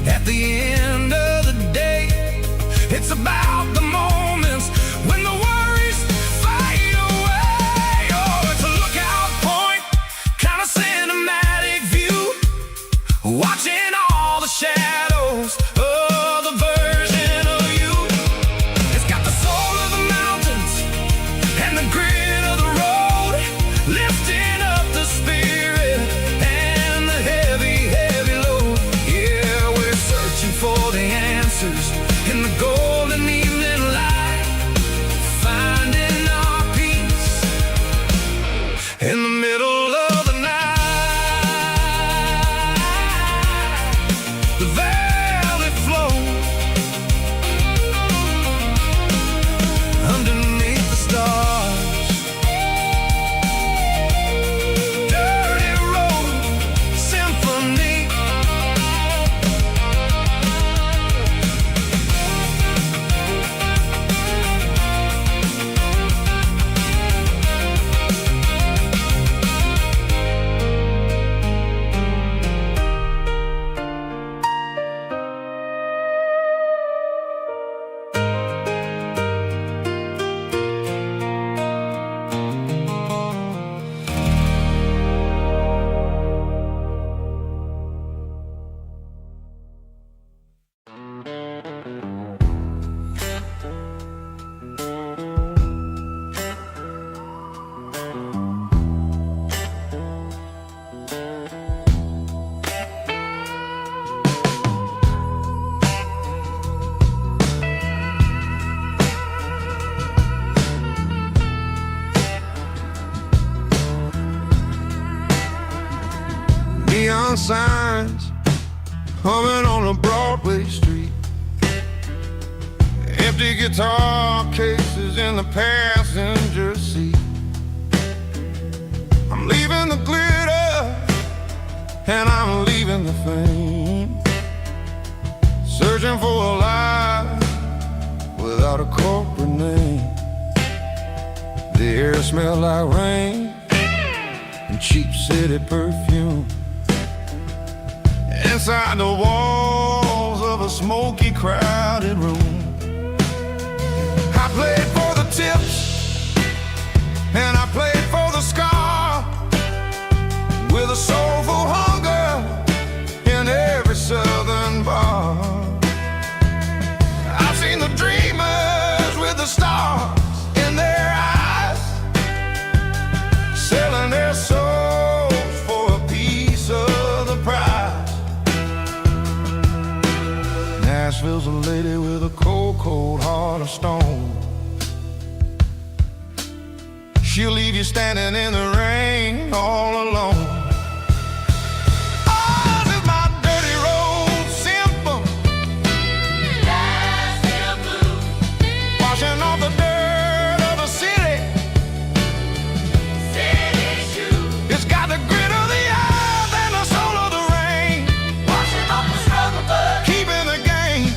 B: at the end of the day, it's about the moments when the worries fade away. Oh, it's a lookout point, kind of cinematic view, watching all the shadows of the version of you. It's got the soul of the mountains and the grit of the road, lifting up the spirit and the heavy, signs humming on a Broadway street. Empty guitar cases in the passenger seat. I'm leaving the glitter and I'm leaving the fame, searching for a life without a corporate name. The air smelled like rain and cheap city perfume. Inside the walls of a smoky, crowded room, I played for the tips and I played for the scar, with a soulful hunger in every southern bar. I've seen the dreamers with the stars in their eyes, selling their souls for a piece of the prize. Nashville's a lady with a cold, cold heart of stone. She'll leave you standing in the rain all alone. Oh, this is my dirty road symphony. Nashville blues, washing off the dirt of the city. City shoes. It's got the grit of the earth and the soul of the rain, washing off the struggle, but keeping the game.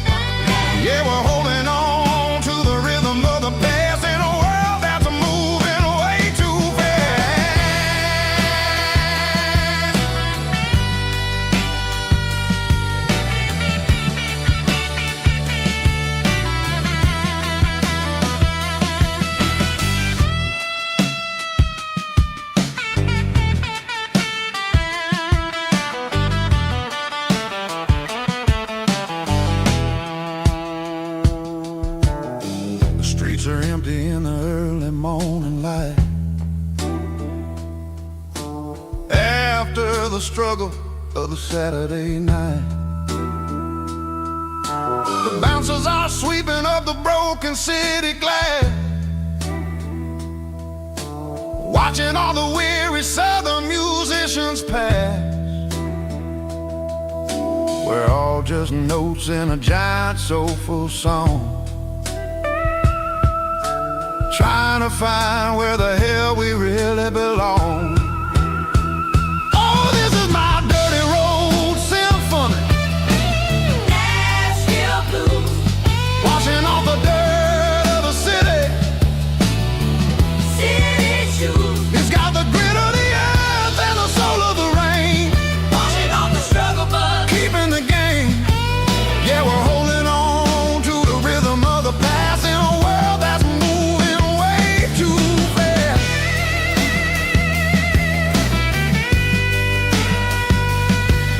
B: Yeah, we're holding on to the rhythm of the past in a world that's moving way too fast. The streets are empty in the early morning light, after the struggle of the Saturday night. The bouncers are sweeping up the broken city glass, watching all the weary southern musicians pass. We're all just notes in a giant soulful song, trying to find where the hell we really belong. Oh, this is my dirty road symphony. Nashville blues, washing off the dirt of the city. City shoes. It's got the grit of the earth and the soul of the rain, washing off the struggle, but keeping the game. Yeah, we're holding on to the rhythm of the past in a world that's moving way too fast.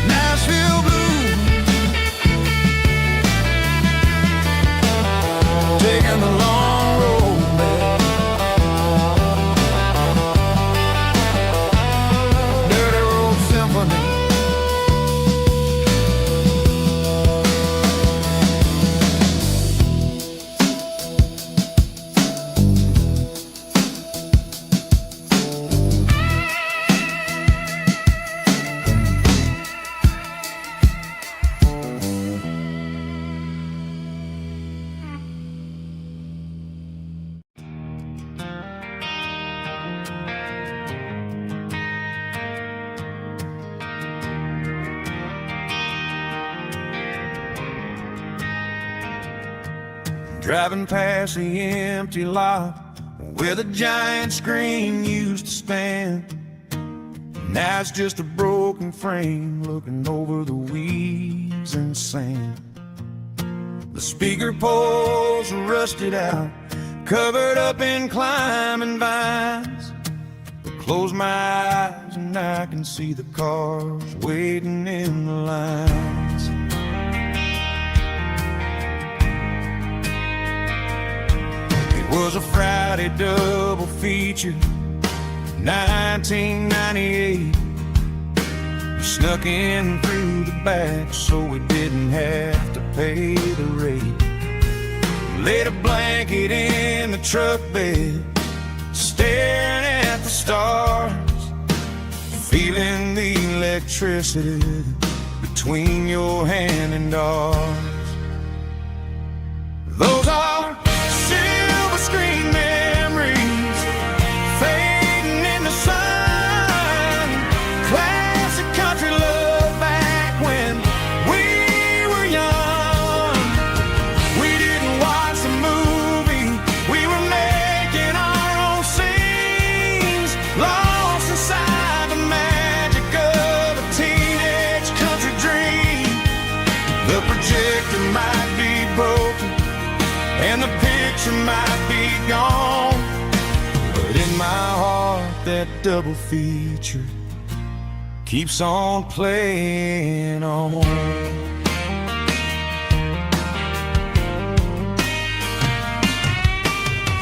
B: Nashville blues, taking the long road back. Dirty road symphony. Driving past the empty lot where the giant screen used to stand. Now it's just a broken frame looking over the weeds and sand. The speaker poles are rusted out, covered up in climbing vines. I close my eyes and I can see the cars waiting in the lines. It was a Friday double feature, 1998. We snuck in through the back so we didn't have to pay the rate. Laid a blanket in the truck bed, staring at the stars,
C: feeling the electricity between your hand and ours. Those are silver screen memories fading in the sun. Classic country love back when we were young. We didn't watch the movie, we were making our own scenes, lost inside the magic of a teenage country dream. The projector might be broken and the picture might be gone, but in my heart that double feature keeps on playing on.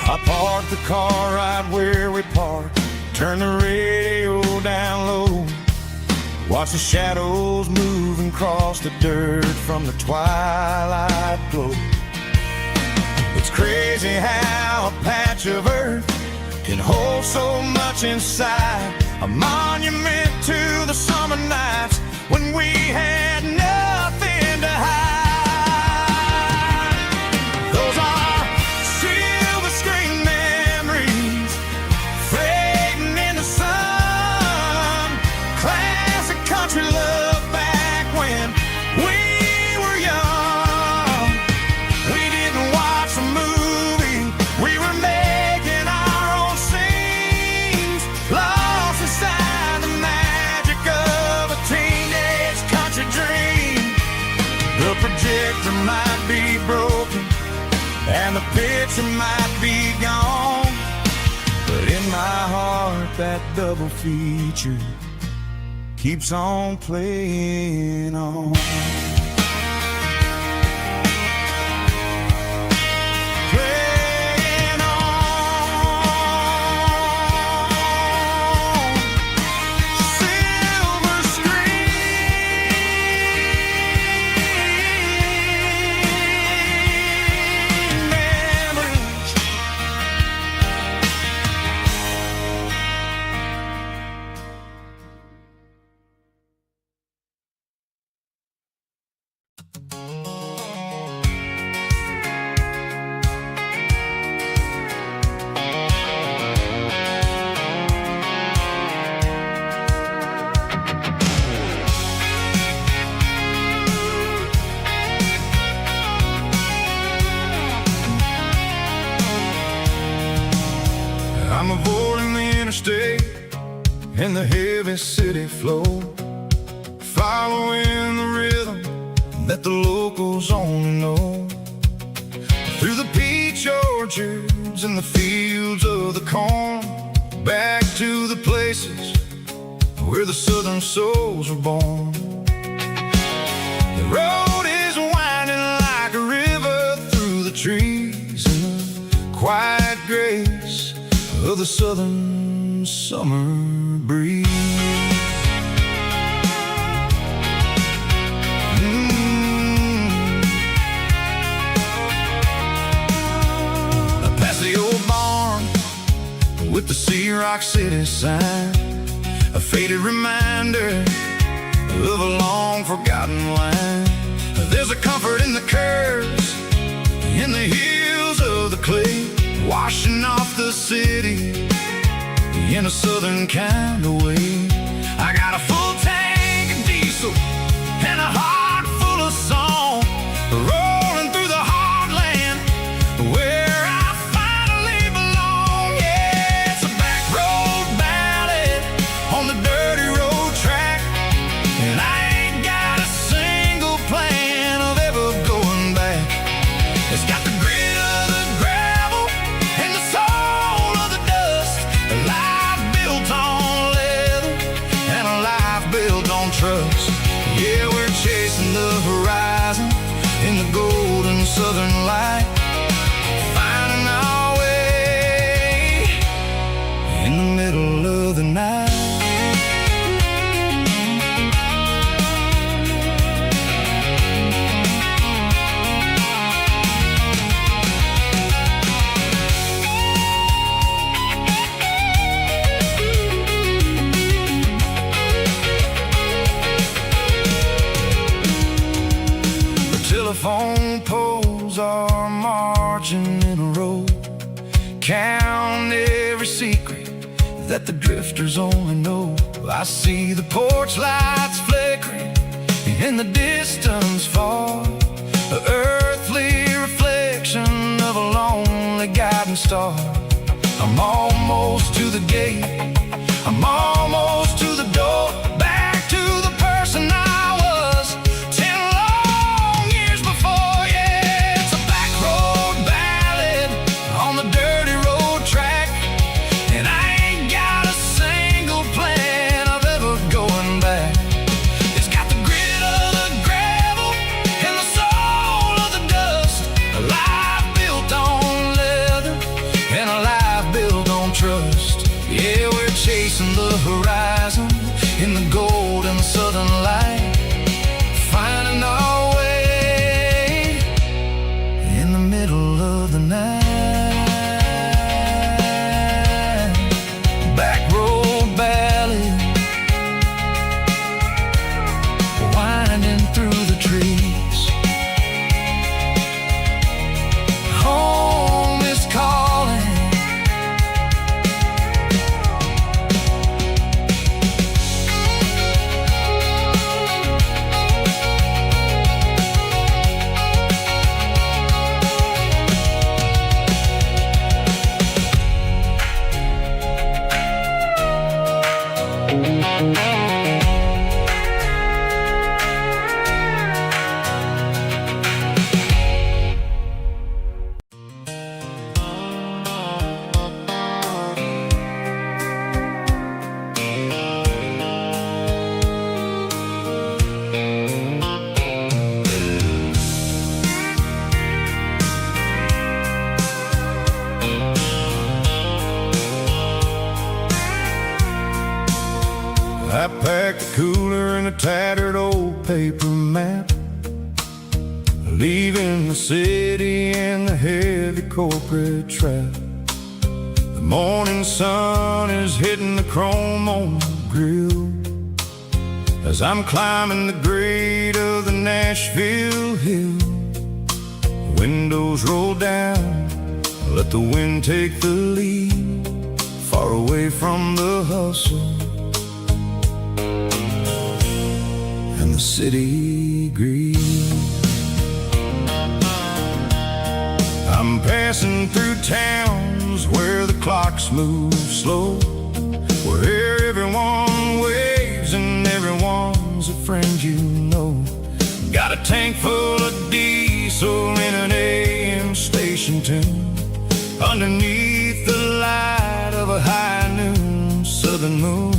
C: I parked the car right where we parked, turn the radio down low, watch the shadows moving across the dirt from the twilight glow. It's crazy how a patch of earth can hold so much inside, a monument to the summer nights when we had nothing to hide. Those are silver screen memories fading in the sun. Classic country love back when we were young. We didn't watch a movie, we were making our own scenes, lost inside the magic of a teenage country dream. The projector might be broken and the picture might be gone, but in my heart that double feature keeps on playing on. Playing on. Silver screen memories. I'm avoiding the interstate and the heavy city flow, following the rhythm that the locals only know. Through the peach orchards and the fields of the corn, back to the places where the southern souls were born. The road is winding like a river through the trees in the quiet grace of the southern summer breeze. Past the old barn with the Sea Rock City sign, a faded reminder of a long forgotten line. There's a comfort in the curves, in the hills of the clay, washing off the city in a southern kind of way. I got a full tank of diesel and a heart full of song, rolling through the heartland where I finally belong. Yeah, it's a back road ballad on the dirty road track, and I ain't got a single plan of ever going back. It's got the grit of the gravel and the soul of the dust, a life built on leather.
B: telephone poles are marching in a row. Count every secret that the drifters only know. I see the porch lights flickering in the distance far, an earthly reflection of a lonely guiding star. I'm almost to the gate, I'm almost to the door, back to the person I was 10 long years before. Yeah, it's a back road ballad on the dirty road track, and I ain't got a single plan of ever going back. It's got the grit of the gravel and the soul of the dust, a life built on leather and a life built on trust. Yeah, we're chasing the horizon in the golden southern light, finding our way in the middle of the night. Back road ballad, winding through the trees. Home is calling. I packed a cooler and a tattered old paper map, leaving the city and the heavy corporate trap. The morning sun is hitting the chrome on the grill as I'm climbing the grade of the Nashville hill. The windows roll down, let the wind take the lead, far away from the hustle and the city greed. I'm passing through towns where the clocks move slow, where everyone waves and everyone's a friend you know. Got a tank full of diesel in an AM station tune, underneath the light of a high noon southern moon.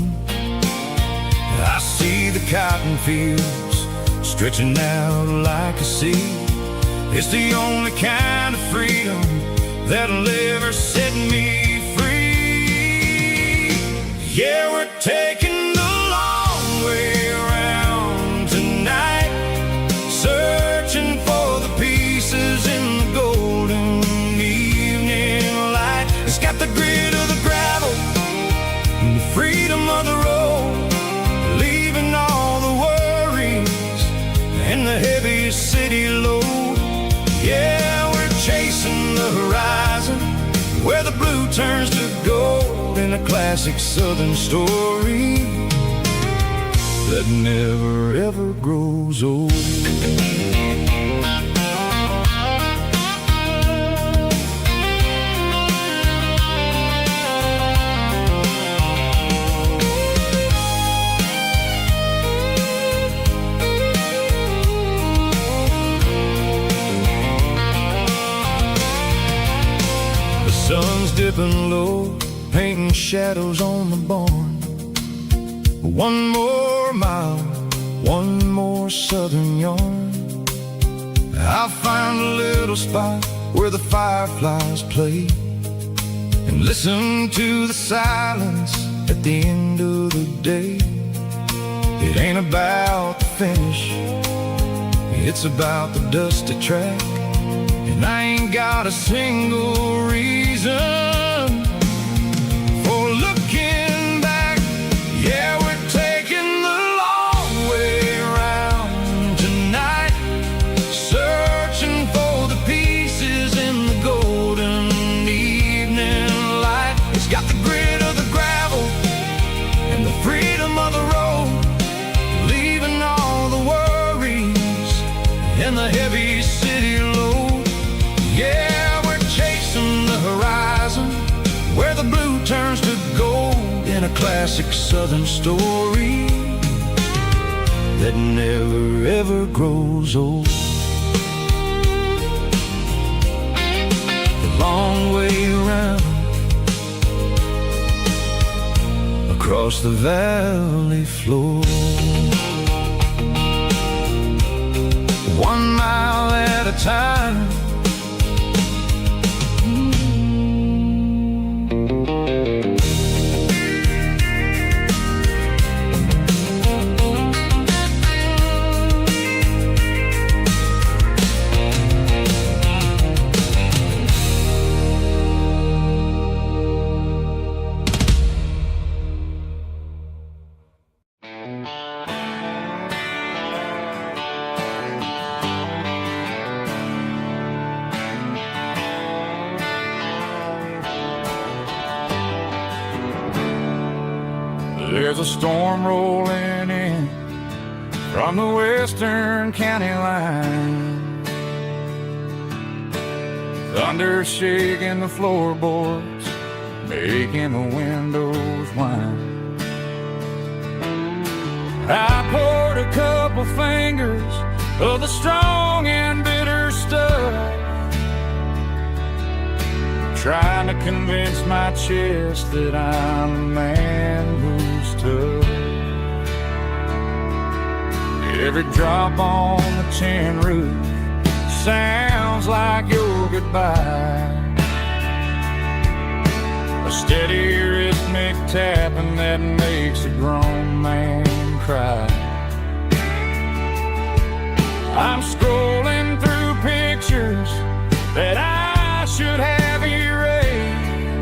B: I see the cotton fields stretching out like a sea. It's the only kind of freedom that'll ever set me free. Yeah, we're taking the long way around tonight, searching for the pieces in the golden evening light. It's got the grit of the gravel and the freedom of the road, leaving all the worries and the heavy city load. Yeah, we're chasing the horizon where the blue turns to gold, in a classic southern story that never ever grows old. Sun's dipping low, painting shadows on the barn. One more mile, one more southern yarn. I'll find a little spot where the fireflies play and listen to the silence at the end of the day. It ain't about the finish, it's about the dusty track, and I ain't got a single reason for looking back. Yeah, we're taking the long way around tonight, classic southern story that never ever grows old. The long way around across the valley floor, 1 mile at a time.
C: There's a storm rolling in from the western county line, thunder shaking the floorboards, making the windows whine. I poured a couple fingers of the strong and bitter stuff, trying to convince my chest that I'm a man who's tough. Every drop on the tin roof sounds like your goodbye, a steady rhythmic tapping that makes a grown man cry. I'm scrolling through pictures that I should have erased,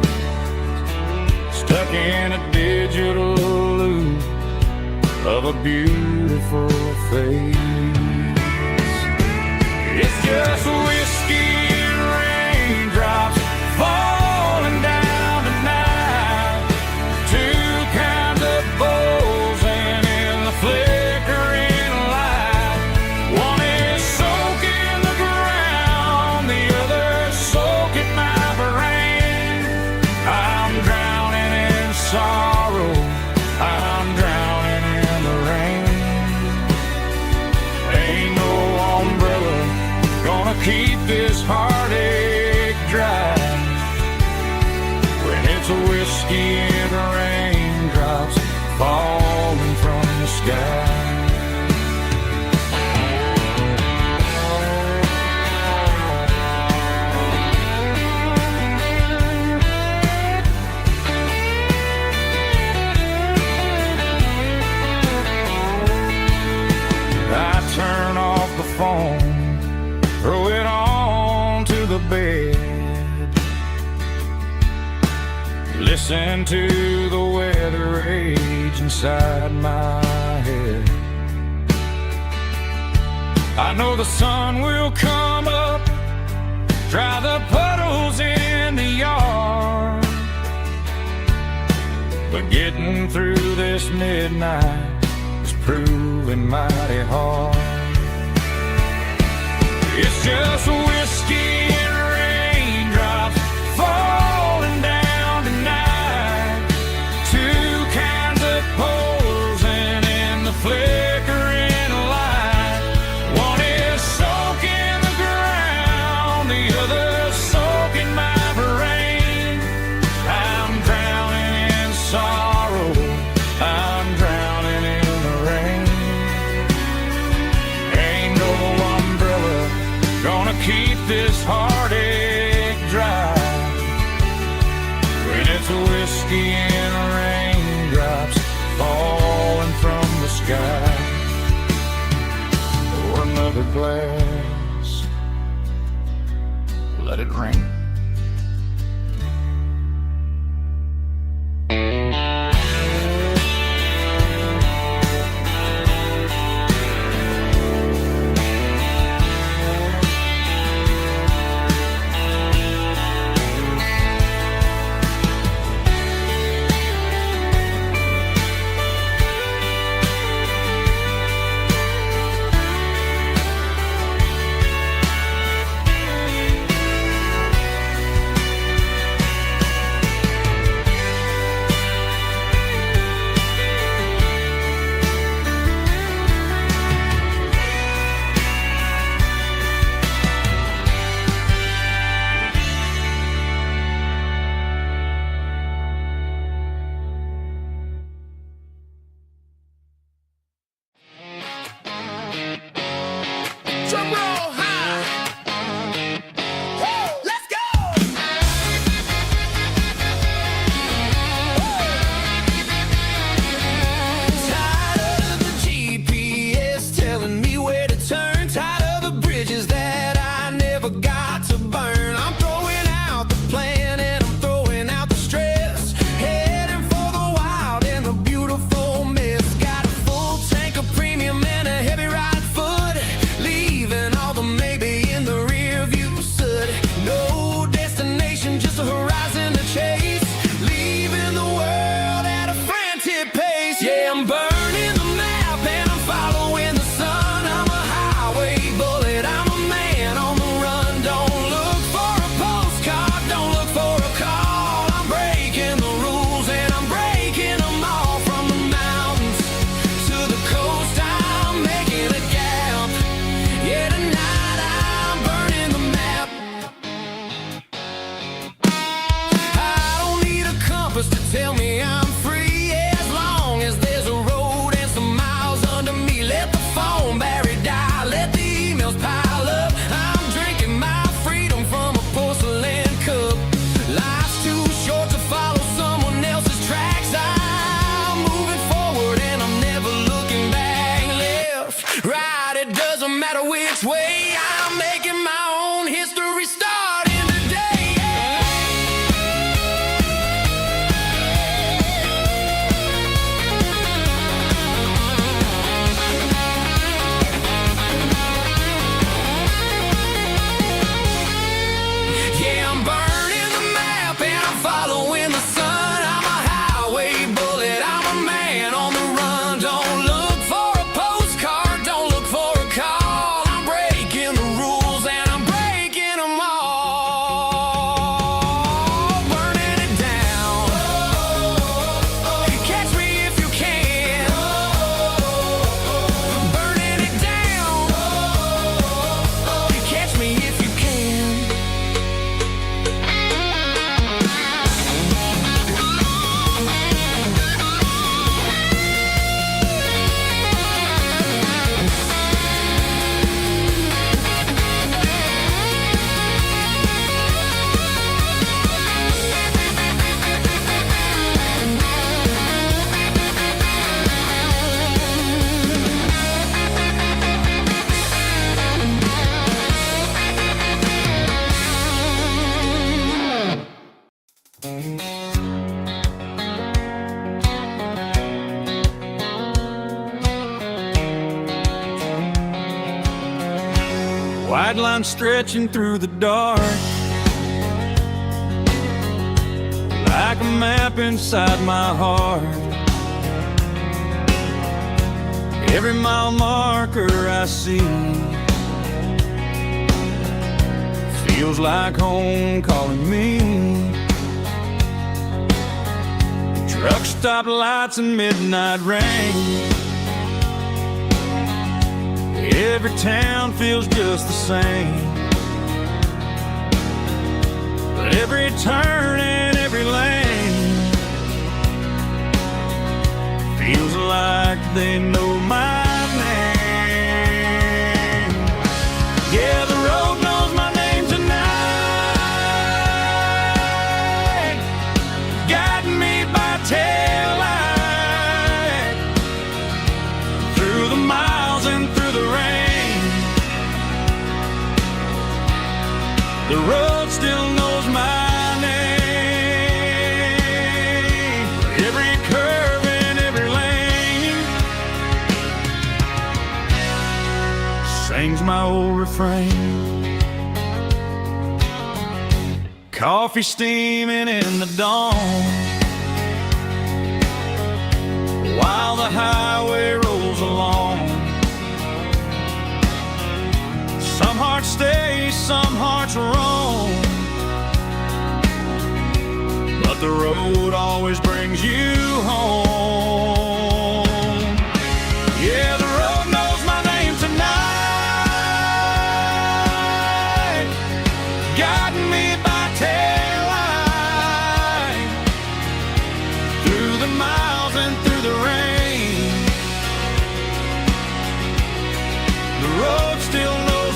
C: stuck in a digital loop of a beautiful face. It's just whiskey and raindrops falling down tonight, two kinds of bowls and in the flickering light. One is soaking the ground, the other soaking my brain. I'm drowning in sorrow, I'm drowning in the rain. Ain't no umbrella gonna keep this heartache dry when it's a whiskey and raindrops falling from the sky. I turn off the phone, throw it on to the bed, listen to the weather rage inside my head. I know the sun will come up, dry the puddles in the yard, but getting through this midnight is proving mighty hard. It's just whiskey and raindrops falling down tonight, two kinds of poles and in the flickering light. One is soaking the ground, the other soaking my brain. I'm drowning in sorrow, I'm drowning in the rain. Ain't no umbrella gonna keep this heartache dry when it's a whiskey and raindrops falling from the sky. Pour another glass, let it rain.
B: Drum roll high. Woo, let's go.
A: Tired of the GPS telling me where to turn. Tired of the bridges that I never got to burn. I'm throwing out the plan and I'm throwing out the stress. Heading for the wild and the beautiful mess. Got a full tank of premium and a heavy right foot. Leaving all the maybe in the rear view soot. No destination, just a horizon to chase. Leaving the world at a frantic pace. Yeah, I'm burning the map and I'm following the sun. I'm a highway bullet, I'm a man on the run. Don't look for a postcard, don't look for a call. I'm breaking the rules and I'm breaking them all. From the mountains to the coast, I'm making a gap. Yeah, tonight I'm burning the map. I don't need a compass to tell me I'm free, as long as there's a road and some miles under me. Let the phone battery die, let the emails pile up. I'm drinking my freedom from a porcelain cup. Life's too short to follow someone else's tracks. I'm moving forward and I'm never looking back. Left, right, it doesn't matter which way. I'm making my own history starting today. Yeah, I'm burning the map and I'm following the sun. I'm a highway bullet, I'm a man on the run. Don't look for a postcard, don't look for a call. I'm breaking the rules and I'm breaking them all. Burning it down. Catch me if you can. Burning it down. Catch me if you can.
C: White line stretching through the dark, like a map inside my heart. Every mile marker I see feels like home calling me. Truck stop lights and midnight rain. Every town feels just the same, but every turn and every lane feels like they know my name. Yeah, the road knows my name tonight, guiding me by taillight through the miles and through the rain. The road still knows my name. Every curve and every lane sings my old refrain. Coffee steaming in the dawn, while the highway rolls along. Some hearts stay, some hearts roam, but the road always brings you home. Yeah, the road knows my name tonight, guiding me by taillight through the miles and through the rain. The road still knows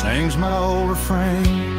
C: sings my old refrain.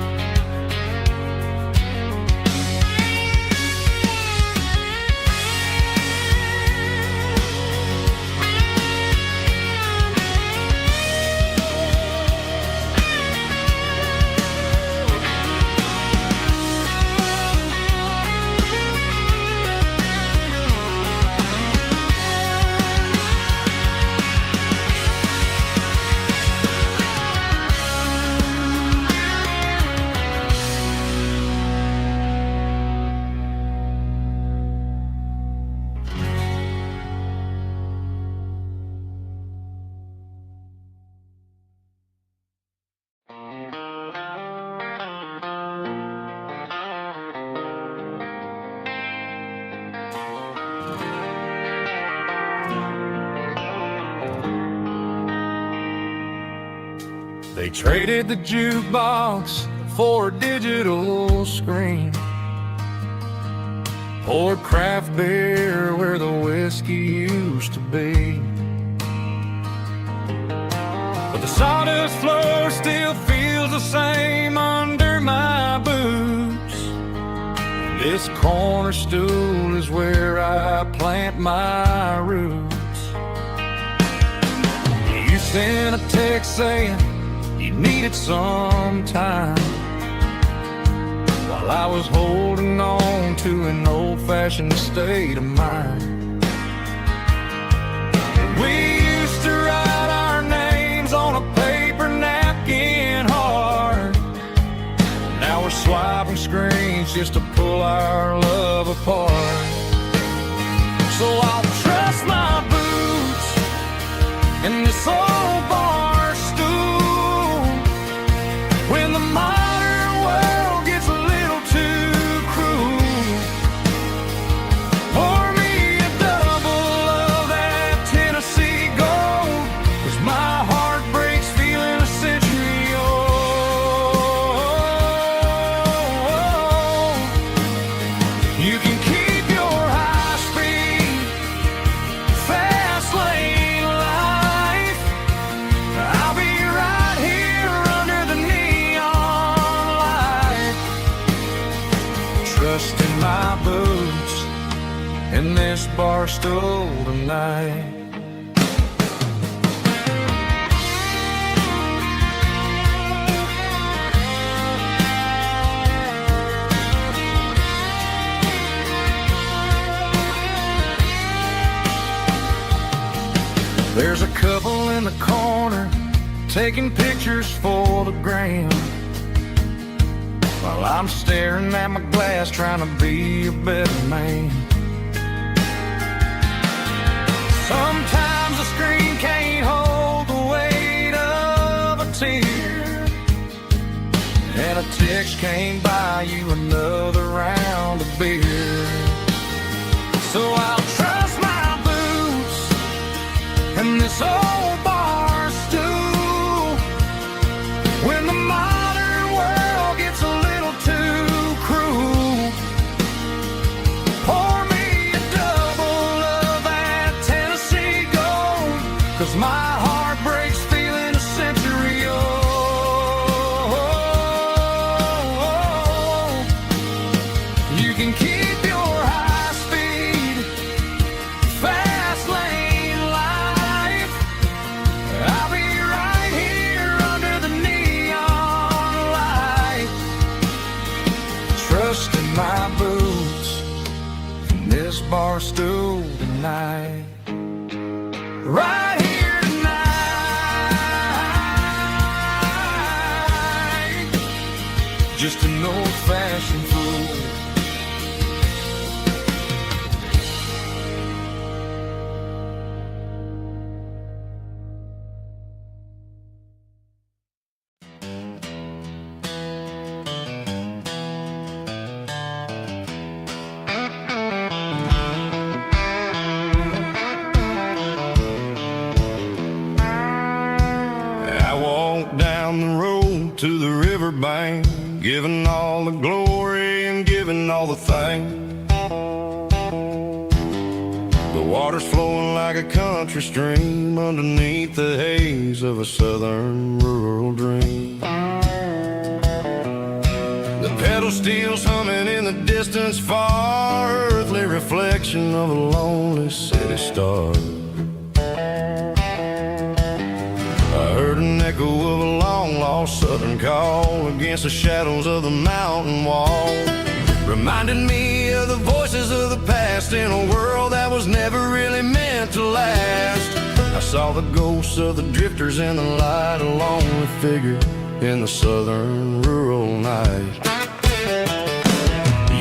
C: They traded the jukebox for a digital screen, poured craft beer where the whiskey used to be. But the sawdust floor still feels the same under my boots. This corner stool is where I plant my roots. You sent a text saying you needed some time, while I was holding on to an old-fashioned state of mind. We used to write our names on a paper napkin hard. Now we're swiping screens just to pull our love apart. So I'll trust my boots in this old bar stool when the modern world gets a little too cruel. Pour me a double of that Tennessee Gold, 'cause my heart breaks feeling a century old. You can keep your high-speed, fast lane life. I'll be right here under the neon light, trusting my boots in this bar stool tonight. There's a couple in the corner taking pictures for the gram, while I'm staring at my glass trying to be a better man. Sometimes the screen can't hold the weight of a tear, and a text can't buy you another round of beer. So I'll trust my boots and this old bar stool when the modern world gets a little too cruel. Pour me a double of that Tennessee Gold, 'cause my heart breaks feeling a century old. You can keep your high-speed, fast lane life. I'll be right here under the neon light, trusting my boots in this bar stool tonight. Right here tonight, just an old-fashioned fool. I walked down the road to the riverbank, giving all the glory and giving all the thanks. The water's flowing like a country stream underneath the haze of a southern rural dream.
B: steel's humming in the distance far, earthly reflection of a lonely city star. I heard an echo of a long-lost southern call against the shadows of the mountain wall. Reminded me of the voices of the past in a world that was never really meant to last. I saw the ghosts of the drifters in the light, a lonely figure in the southern rural night.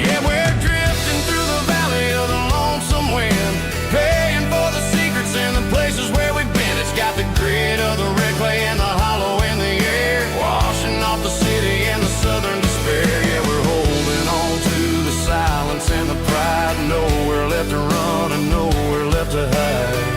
B: Yeah, we're drifting through the valley of the lonesome wind, paying for the secrets and the places where we've been. It's got the grit of the red clay and the hollow in the air, washing off the city and the southern despair. Yeah, we're holding on to the silence and the pride, nowhere left to run and nowhere left to hide.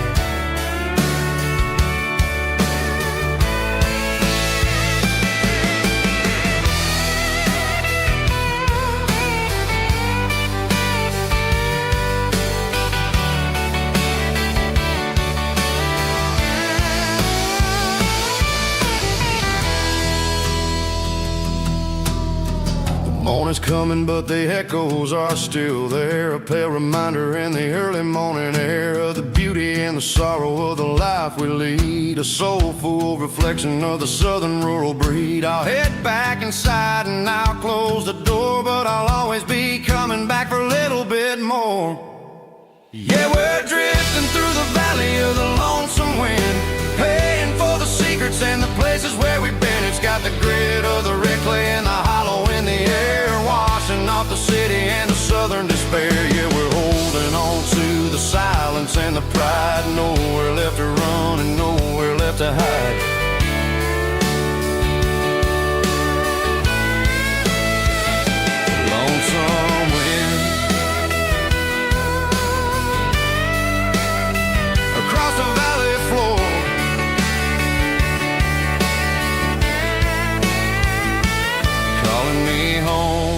B: Morning's coming, but the echoes are still there, a pale reminder in the early morning air of the beauty and the sorrow of the life we lead, a soulful reflection of the southern rural breed. I'll head back inside and I'll close the door, but I'll always be coming back for a little bit more. Yeah, we're drifting through the valley of the lonesome wind, paying for the secrets and the places where we've been. It's got the grit of the red clay and the hollow in the air, washing off the city and the southern despair. Yeah, we're holding on to the silence and the pride, nowhere left to run and nowhere left to hide. Lonesome wind across the valley floor, calling me home.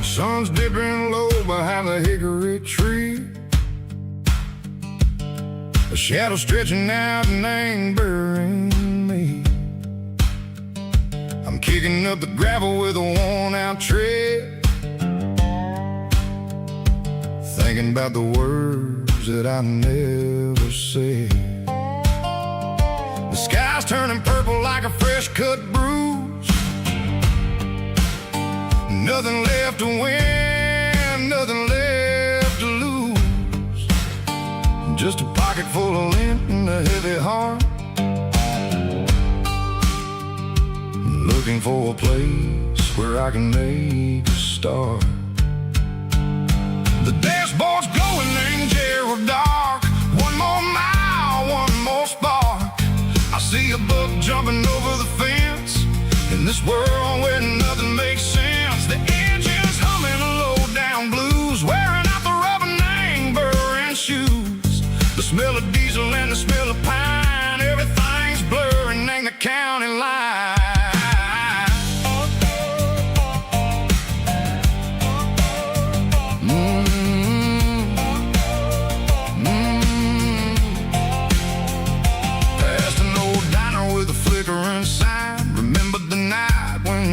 B: Sun's dipping low behind the hickory tree, a shadow stretching out and angering me. I'm kicking up the gravel with a worn-out tread, thinking about the words that I never said. The sky's turning purple like a fresh-cut bruise, nothing left to win, nothing left to lose, just a pocket full of lint and a heavy heart, looking for a place where I can make a start. The dashboard's glowing in Gerald dark, one more mile, one more spark. I see a buck jumping over the fence, in this world where nothing makes sense. The engine's humming a low-down blues, wearing out the rubber name burring shoes. The smell of diesel and the smell of pine, everything's blurring in the county line. Past an old diner with a flickering sign, remembered the night when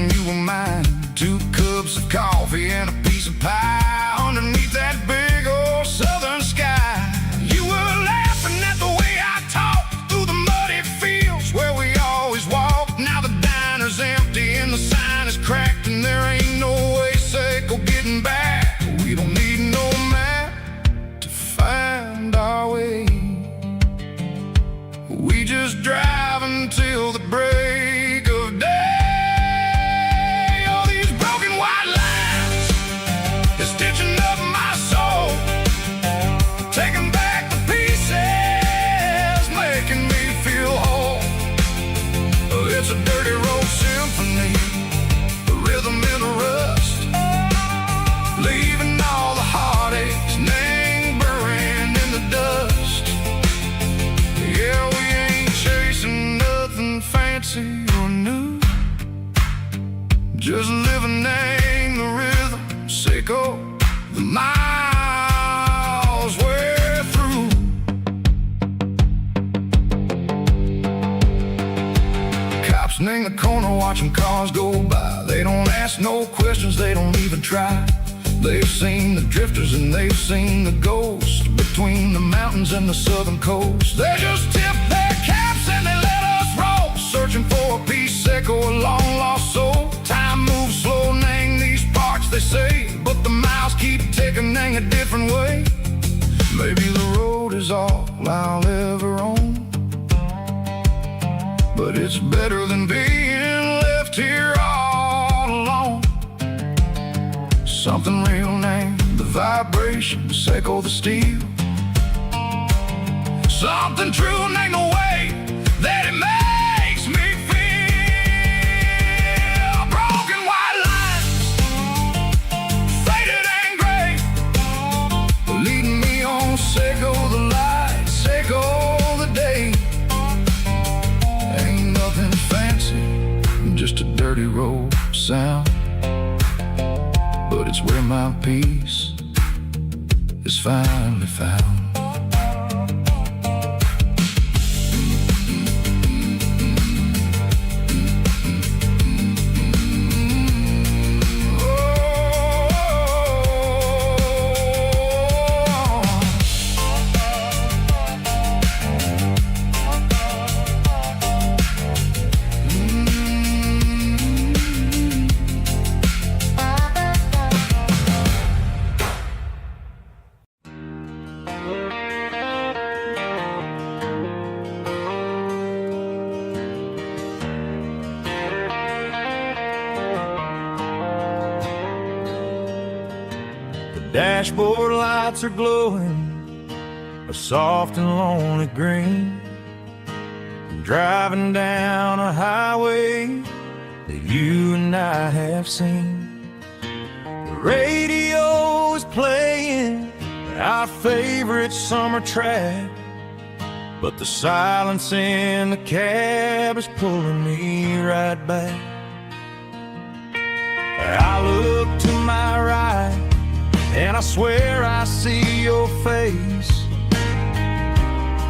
B: in the corner watching cars go by. They don't ask no questions, they don't even try. They've seen the drifters and they've seen the ghosts between the mountains and the southern coast. They just tip their caps and they let us roll, searching for a piece echo, a long lost soul. Time moves slow, Nang, these parts they say, but the miles keep ticking, Nang, a different way. Maybe the road is all I'll ever own, but it's better than being left here all alone. Something real, Nang, the vibrations echo the steel. Something true, Nang, the way that it makes me feel. Broken white lines, faded and gray, leading me on, Seiko the light, Seiko the day. Ain't nothing fancy, just a dirty road sound, but it's where my peace is finally found.
C: Dashboard lights are glowing a soft and lonely green. I'm driving down a highway that you and I have seen. The radio is playing our favorite summer track, but the silence in the cab is pulling me right back. I look to my right and I swear I see your face,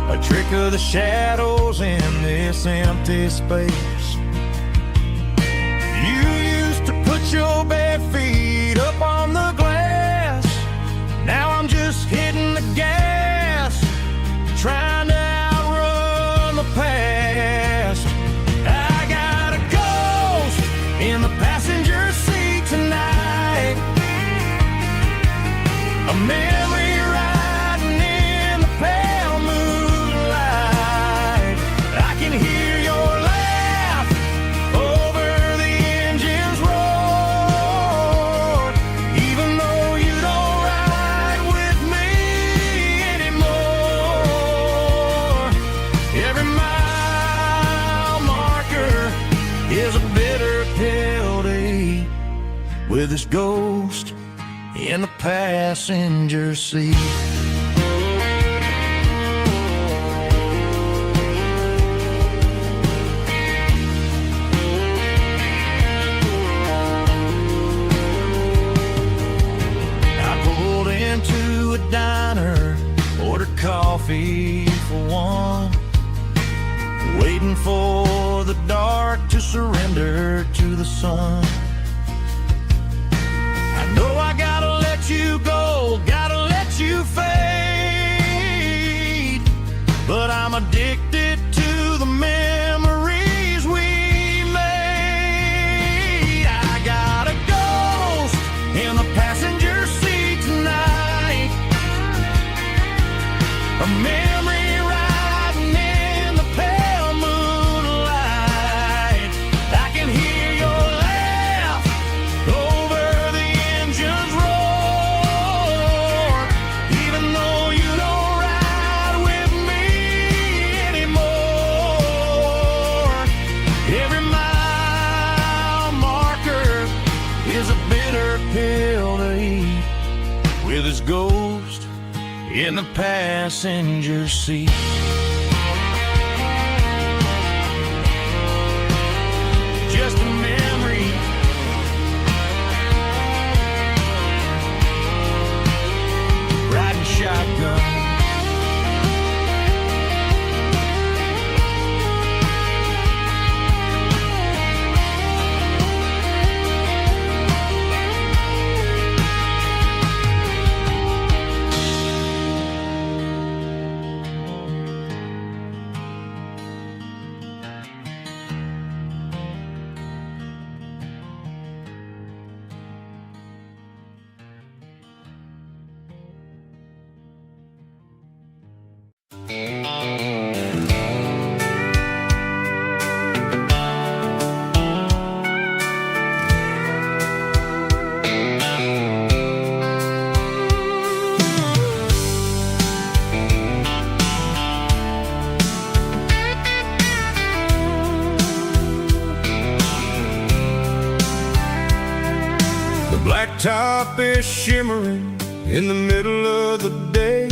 C: a trick of the shadows in this empty space. You used to put your bare feet up on the glass. Now I'm just hitting the gas, trying to outrun the past. I got a ghost in the passenger seat tonight, a memory riding in the pale moonlight. I can hear your laugh over the engine's roar, even though you don't ride with me anymore. Every mile marker is a bitter pill to eat, with this ghost in the passenger seat. I pulled into a diner, ordered coffee for one, waiting for the dark to surrender to the sun. I know I gotta let you go, gotta let you fade, but I'm addicted to the memories we made. I got a ghost in the passenger seat tonight, a memory riding in the pale moonlight. I can hear your laugh over the engine's roar, even though you don't ride with me anymore. Every mile marker is a bitter pill to eat, with his ghost in the passenger seat. Just a memory, riding shotgun.
B: top is shimmering in the middle of the day.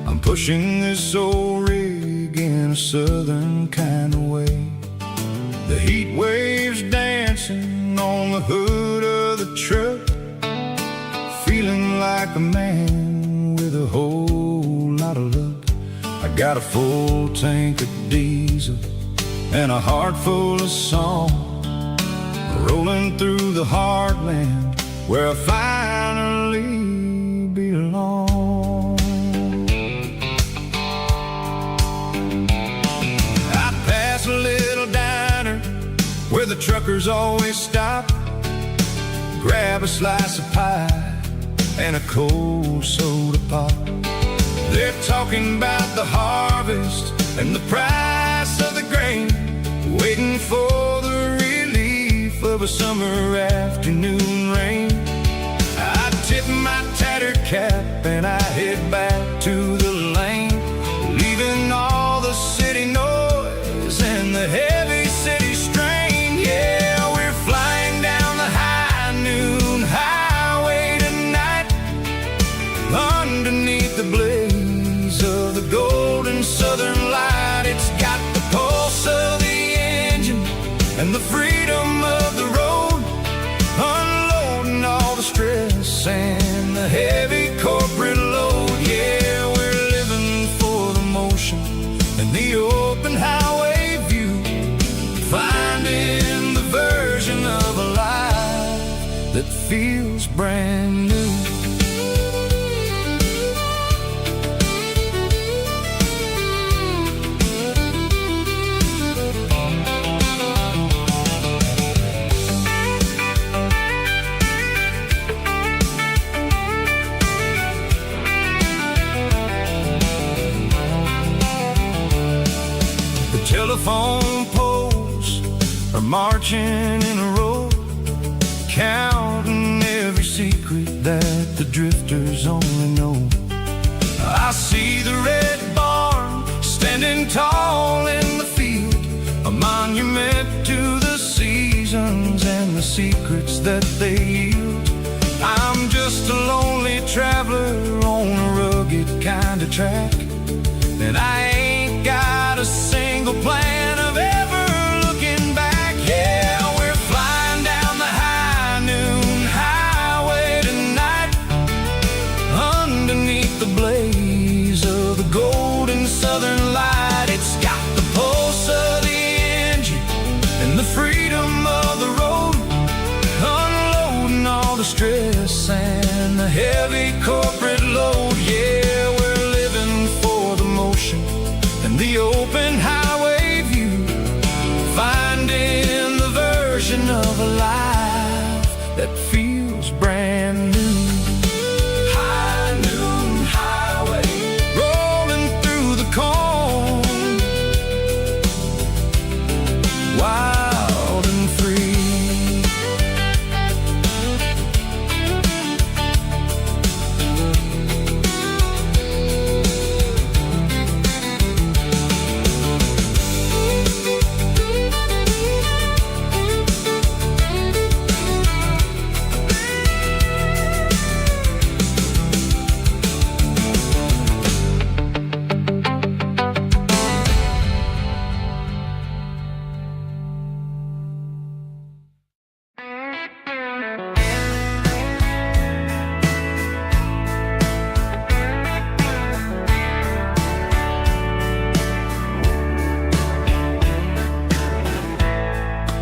B: I'm pushing this old rig in a southern kind of way. The heat waves dancing on the hood of the truck, feeling like a man with a whole lot of luck. I got a full tank of diesel and a heart full of song, rolling through the heartland where I finally belong. I pass a little diner where the truckers always stop, grab a slice of pie and a cold soda pop. They're talking about the harvest and the price of the grain, waiting for the relief of a summer afternoon rain. I tip my tattered cap and I head back to the lane, leaving all the city noise and the heavy city strain. Yeah, we're flying down the high noon highway tonight, underneath the blaze of the golden southern light. It's got the pulse of the engine and the freedom of the road, unloading all the stress and the heavy corporate load. Yeah, we're living for the motion and the open highway view, finding the version of a life that feels brand new. Telephone poles are marching in a row, counting every secret that the drifters only know. I see the red barn standing tall in the field, a monument to the seasons and the secrets that they yield. I'm just a lonely traveler on a rugged kind of track, and I ain't got a single plan of ever looking back. Yeah, we're flying down the high noon highway tonight, underneath the blaze of the golden southern light. It's got the pulse of the engine and the freedom of the road, unloading all the stress and the heavy corporate load. Yeah, we're living for the motion and the open highway view, finding the version of a life that feels brand new. High noon highway, rolling through the corn, wild and free.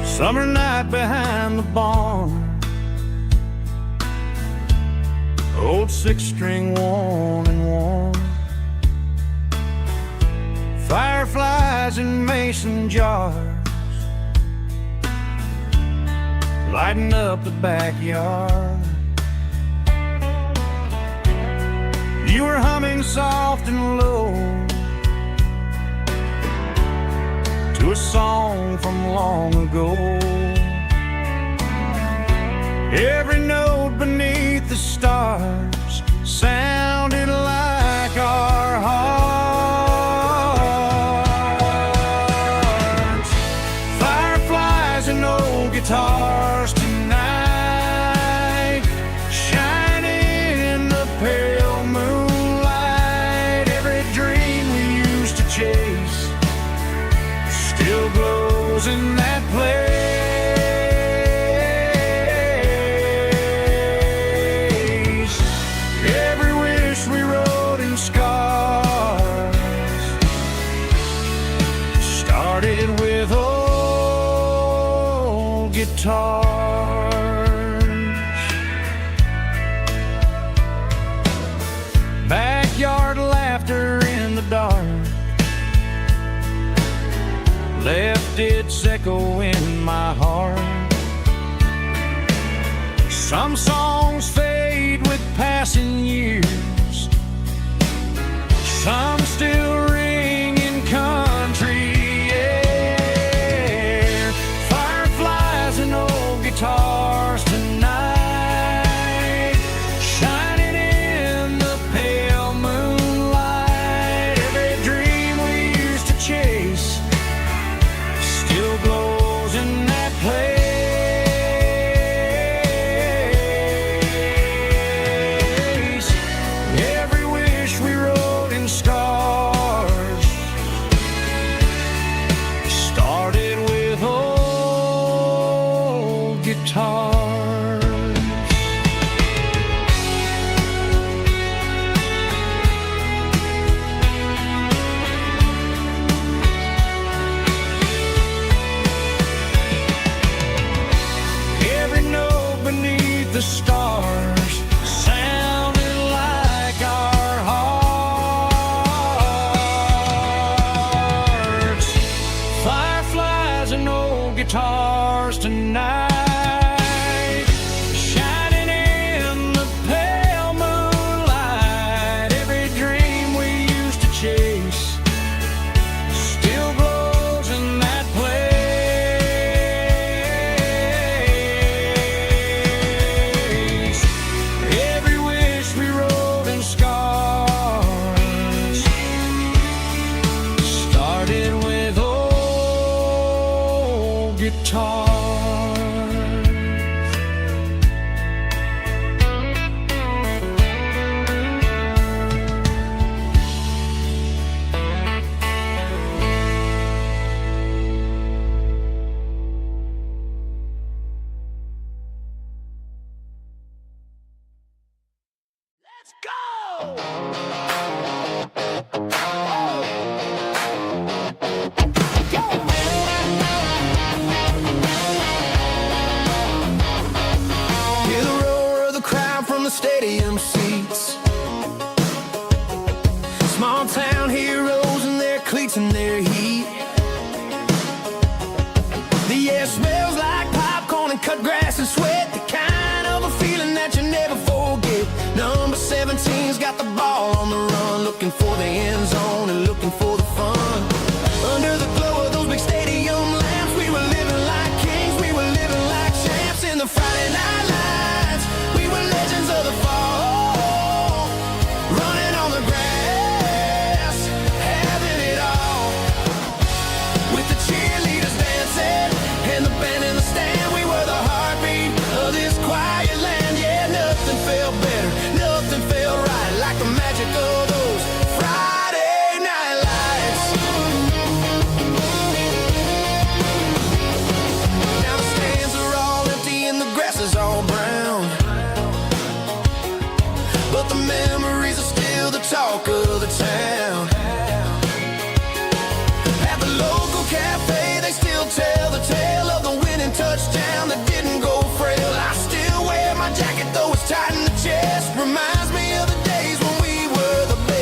C: Summer night behind the barn, old 6-string worn and worn, fireflies in mason jars, lighting up the backyard. You were humming soft and low to a song from long ago. Every note beneath the stars sounded like our hearts. Fireflies and old guitars tonight, guitars. Backyard laughter in the dark left its echo in my heart. Some songs fade with passing years, some still ring in country air. Fireflies and old guitars tonight, shining in the pale moonlight. Every dream we used to chase still glows in that place. Every wish we wrote in scars started with old guitars. Every note beneath the stars sounded like our hearts. Fireflies and old guitars tonight, shining in the pale moonlight. Every dream we used to chase still glows in that place. Every wish we wrote in scars started with old guitars. Let's go!
A: Hear the roar of the crowd from the stadium seats. Small town heroes in their cleats and their heat. The air smells like popcorn and cut grass and sweat. The kind of a feeling that you never forget. Number 17's got the ball on the run, looking for the end zone and looking for the fun. Under the glow of those big stadium lamps, we were living like kings, we were living like champs in the Friday night lights. We were legends of the fall, running on the grass, having it all. With the cheerleaders dancing and the band in the stand, we were the heartbeat of this quiet land. Yeah, nothing felt better, nothing felt right like the magic of those Friday night lights. Now the stands are all empty and the grass is all brown, but the memories are still the talk of the town. At the local cafe, they still tell the tale of the winning touchdown that didn't go frail. I still wear my jacket, though it's tight in the chest. Reminds me of the days when we were the best.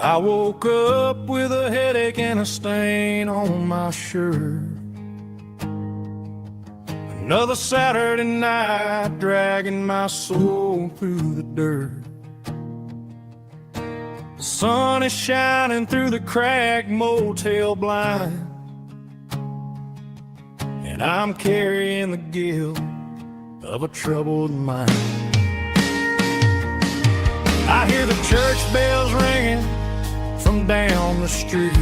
C: I woke up with a headache and a stain on my shirt. Another Saturday night dragging my soul through the dirt. The sun is shining through the cracked motel blind, and I'm carrying the guilt of a troubled mind. I hear the church bells ringing from down the street,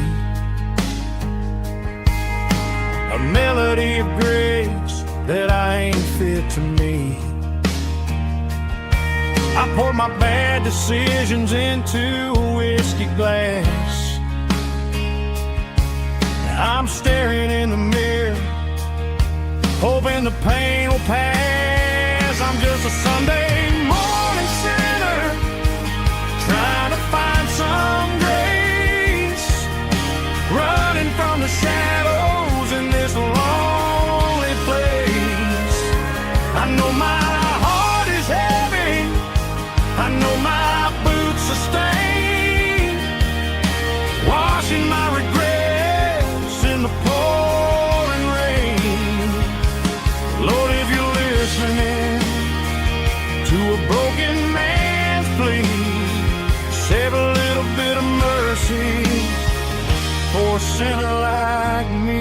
C: a melody of grace that I ain't fit to meet. I poured my bad decisions into a whiskey glass. Now I'm staring in the mirror, hoping the pain will pass. I'm just a Sunday morning sinner, trying to find some grace, running from the shadows in this lonely place. I know my heart is heavy, I know my boots are stained, washing my regrets in the pouring rain. Lord, if you're listening to a broken man's plea, save a little bit of mercy for a sinner like me.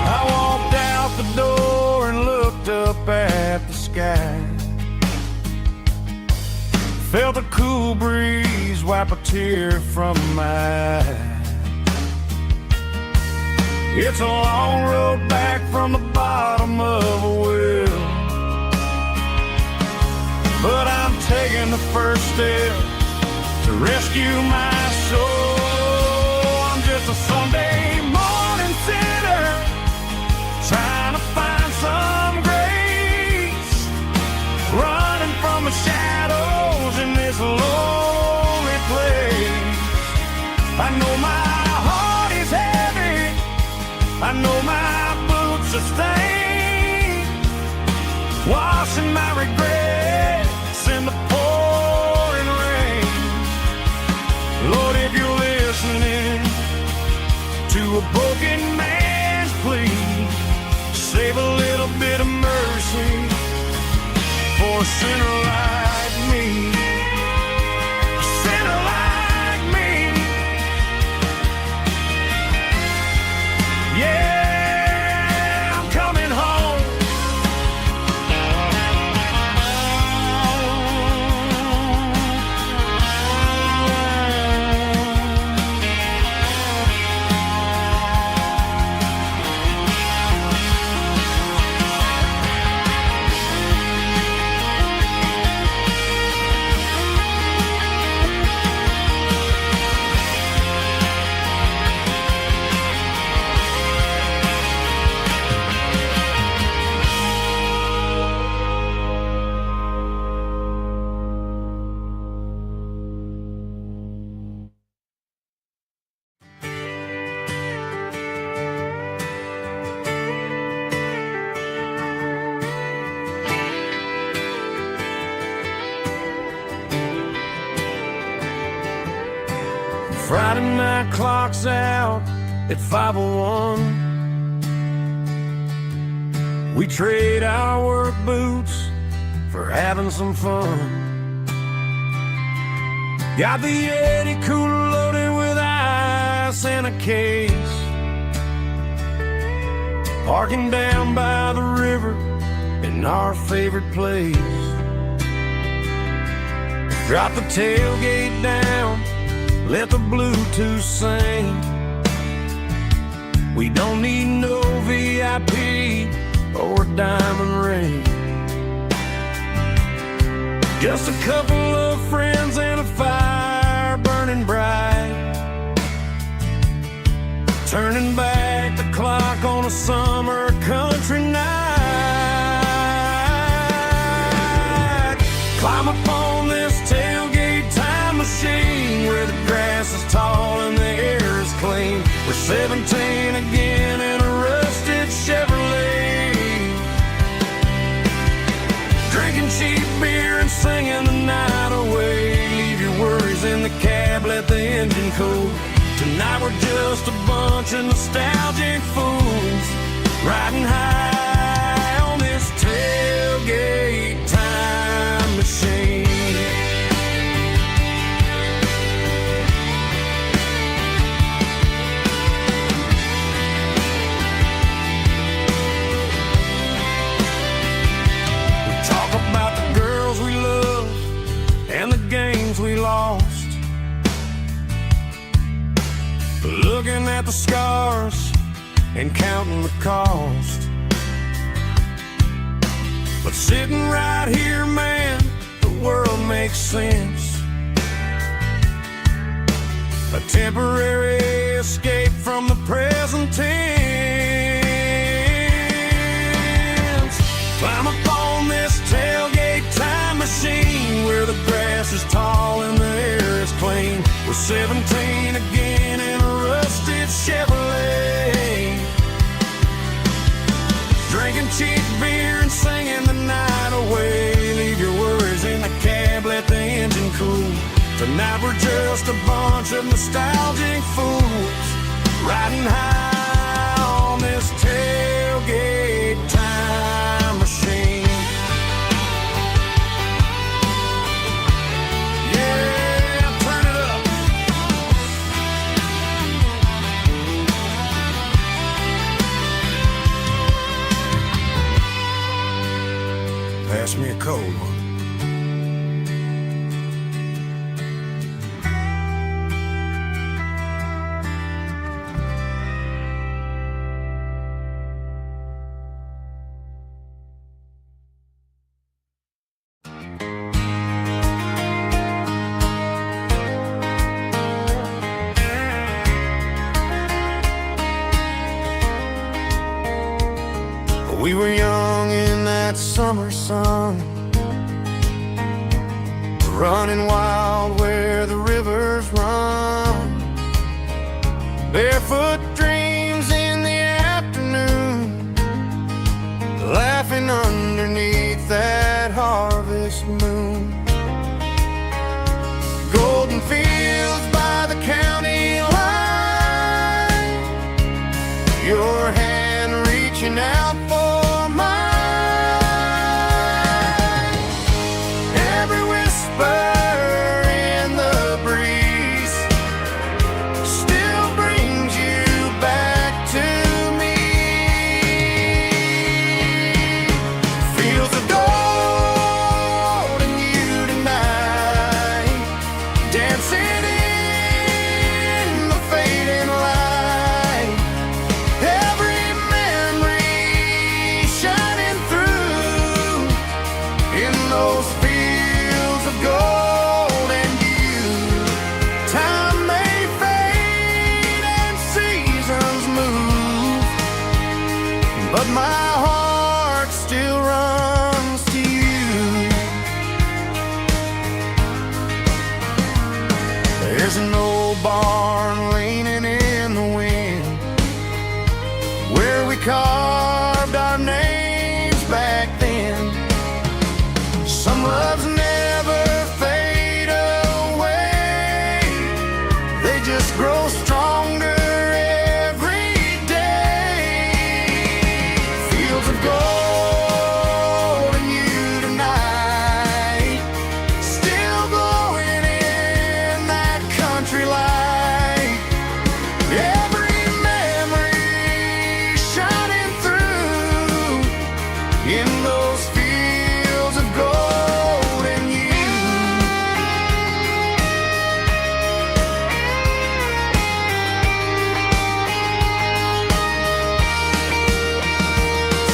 C: I walked out the door and looked up at the sky, felt a cool breeze wipe a tear from my eye. It's a long road back from the bottom of a well, but I'm taking the first step to rescue my soul. I'm just a Sunday morning sinner, trying to find some grace, running from the shadows in this lonely place. I know my heart is heavy, I know my boots are stained, washing my regrets in the pouring rain. Lord, if you're listening to a broken man's plea, save a little bit of mercy for a sinner like me. A sinner like me. Yeah, I'm coming home. Friday night clock's out at 5:01. We trade our work boots for having some fun. Got the Yeti cooler loaded with ice and a case, parking down by the river in our favorite place. Drop the tailgate down, let the Bluetooth sing. We don't need no VIP or a diamond ring, just a couple of friends and a fire burning bright, turning back the clock on a summer country night. Climb up on this tailgate time machine where the grass grass is tall and the air is clean. We're 17 again in a rusted Chevrolet, drinking cheap beer and singing the night away. Leave your worries in the cab, let the engine cool. Tonight we're just a bunch of nostalgic fools, riding high on this tailgate time machine. We talk about the girls we love and the games we lost, looking at the scars and counting the cost. But sitting right here, man, the world makes sense. A temporary escape from the present tense. Climb up on this tailgate time machine, where the grass is tall and the air is clean. We're 17 again in a rusted Chevrolet, drinking cheap beer and singing the night away. Leave your worries in the cab, let the engine cool. Tonight we're just a bunch of nostalgic fools, riding high on this tailgate time machine. Yeah, turn it up.
B: Pass me a cold one. We were young in that summer sun, running wild where the rivers run, barefoot dreams in the afternoon, laughing underneath that harvest moon. Golden fields by the county line, your hand reaching out for carved our names back then. Some loves never fade away, they just grow stronger every day. Fields of gold and you tonight, still glowing in that country light. In those fields of gold and you.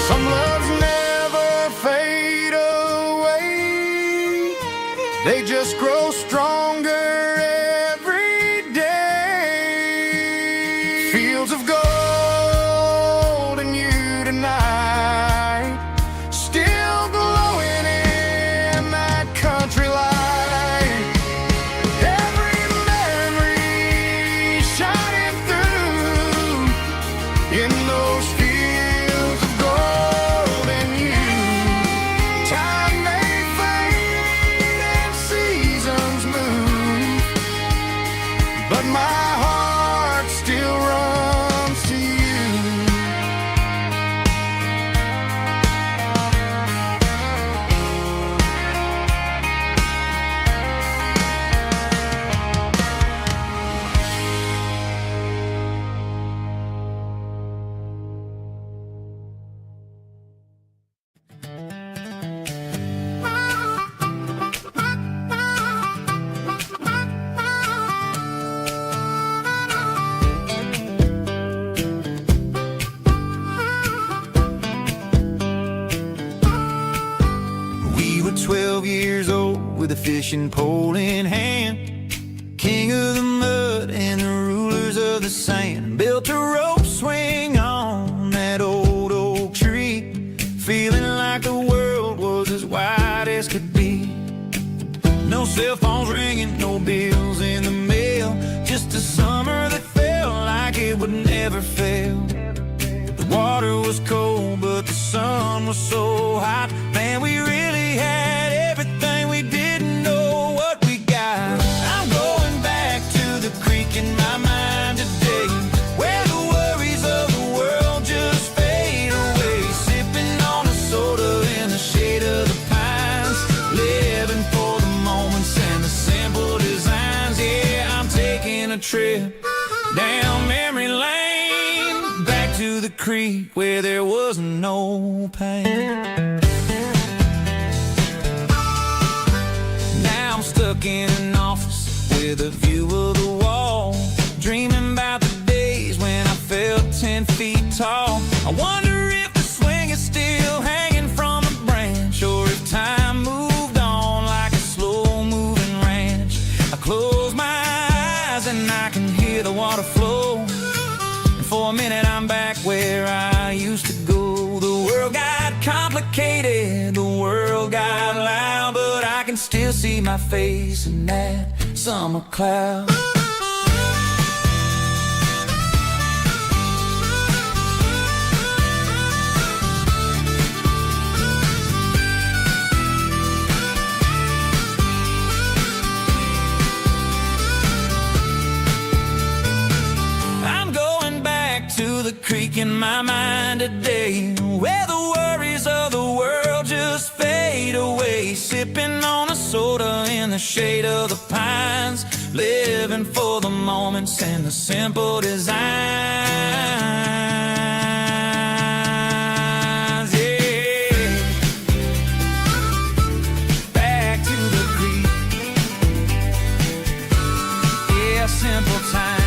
B: Some loves never fade away, they just grow stronger every day. Fields of gold and you tonight, still glowing in that country light. Every memory
A: fishing pole in hand. King of the mud and the rulers of the sand built a rope swing on that old oak tree, feeling like the world was as wide as could be. No cell phones ringing, no bills in the mail, just a summer that felt like it would never fail. The water was cold, but the sun was so hot. Man, we really had everything, we didn't know what we got. I'm going back to the creek in my mind today, where the worries of the world just fade away, sipping on a soda in the shade of the pines, living for the moments and the simple designs. Yeah, I'm taking a trip down memory lane, back to the creek where there was no pain. Now I'm stuck in an office with a view of the wall, dreaming about the days when I felt 10 feet tall. I wonder if the swing is still hanging from a branch, or if time moved on like a slow-moving ranch. I close my eyes and I can hear the water flow, and for a minute I'm back where I used to go. The world got complicated, the world got loud, but I can still see my face in that summer cloud. To the creek in my mind today, where the worries of the world just fade away, sipping on a soda in the shade of the pines, living for the moments and the simple designs. Yeah, back to the creek. Yeah, simple times.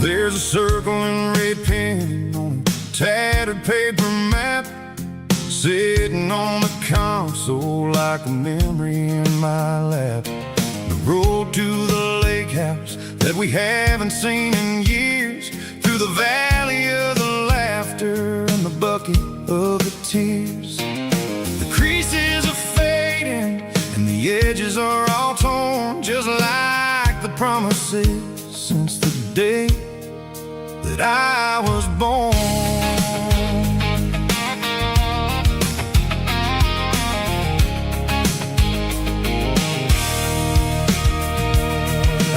B: There's a circle and red pen on a tattered paper map, sitting on the console like a memory in my lap. The road to the lake house that we haven't seen in years, through the valley of the laughter and the bucket of the tears. The creases are fading and the edges are all torn, just like the promises since the day that I was born.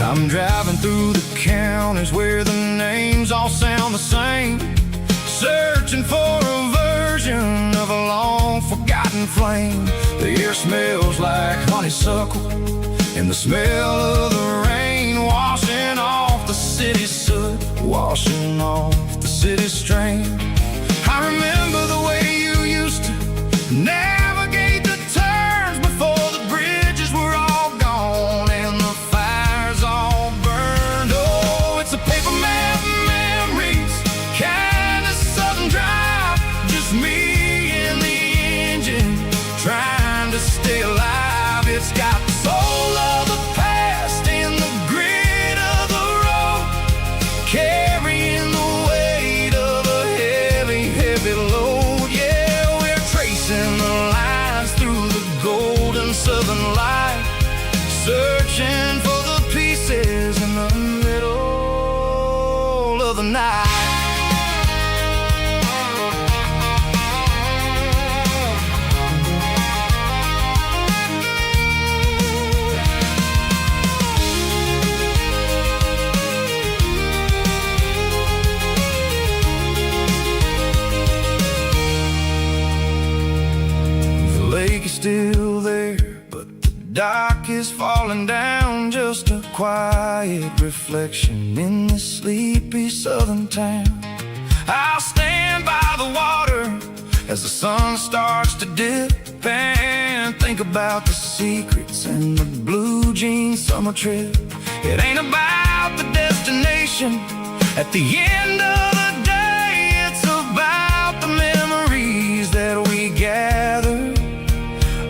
B: I'm driving through the counties where the names all sound the same, searching for a version of a long forgotten flame. The air smells like honeysuckle and the smell of the rain, washing off the city's soot, washing off the city's strain. I remember the way you used to navigate the turns before the bridges were all gone and the fires all burned. Oh, it's a paper map memories, kind of sudden drive, just me and the engine trying to stay alive. It's got the soul of the past in the grit of the road, carrying the weight of a heavy, heavy load. Yeah, we're tracing the lines through the golden southern light, searching for the pieces in the middle of the night. Still there, but the dock is falling down just quiet reflection in this sleepy southern town. I'll stand by the water as the sun starts to dip and think about the secrets and the blue jean summer trip. It ain't about the destination at the end of the day, it's about the memories that we gather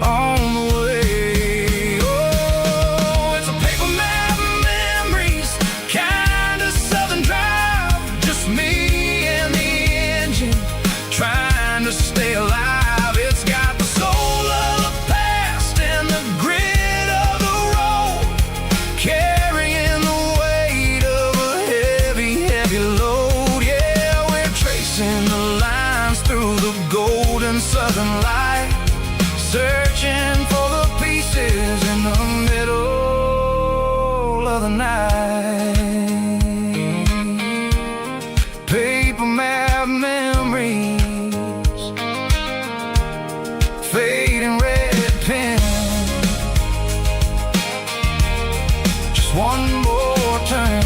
B: on the way. Oh, it's a paper map of memories, kind of southern drive, just me and the engine trying to stay alive. It's got the soul of the past and the grit of the road, carrying the weight of a heavy, heavy load. Yeah, we're tracing the lines through the golden southern light, searching for the pieces in the middle of the night. Paper map memories, fading red pen, just one more turn.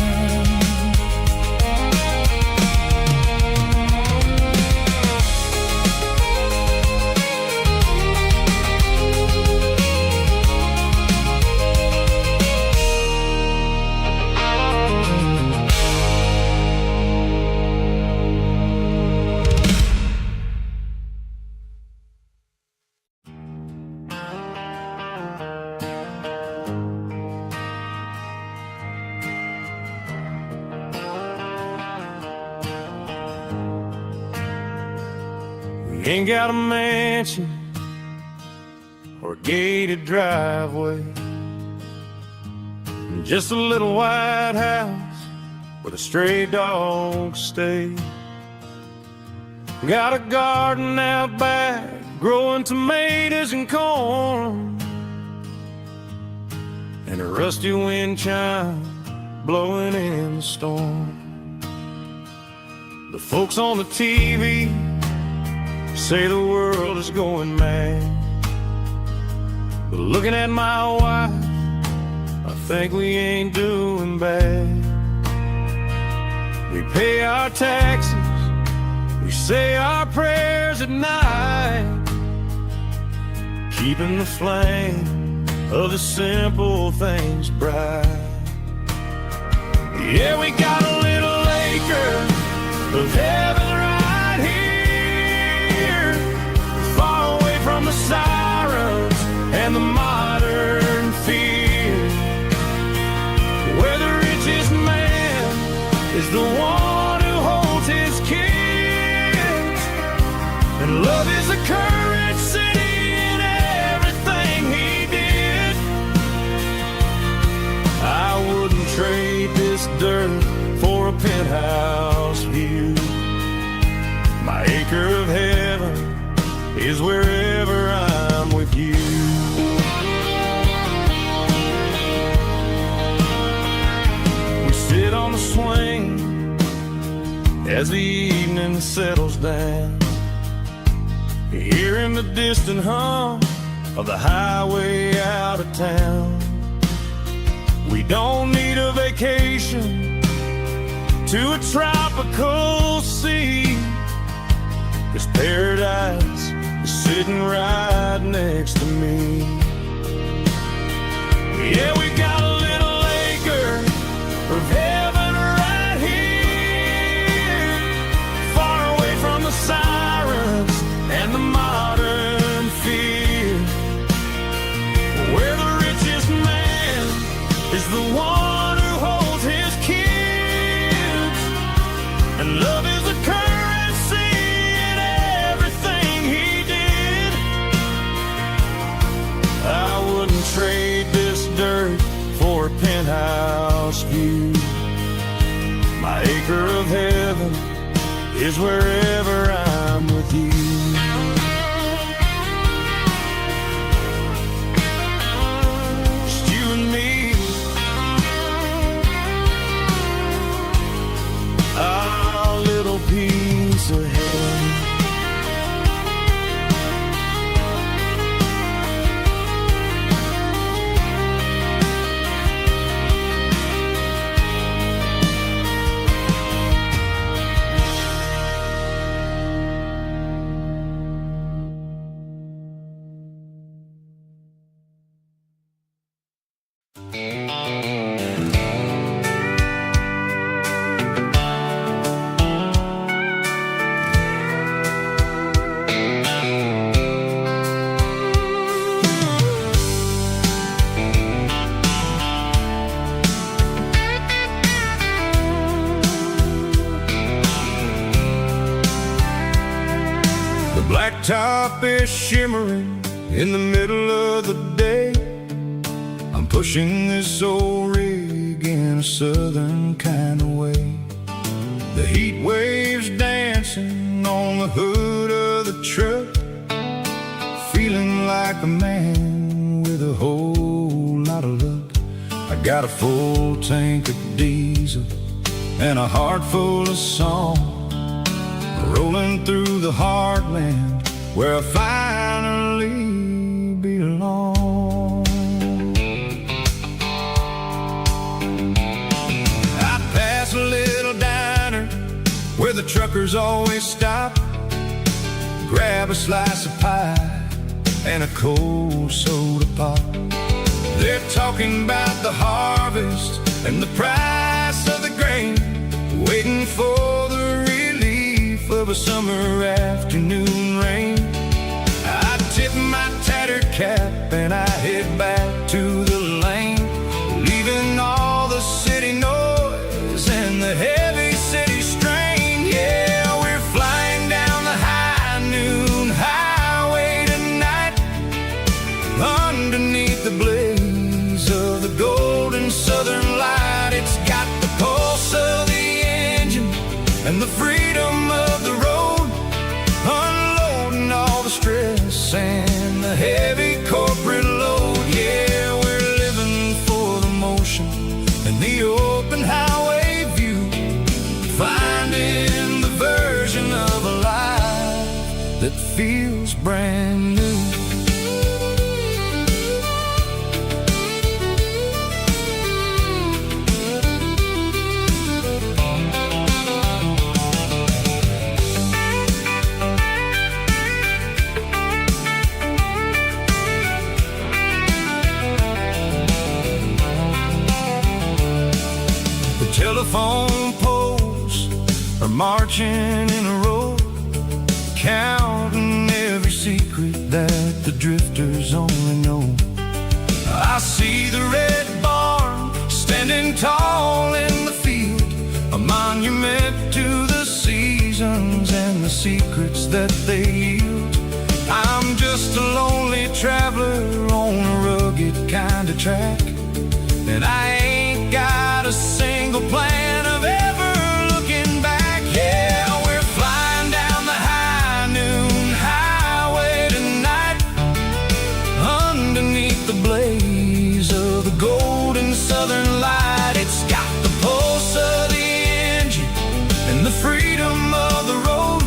C: We ain't got a mansion or a gated driveway, just a little white house where the stray dogs stay. Got a garden out back, growing tomatoes and corn, and a rusty wind chime blowing in the storm. The folks on the TV say the world is going mad, but looking at my wife, I think we ain't doing bad. We pay our taxes, we say our prayers at night, keeping the flame of the simple things bright. Yeah, we got a little acre of heaven right here, far away from the sirens and the modern fear, where the richest man is the one who holds his kids, and love is a currency in everything he did. I wouldn't trade this dirt for a penthouse view. My acre of heaven is wherever I'm with you. We sit on the swing as the evening settles down, hearing the distant hum of the highway out of town. We don't need a vacation to a tropical sea, 'cause paradise is sitting right next to me. Yeah, we got a little acre of heaven right here, far away from the sirens and the modern fear, where the richest man is the one who holds his kids, and love is a currency in everything he did. I wouldn't trade this dirt for a penthouse view. My acre of heaven is wherever I'm with you. Just you and me, our little piece of heaven.
B: blacktop is shimmering in the middle of the day. I'm pushing this old rig in a southern kind of way. The heat waves dancing on the hood of the truck, feeling like a man with a whole lot of luck. I got a full tank of diesel and a heart full of song, rolling through the heartland where I finally belong. I pass a little diner where the truckers always stop, grab a slice of pie and a cold soda pop. They're talking about the harvest and the price of the grain, waiting for the relief of a summer afternoon rain. I tip my tattered cap and I head back to the lane, leaving all the city noise and the heavy city strain. Yeah, we're flying down the high noon highway tonight, underneath the blaze of the golden southern light. It's got the pulse of the engine and the freedom of the road, unloading all the stress and the heavy corporate load. Yeah, we're living for the motion and the open highway view, finding the version of a life that feels brand new. Telephone poles are marching in a row, counting every secret that the drifters only know. I see the red barn standing tall in the field, a monument to the seasons and the secrets that they yield. I'm just a lonely traveler on a rugged kind of track, and I ain't got a single plan of ever looking back. Yeah, we're flying down the high noon highway tonight, underneath the blaze of the golden southern light. It's got the pulse of the engine and the freedom of the road,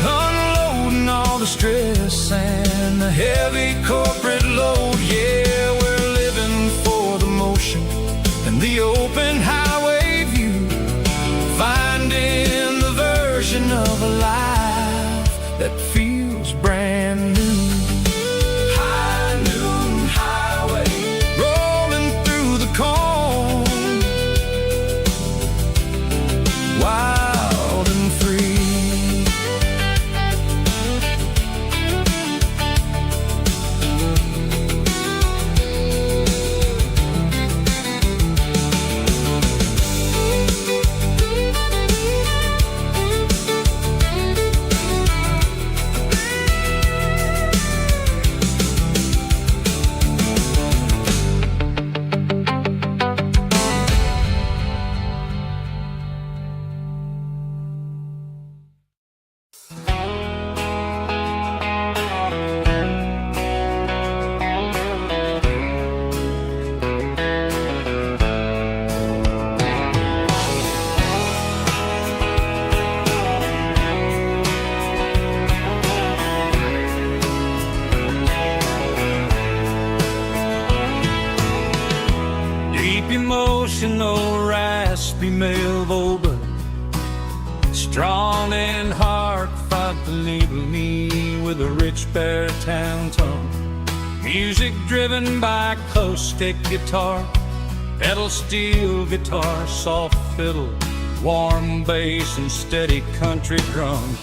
B: unloading all the stress and the heavy corporate load. Yeah, we're living for the motion and the open highway view, finding the version of a life that feels brand new. High noon highway, rolling through the corn, wild and free. Emotional, raspy male vocal, strong and hard, fought to label me with a rich baritone tone. Music driven by acoustic guitar, pedal steel guitar, soft fiddle, warm bass and steady country drum.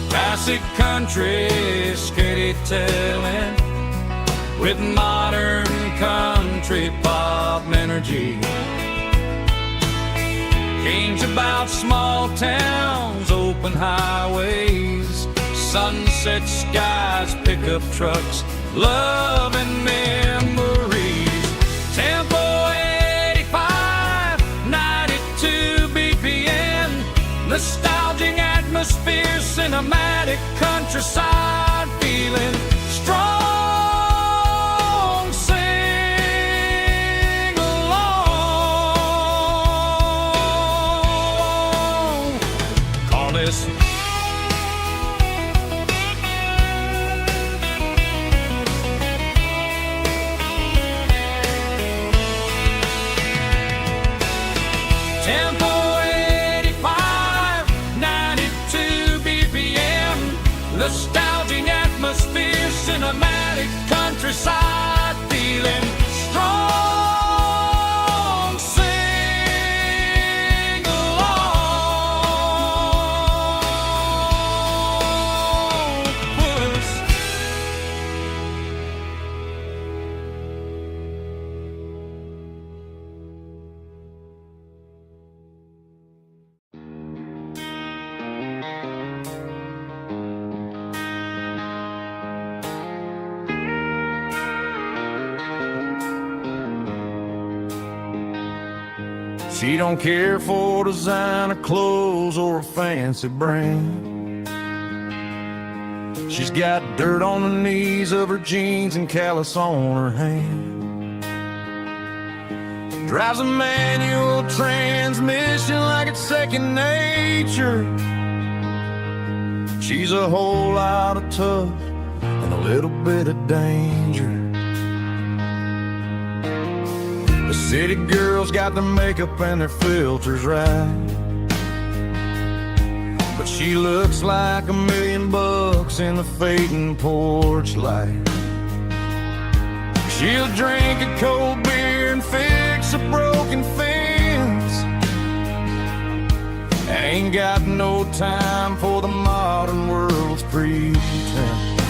B: Classic country, skitty telling, with modern country pop energy. Kane's about small towns, open highways,
C: sunset skies, pickup trucks, love and memories. Tempo 85, 92 BPM, nostalgic atmosphere, cinematic countryside feeling strong. Sing along. Call this Tempo 85, 92 BPM, nostalgic atmosphere, cinematic countryside feeling strong. Sing along. Puss. She don't care for designer clothes or a fancy brand. She's got dirt on the knees of her jeans and callus on her hand. Drives a manual transmission like it's second nature. She's a whole lot of tough and a little bit of danger. The city girls got their makeup and their filters right, but she looks like $1 million in the fading porch light. She'll drink a cold beer and fix a broken fence. Ain't got no time for the modern world's pretense.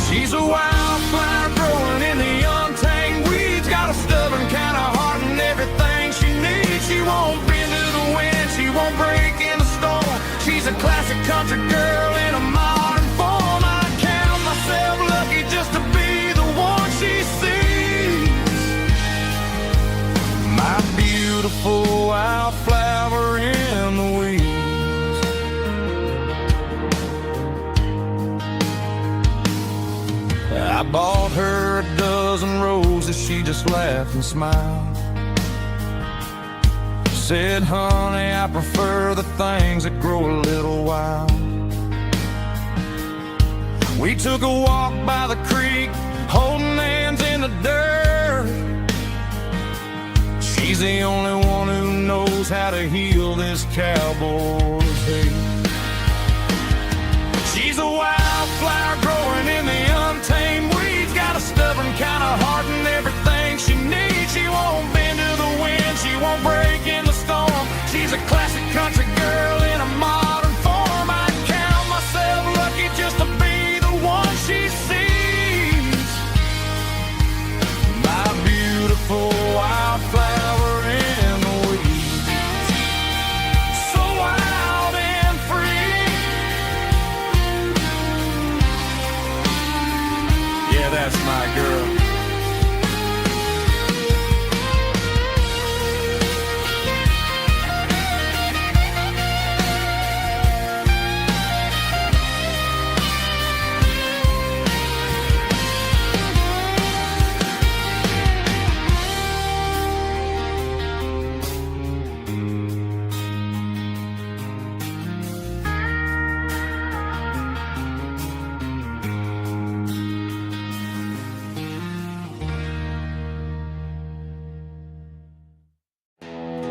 C: She's a wildflower growing in the untamed weeds, got a stubborn kind of heart and everything she needs. She won't bend to the wind, she won't break in the storm. She's a classic country girl in a modern form. I count myself lucky just to be the one she sees. My beautiful wildflower in the weeds. I bought her a dozen roses, she just laughed and smiled. Said, honey, I prefer the things that grow a little wild. We took a walk by the creek, holding hands in the dirt. She's the only one who knows how to heal this cowboy's hate. She's a wildflower growing in the untamed weeds, got a stubborn kind of heart and